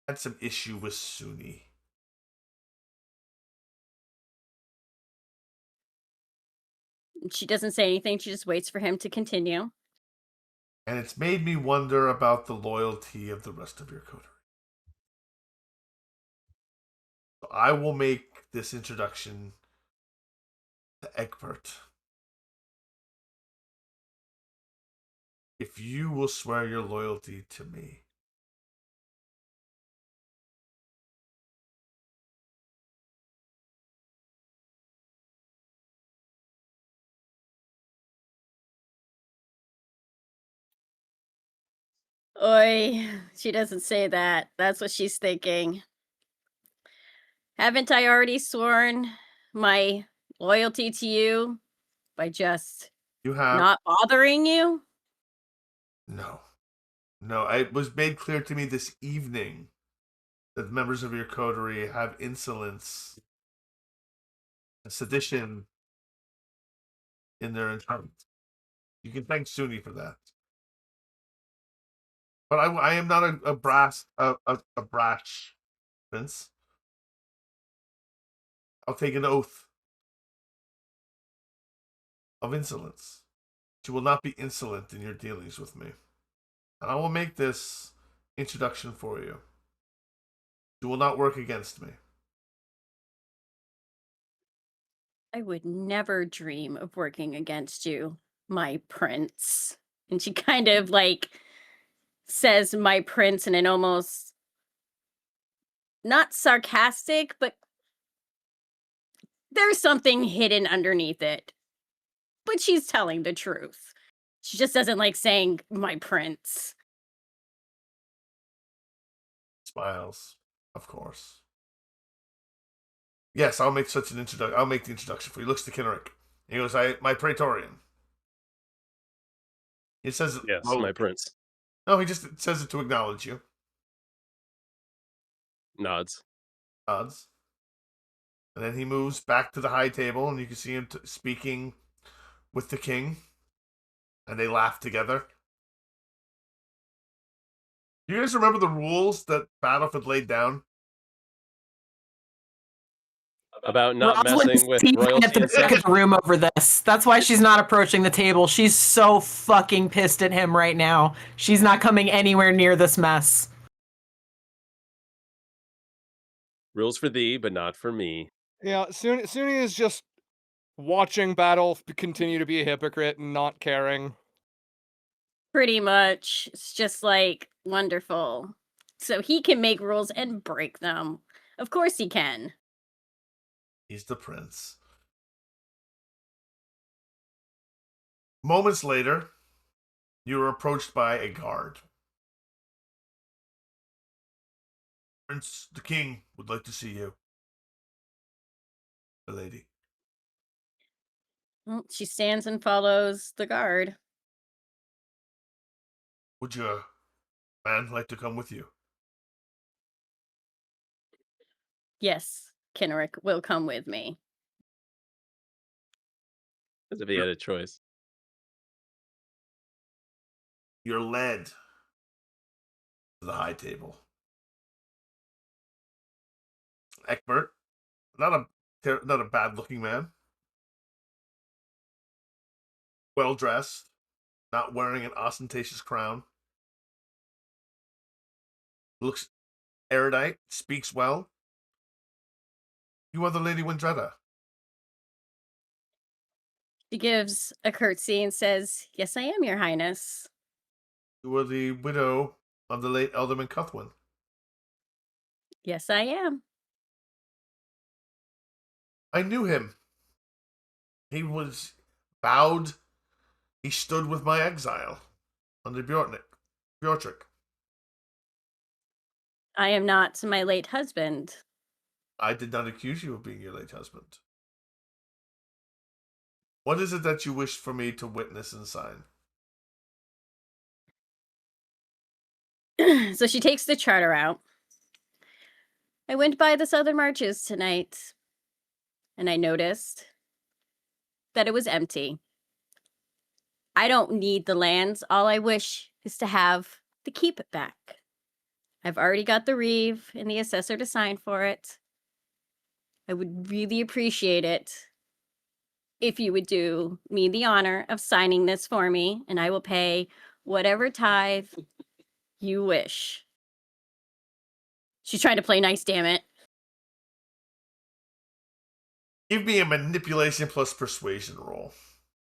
I had some issue with Suni. She doesn't say anything. She just waits for him to continue. And it's made me wonder about the loyalty of the rest of your coterie. So I will make this introduction to Egbert. If you will swear your loyalty to me. Oi, she doesn't say that. That's what she's thinking. Haven't I already sworn my loyalty to you by just You have not bothering you? no. No, it was made clear to me this evening that members of your coterie have insolence and sedition in their intent. You can thank Suni for that. But I am not a brash prince. I'll take an oath. of insolence. You will not be insolent in your dealings with me. And I will make this introduction for you. You will not work against me. I would never dream of working against you, my prince. And she kind of like says my prince in an almost not sarcastic, but there's something hidden underneath it. But she's telling the truth. She just doesn't like saying my prince. Smiles, of course. Yes, I'll make such an introduction. I'll make the introduction for you. He looks to Kinrick. He goes, my Praetorian. He says, Yes, "Oh, my prince. no, he just says it to acknowledge you. Nods. Nods. And then he moves back to the high table, and you can see him speaking with the king. And they laugh together. Do you guys remember the rules that Badulf had laid down? About not Rosalind's messing with teething royalty at the and back such. of the room over this. That's why she's not approaching the table. She's so fucking pissed at him right now. She's not coming anywhere near this mess. Rules for thee, but not for me. Yeah, Suni is just watching Badulf continue to be a hypocrite and not caring. Pretty much. It's just like wonderful. So he can make rules and break them. Of course he can. He's the prince. Moments later, you are approached by a guard. Prince, the king would like to see you. The lady. Well, she stands and follows the guard. Would your man like to come with you? Yes, Kinrick will come with me. As if he had a choice. You're led to the high table. Egbert, not a bad-looking man. Well-dressed, not wearing an ostentatious crown. Looks erudite, speaks well. You are the Lady Windretta. She gives a curtsy and says, "Yes, I am, Your Highness." You are the widow of the late Alderman Cuthwin. Yes, I am. I knew him. He was bowed. He stood with my exile under Bjortrick. I am not my late husband. I did not accuse you of being your late husband. What is it that you wish for me to witness and sign? So she takes the charter out. I went by the southern marches tonight, and I noticed that it was empty. I don't need the lands. All I wish is to have the keep back. I've already got the reeve and the assessor to sign for it. I would really appreciate it if you would do me the honor of signing this for me, and I will pay whatever tithe you wish. She's trying to play nice, damn it. Give me a manipulation plus persuasion roll.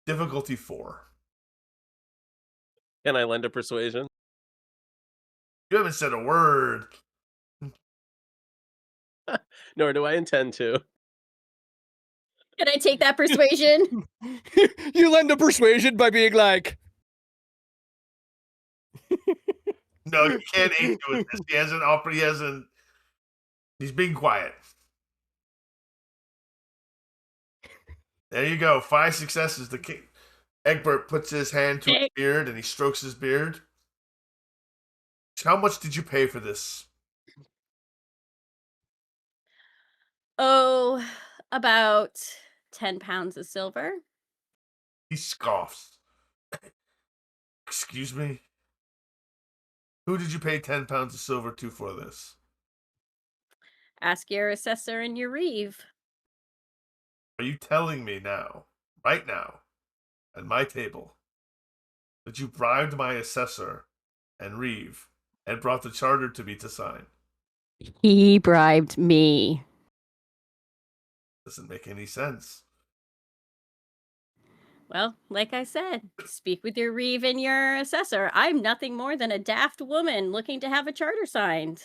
Difficulty 4. Can I lend a persuasion? You haven't said a word. Nor do I intend to. Can I take that persuasion? You lend a persuasion by being like, No, you can't aid you with this. He hasn't offered. He's being quiet. There you go. 5 successes. The king. Egbert puts his hand to his beard and he strokes his beard. How much did you pay for this? Oh, about 10 pounds of silver. He scoffs. Excuse me? Who did you pay 10 pounds of silver to for this? Ask your assessor and your reeve. Are you telling me now, right now, at my table that you bribed my assessor and Reeve and brought the charter to me to sign. He bribed me. Doesn't make any sense. Well, like I said, speak with your Reeve and your assessor. I'm nothing more than a daft woman looking to have a charter signed.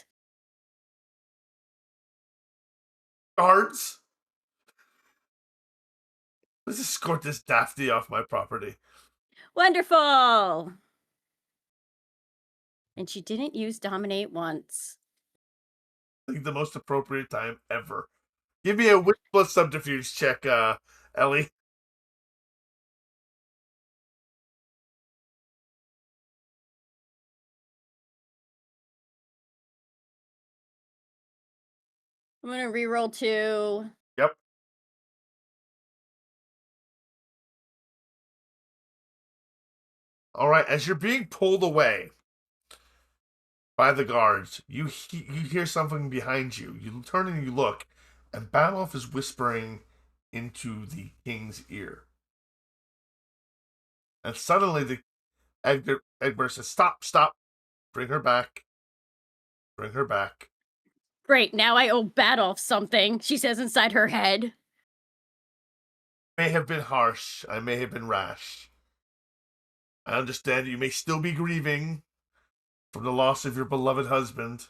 Guards! Let's escort this dafty off my property. Wonderful! And she didn't use dominate once. I think the most appropriate time ever. Give me a wit plus subterfuge check, Ellie. I'm gonna reroll 2. Yep. All right, as you're being pulled away by the guards, you hear something behind you. You turn and you look, and Badulf is whispering into the king's ear. And suddenly, Egbert says, "Stop! Bring her back! Bring her back!" Great, now I owe Badulf something, she says inside her head. May have been harsh. I may have been rash. I understand you may still be grieving from the loss of your beloved husband.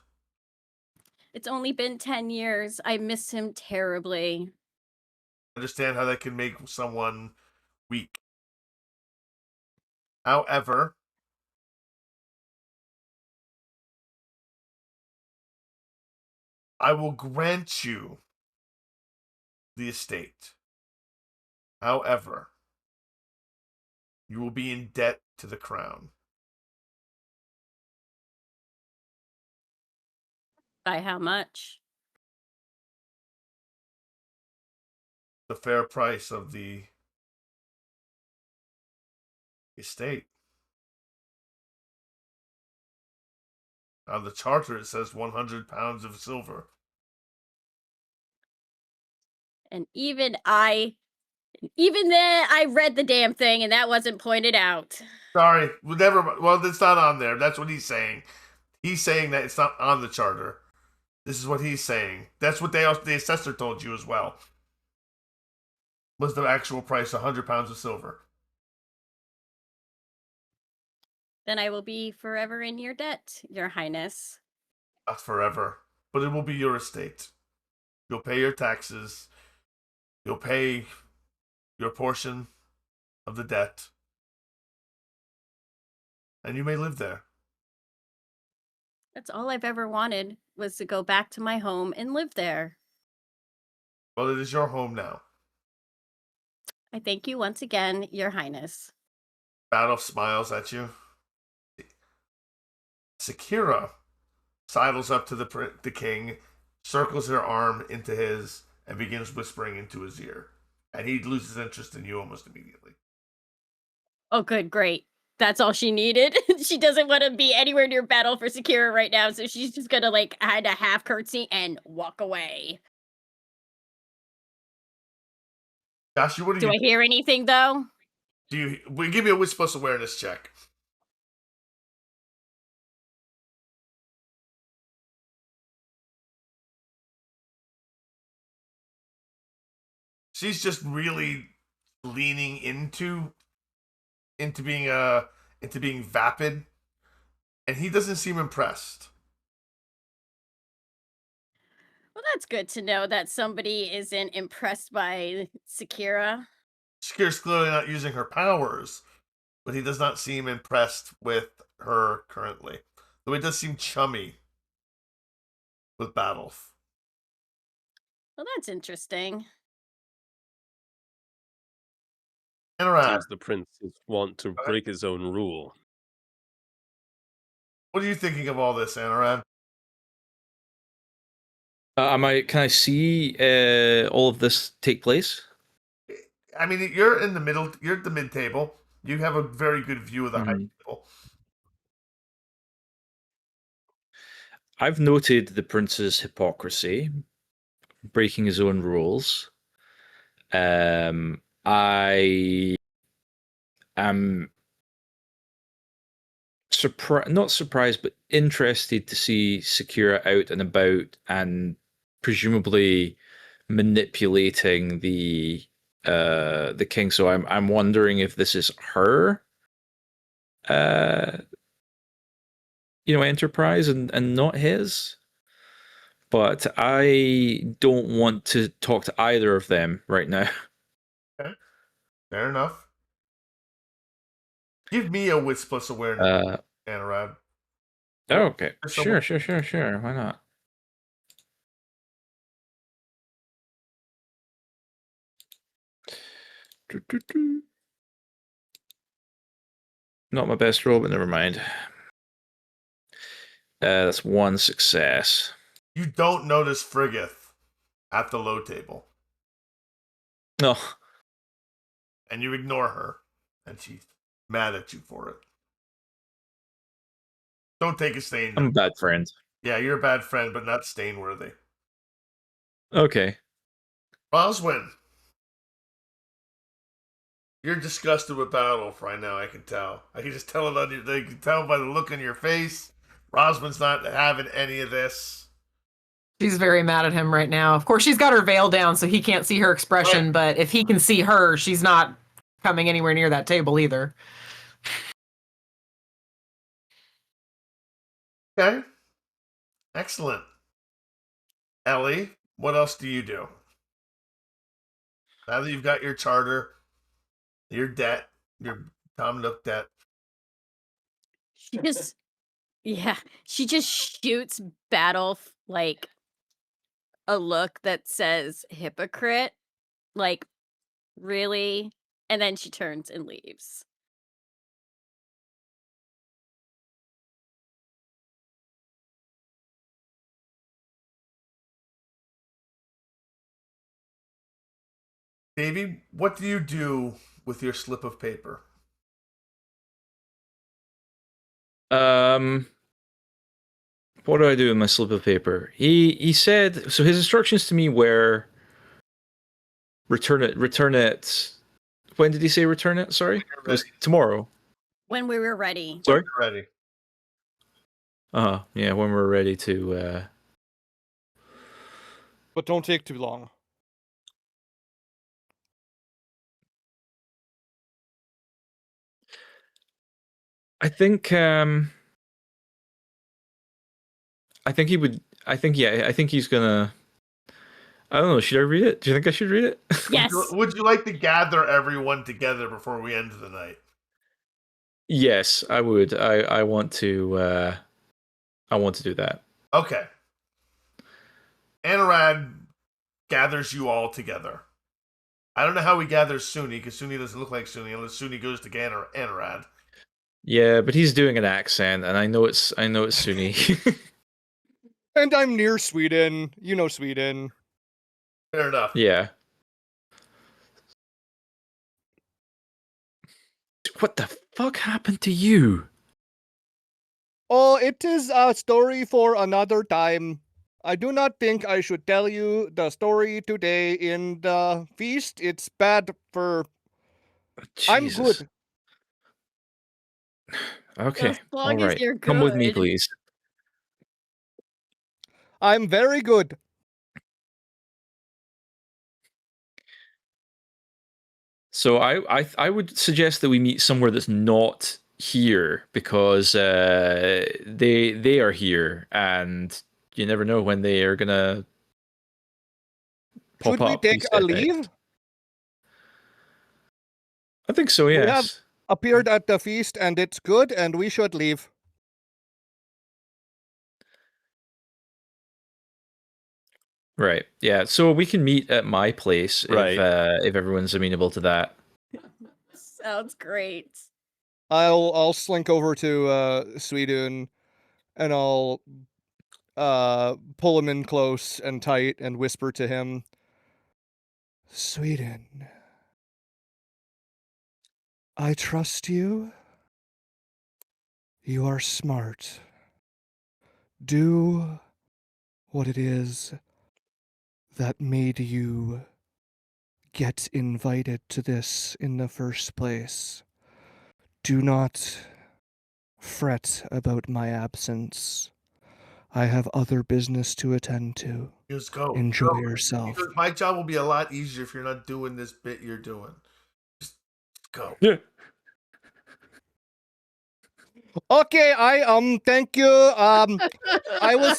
It's only been 10 years. I miss him terribly. I understand how that can make someone weak. However, I will grant you the estate. However, you will be in debt to the crown. By how much? The fair price of the estate. On the charter, it says 100 pounds of silver. And even then, I read the damn thing and that wasn't pointed out. Sorry, well, it's not on there. That's what he's saying. He's saying that it's not on the charter. This is what he's saying. That's what the assessor told you as well. Was the actual price 100 pounds of silver. Then I will be forever in your debt, Your Highness. Not forever, but it will be your estate. You'll pay your taxes. You'll pay your portion of the debt. And you may live there. That's all I've ever wanted, was to go back to my home and live there. Well, it is your home now. I thank you once again, Your Highness. Badulf smiles at you. Sekira sidles up to the king, circles her arm into his, and begins whispering into his ear. And he loses interest in you almost immediately. Oh, good, great. That's all she needed. She doesn't want to be anywhere near battle for Sekira right now, so she's just gonna add a half curtsy and walk away. Josh, what do I hear anything though? Give me a wits plus awareness check. She's just really leaning into being vapid, and he doesn't seem impressed. Well, that's good to know that somebody isn't impressed by Sekira. Sekira's clearly not using her powers, but he does not seem impressed with her currently. Though he does seem chummy with Badulf. Well, that's interesting. Anarawd, Seems the prince want to break his own rule. what are you thinking of all this, Anarawd? Can I see all of this take place? I mean, you're in the middle. You're at the mid table. You have a very good view of the high table. I've noted the prince's hypocrisy, breaking his own rules. I am not surprised, but interested to see Sekira out and about and presumably manipulating the king. So I'm wondering if this is her enterprise and not his. But I don't want to talk to either of them right now. Okay. Fair enough. Give me a wits plus awareness, Anarawd. Oh, okay. There's Sure. someone- Why not? Not my best roll, but never mind. That's one success. You don't notice Frigith at the low table, No. and you ignore her, and she's mad at you for it. Don't take a stain. I'm a bad friend. Yeah, you're a bad friend, but not stain worthy. Okay. Roswin, you're disgusted with Badulf right now. I can tell. I can just tell it on you. I can tell by the look on your face. Roswin's not having any of this. She's very mad at him right now. Of course, she's got her veil down, so he can't see her expression. Right. But if he can see her, she's not coming anywhere near that table either. Okay. Excellent. Ellie, what else do you do? Now that you've got your charter, your debt, your Tom Nook debt. She just, she just shoots Badulf like a look that says hypocrite. Like, really? And then she turns and leaves. Davey, what do you do with your slip of paper? What do I do with my slip of paper? He said, so his instructions to me were return it. When did he say return it? Sorry? It was tomorrow. When we were ready. Sorry? Ready. Yeah, when we're ready to But don't take too long. I think he would. I think he's gonna. I don't know. Should I read it? Do you think I should read it? Yes. Would you like to gather everyone together before we end the night? Yes, I would. I want to. I want to do that. Okay. Anarawd gathers you all together. I don't know how he gathers Suni, because Suni doesn't look like Suni unless Suni goes to Anarawd. Yeah, but he's doing an accent, and I know it's Suni. And I'm near Sweden. You know Sweden. Fair enough. Yeah. What the fuck happened to you? Oh, it is a story for another time. I do not think I should tell you the story today in the feast. It's bad for... I'm Jesus. good. Okay. As long All as right. you're Come with me, good. please. I'm very good. So I would suggest that we meet somewhere that's not here, because they are here, and you never know when they are gonna pop Should we up. take a leave? I think so. We have- Yes. Appeared at the feast and it's good and we should leave. Right. Yeah. So we can meet at my place Right. if everyone's amenable to that. Sounds great. I'll slink over to Sweden and I'll pull him in close and tight and whisper to him, Sweden, I trust you. You are smart. Do what it is that made you get invited to this in the first place. Do not fret about my absence. I have other business to attend to. Just go. Enjoy Go. yourself. Because my job will be a lot easier if you're not doing this bit you're doing. Just go. Yeah. Okay, thank you. I will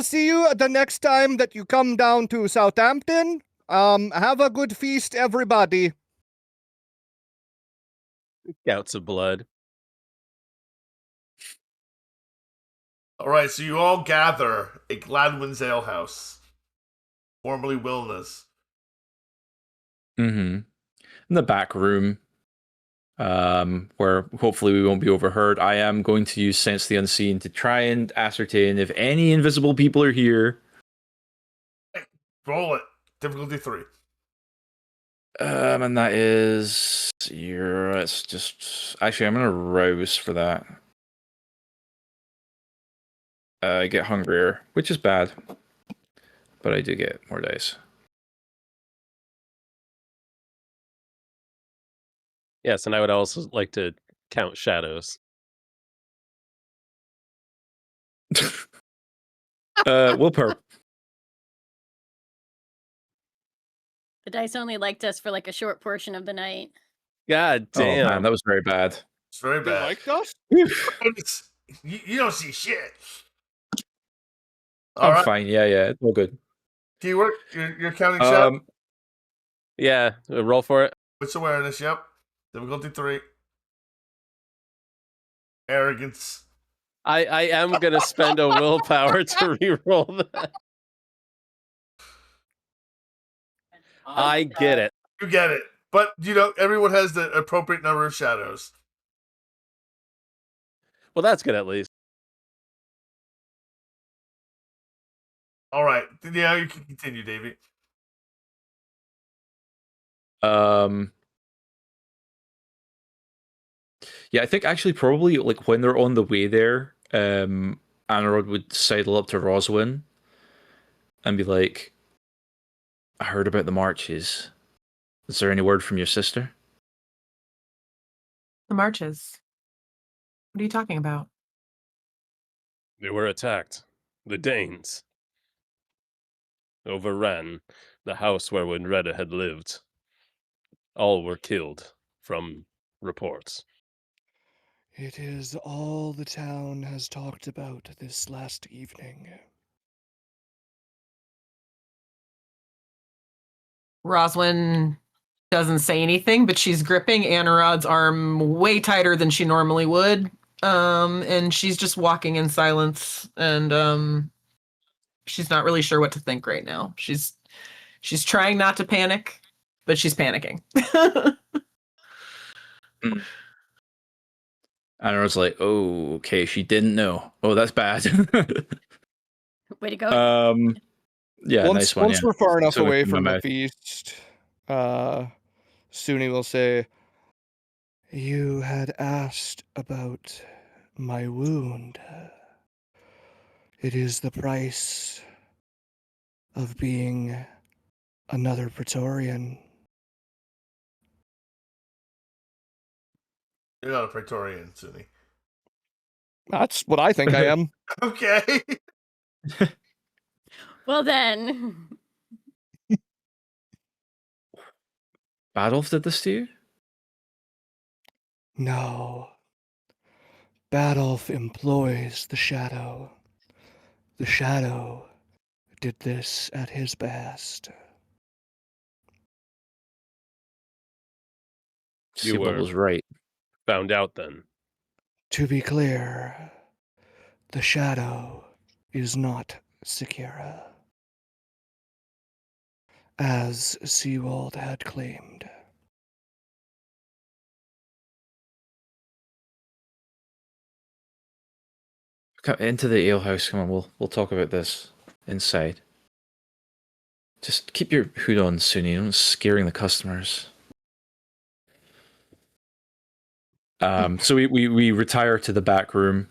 see you the next time that you come down to Southampton. Have a good feast, everybody. Gouts of blood. All right, so you all gather at Gladwin's Ale House, formerly Wilna's. Mm-hmm. In the back room, where hopefully we won't be overheard. I am going to use Sense the Unseen to try and ascertain if any invisible people are here. Roll it. Difficulty 3. And that is it's just actually I'm gonna rouse for that. I get hungrier, which is bad, but I do get more dice. Yes, and I would also like to count shadows. Willpower. The dice only liked us for like a short portion of the night. God Oh man, damn. that was very bad. It's very They bad. liked us? You don't see shit. All I'm right. fine. Yeah, it's all good. Keyword, you're counting shadows. Yeah, roll for it. What's awareness? Yep. Difficulty 3. Arrogance. I am gonna spend a willpower to re-roll that. I get it. You get it. But, everyone has the appropriate number of shadows. Well, that's good at least. All right. Yeah, you can continue, Davey. Yeah, I think actually probably like when they're on the way there, Anarawd would sidle up to Roswin and be like, I heard about the marches. Is there any word from your sister? The marches. What are you talking about? They were attacked. The Danes overran the house where Windreda had lived. All were killed, from reports. It is all the town has talked about this last evening. Roswin doesn't say anything, but she's gripping Anarod's arm way tighter than she normally would. And she's just walking in silence, and she's not really sure what to think right now. She's trying not to panic, but she's panicking. Anarod's like, oh, okay, she didn't know. Oh, that's bad. Way to go. Yeah, nice one. Once Yeah. we're far enough So away in my from the mouth. feast, Suni will say, "You had asked about my wound. It is the price of being another Praetorian." You're not a Praetorian, Suni. That's what I think I am. Okay. Well then. Badulf did this to you? No. Badulf employs the Shadow. The Shadow did this at his behest. You Sybil were was right. found out then. To be clear, the Shadow is not Sekira, as Seawald had claimed. Come into the alehouse. Come on, we'll talk about this inside. Just keep your hood on, Suni. Don't scaring the customers. So we retire to the back room.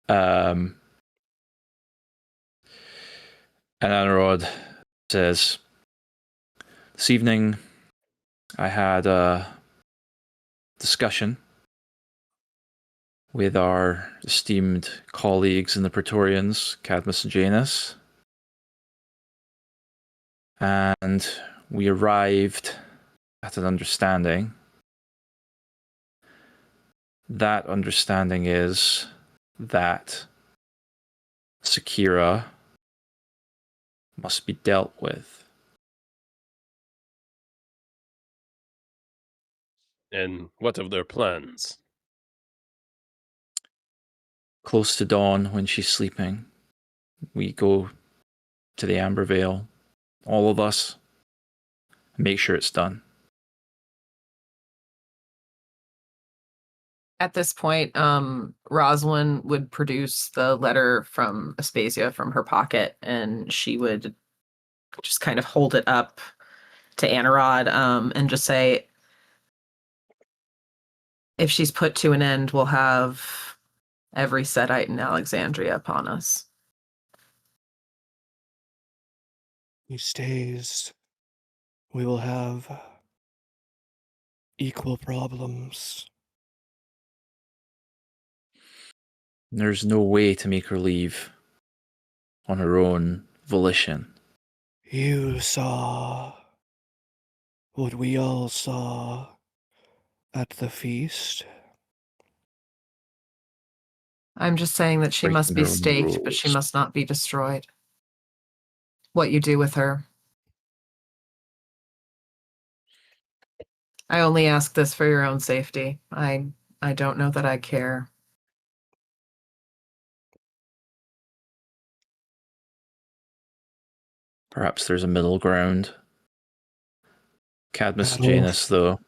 And Anarawd says, "This evening, I had discussion with our esteemed colleagues in the Praetorians, Cadmus and Janus. And we arrived at an understanding. That understanding is that Sekira must be dealt with. And what of their plans? Close to dawn, when she's sleeping, we go to the Amber Vale, all of us, make sure it's done. At this point, Rosalind would produce the letter from Aspasia from her pocket, and she would just kind of hold it up to Anarawd, and just say, if she's put to an end, we'll have every Setite in Alexandria upon us. He stays. We will have equal problems. There's no way to make her leave on her own volition. You saw what we all saw at the feast. I'm just saying that she must be Breaking her own staked, but she rules. must not be destroyed. What you do with her. I only ask this for your own safety. I don't know that I care. Perhaps there's a middle ground. Cadmus and Badulf Janus, though.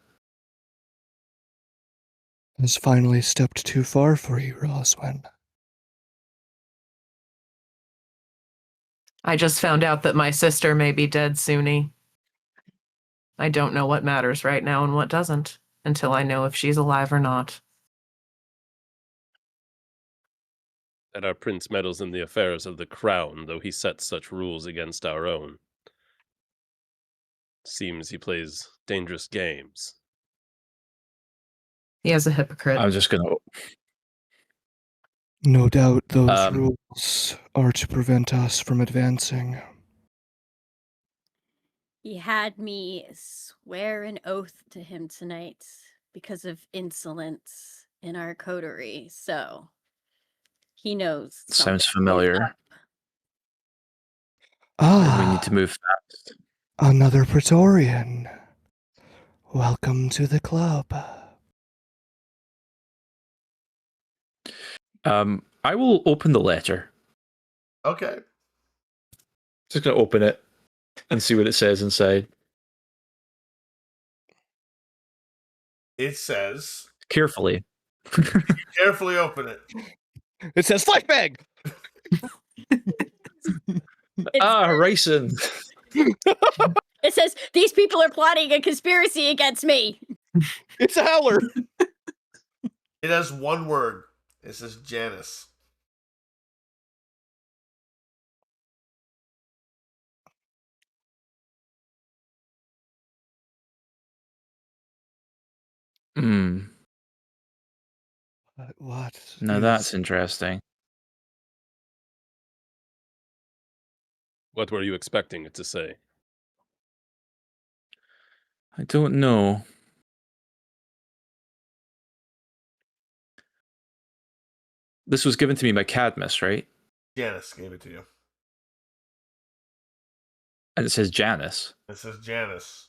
has finally stepped too far for you, Roswin. I just found out that my sister may be dead, Suni. I don't know what matters right now and what doesn't, until I know if she's alive or not. That our prince meddles in the affairs of the crown, though he sets such rules against our own. Seems he plays dangerous games. He is a hypocrite. I'm just going to... No doubt those rules are to prevent us from advancing. He had me swear an oath to him tonight because of insolence in our coterie, so he knows. Sounds something is familiar. up. And we need to move fast. Another Praetorian. Welcome to the club. I will open the letter. Okay. Just going to open it and see what it says inside. It says, Carefully. carefully open it. It says flashbang! Ricin. It says, these people are plotting a conspiracy against me. It's a howler! It has one word. It says Janus. Hmm. What? Now that's interesting. What were you expecting it to say? I don't know. This was given to me by Cadmus, right? Janus gave it to you. And it says Janus. It says Janus.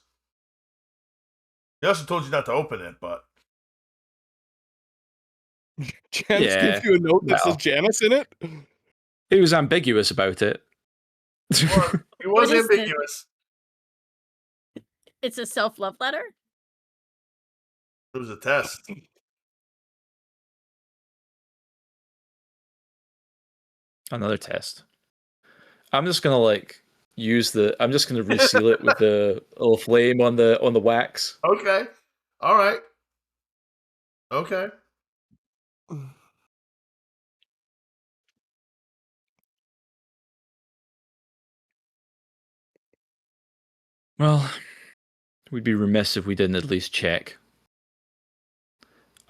He also told you not to open it, but Janus gives you a note that says Janus in it? He was ambiguous about it. it was What is ambiguous. It's a self-love letter? It was a test. Another test. I'm just gonna use the. I'm just gonna reseal it with the little flame on the wax. Okay. All right. Okay. Well, we'd be remiss if we didn't at least check.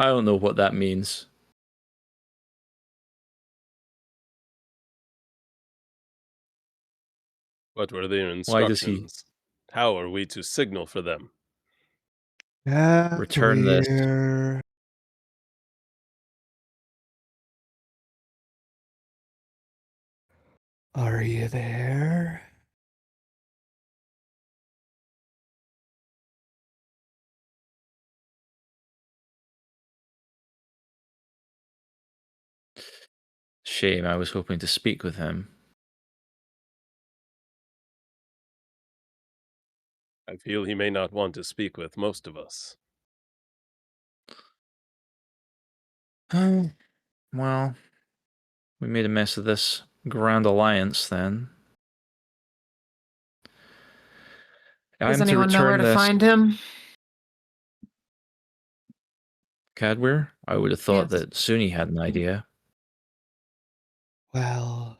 I don't know what that means. What were their Why does he instructions? How are we to signal for them? return this? Cavalier. Are you there? Shame, I was hoping to speak with him. I feel he may not want to speak with most of us. Well, we made a mess of this Grand Alliance then. Does I'm to anyone know where return to this. find him? Cadwir? I would have thought Yes. that Suni had an idea. Well,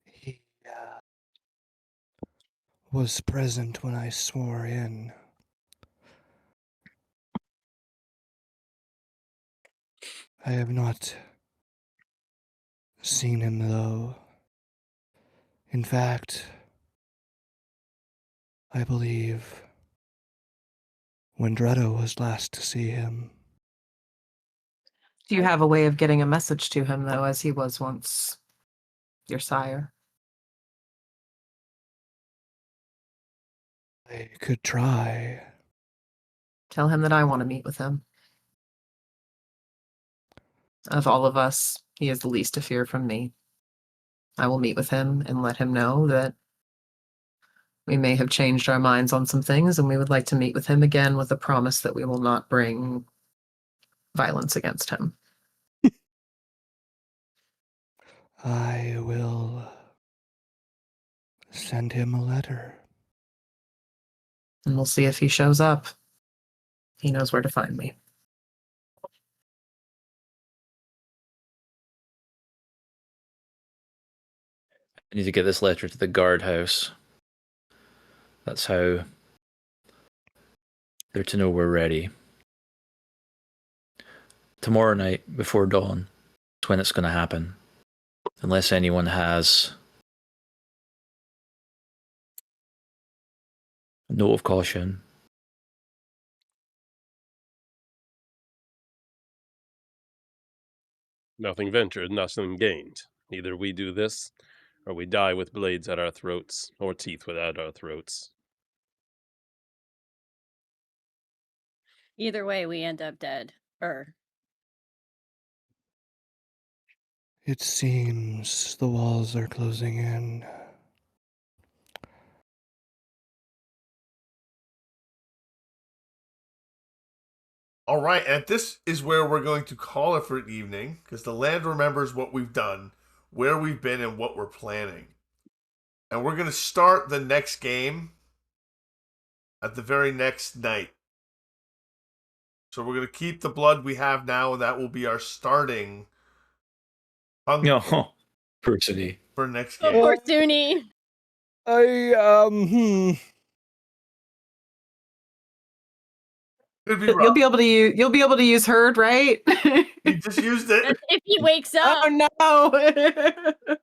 he was present when I swore in. I have not seen him, though. In fact, I believe Wendretta was last to see him. Do you have a way of getting a message to him, though, as he was once your sire? I could try. Tell him that I want to meet with him. Of all of us, he is the least to fear from me. I will meet with him and let him know that we may have changed our minds on some things, and we would like to meet with him again with a promise that we will not bring violence against him. I will send him a letter. And we'll see if he shows up. He knows where to find me. I need to get this letter to the guardhouse. That's how they're to know we're ready. Tomorrow night, before dawn, is when it's going to happen. Unless anyone has a note of caution. Nothing ventured, nothing gained. Either we do this, or we die with blades at our throats, or teeth without our throats. Either way, we end up dead. It seems the walls are closing in. All right, and this is where we're going to call it for an evening, because the land remembers what we've done, where we've been, and what we're planning. And we're going to start the next game at the very next night. So we're going to keep the blood we have now, and that will be our starting No, Persony. for next Of game. course, Suni. It'd be You'll rough. be able to use. You'll be able to use herd, right? You just used it. That's if he wakes up. Oh no!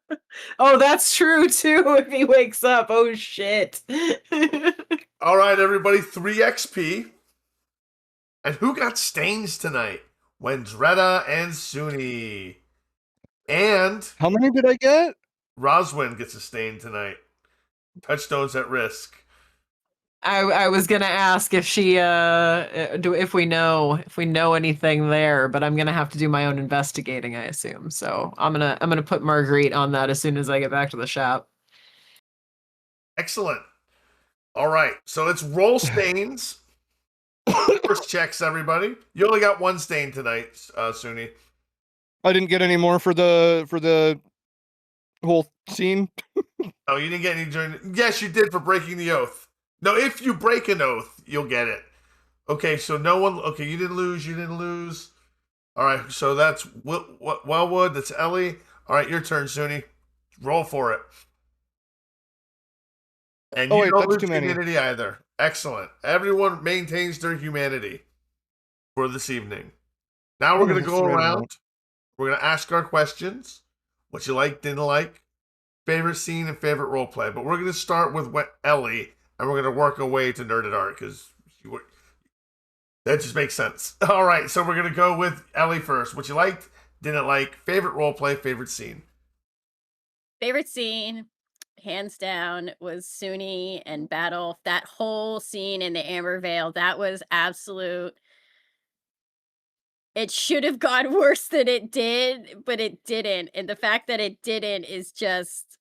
Oh, that's true too. If he wakes up, oh shit! All right, everybody, 3 XP. And who got stains tonight? Wendretta and Suni. And How many did I get? Roswin gets a stain tonight. Touchstones at risk. I was gonna ask if she if we know anything there, but I'm gonna have to do my own investigating, I assume. So I'm gonna put Marguerite on that as soon as I get back to the shop. Excellent. All right, so let's roll stains. First checks, everybody. You only got 1 stain tonight, Suni. I didn't get any more for the whole scene. Oh, you didn't get any during. Yes, you did for breaking the oath. No, if you break an oath, you'll get it. Okay, so no one. Okay, you didn't lose. You didn't lose. All right, so that's Wellwood. That's Ellie. All right, your turn, Suni. Roll for it. And you wait, don't that's lose too many. community either. Excellent. Everyone maintains their humanity for this evening. Now we're going to go around. We're going to ask our questions. What you like, didn't like, favorite scene, and favorite role play. But we're going to start with Ellie, and we're going to work our way to Nerded Art, because that just makes sense. All right, so we're going to go with Ellie first. What you liked, didn't like, favorite role play, favorite scene. Favorite scene, hands down, was Suni and Badulf. That whole scene in the Amber Vale, that was absolute. It should have gone worse than it did, but it didn't. And the fact that it didn't is just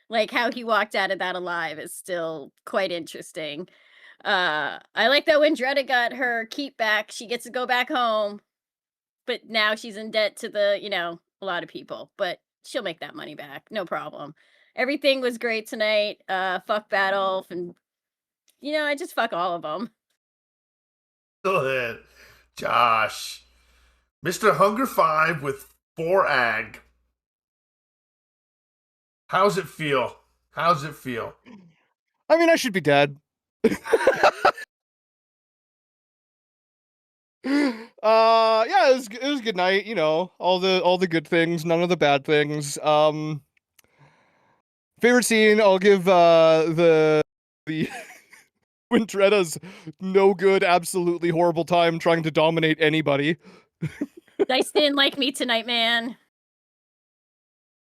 like how he walked out of that alive is still quite interesting. I like that when Dretta got her keep back, she gets to go back home, but now she's in debt to a lot of people, but she'll make that money back. No problem. Everything was great tonight. Fuck Badulf, and I just fuck all of them. Go ahead, Josh. Mr. Hunger 5 with 4 ag. How's it feel? I mean, I should be dead. Yeah, it was a good night, all the good things, none of the bad things. Favorite scene, I'll give the when Dretta's no good, absolutely horrible time trying to dominate anybody. Dice didn't like me tonight, man. It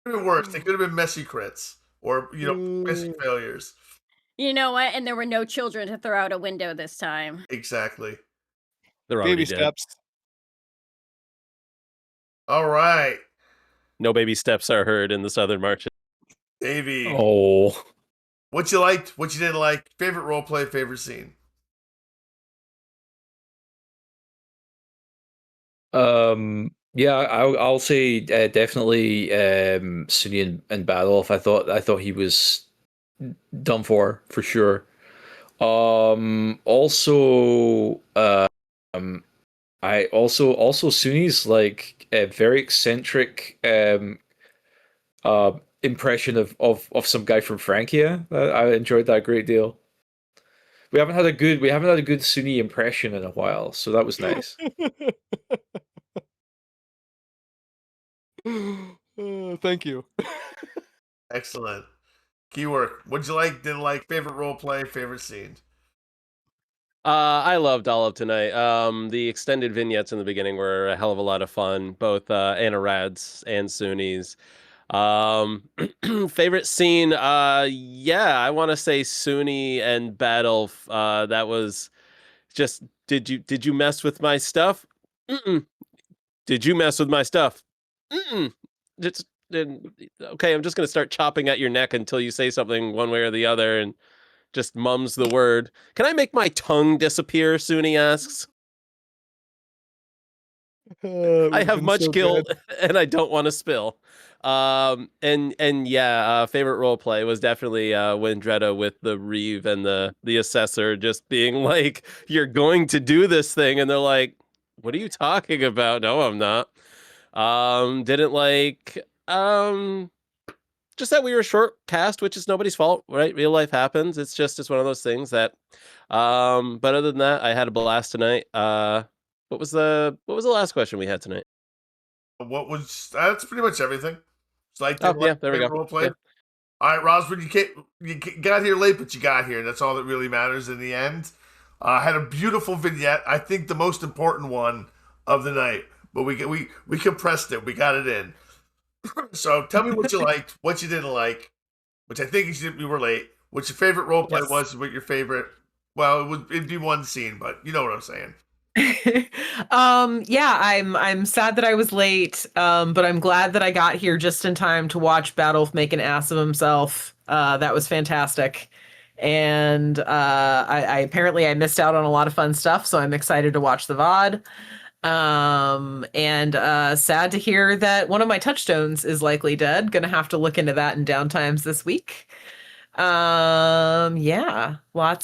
could have been worse. They could have been messy crits or messy failures. You know what? And there were no children to throw out a window this time. Exactly. They're already Baby dead. steps. All right. No baby steps are heard in the Southern Marches. Davey. Oh. What you liked, what you didn't like, favorite role play, favorite scene. Yeah, I'll say definitely Suni and Badulf. I thought he was done for sure. Also, I also Suni's like a very eccentric impression of some guy from Francia. I enjoyed that a great deal. We haven't had a good Suni impression in a while, so that was nice. Thank you. Excellent. Keyword. What'd you like, didn't like, favorite role play, favorite scene? I loved all of tonight. The extended vignettes in the beginning were a hell of a lot of fun, both Anarad's and Suni's. Favorite scene, I want to say Suni and Badulf. That was just, did you mess with my stuff? Mm-mm. Did you mess with my stuff? Mm-mm. Okay, I'm just gonna start chopping at your neck until you say something one way or the other, and just mums the word. Can I make my tongue disappear? Suni asks. I have much guilt and I don't want to spill. Favorite role play was definitely when Dretta with the Reeve and the assessor just being like, "You're going to do this thing," and they're like, "What are you talking about?" No, I'm not. Didn't like just that we were short cast, which is nobody's fault, right? Real life happens. It's one of those things that but other than that, I had a blast tonight. What was the last question we had tonight? That's pretty much everything. There we go. Role play. Yeah. All right, Rosford, you got here late, but you got here. That's all that really matters in the end. Had a beautiful vignette. I think the most important one of the night, but we compressed it. We got it in. So tell me what you liked, what you didn't like, which I think you were late. What your favorite role play was, what your favorite. Well, it'd be one scene, but you know what I'm saying. I'm sad that I was late, but I'm glad that I got here just in time to watch Badulf make an ass of himself. That was fantastic. And I apparently missed out on a lot of fun stuff, so I'm excited to watch the VOD. Sad to hear that one of my touchstones is likely dead. Gonna have to look into that in downtimes this week. Lots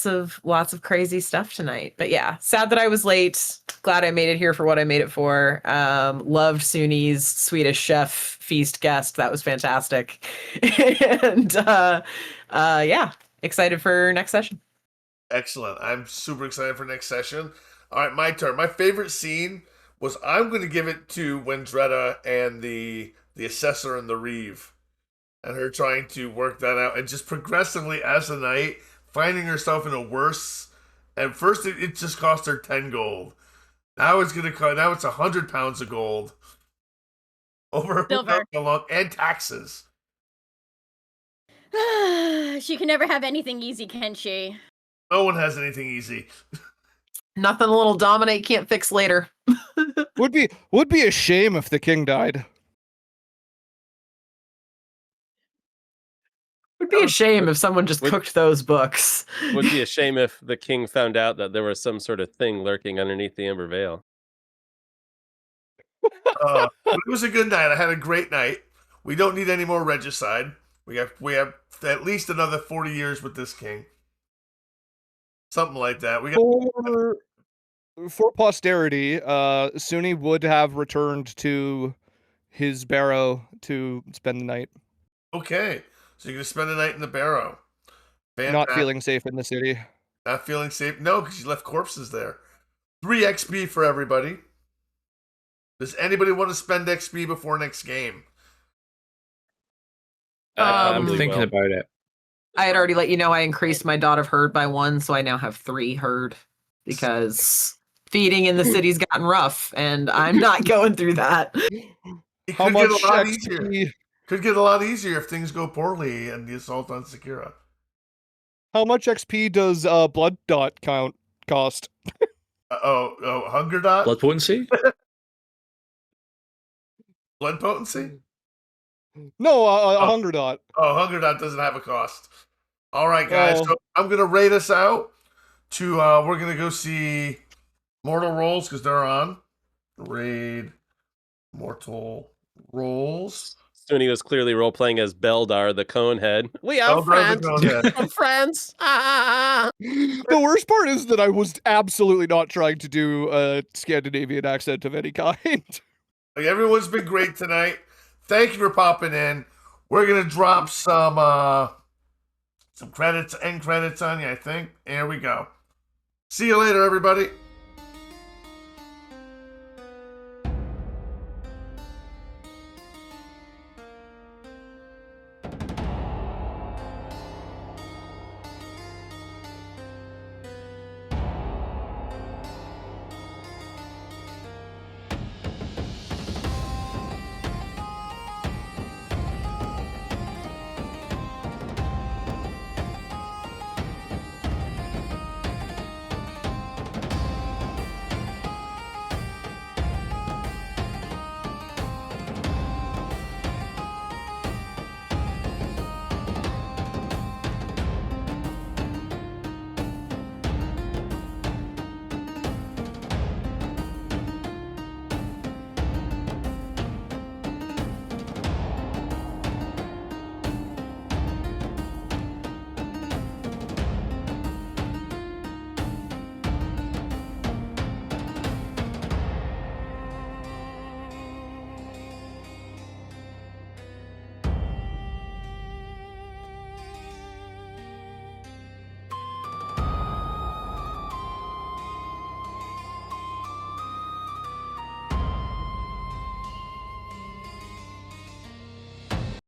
of crazy stuff tonight. But yeah, sad that I was late. Glad I made it here for what I made it for. Loved Suni's Swedish chef feast guest. That was fantastic. And excited for next session. Excellent. I'm super excited for next session. All right, my turn. My favorite scene was I'm going to give it to Wendretta and the assessor and the Reeve, and her trying to work that out, and just progressively as the night finding herself in a worse. At first, it just cost her 10 gold. Now it's going to cost. Now it's 100 pounds of gold. Over Silver. along and taxes. She can never have anything easy, can she? No one has anything easy. Nothing a little dominate can't fix later. Would be a shame if the king died. Would be a shame if someone just cooked those books. Would be a shame if the king found out that there was some sort of thing lurking underneath the Amber Veil. But it was a good night. I had a great night. We don't need any more regicide. We have at least another 40 years with this king. Something like that. We got For posterity, Suni would have returned to his barrow to spend the night. Okay. So you're gonna spend the night in the barrow. Not feeling safe in the city. Not feeling safe? No, because you left corpses there. 3 XP for everybody. Does anybody want to spend XP before next game? I'm thinking about it. I had already let you know I increased my dot of herd by 1, so I now have 3 herd because feeding in the city's gotten rough, and I'm not going through that. It How could much get a lot XP? easier. Could get a lot easier if things go poorly and the assault on Sekira. How much XP does blood dot cost? Hunger dot? Blood potency? Blood potency? No, hunger dot. Oh, Hunger Dot doesn't have a cost. All right, guys. So I'm going to rate us out to, we're going to go see Mortal Rolls because they're on. Raid Mortal Rolls. Suni was clearly role-playing as Beldar, the Conehead. We are Beldar friends! the Conehead. We're friends! Ah! The worst part is that I was absolutely not trying to do a Scandinavian accent of any kind. Like, everyone's been great tonight. Thank you for popping in. We're going to drop some credits, end credits on you, I think. Here we go. See you later, everybody.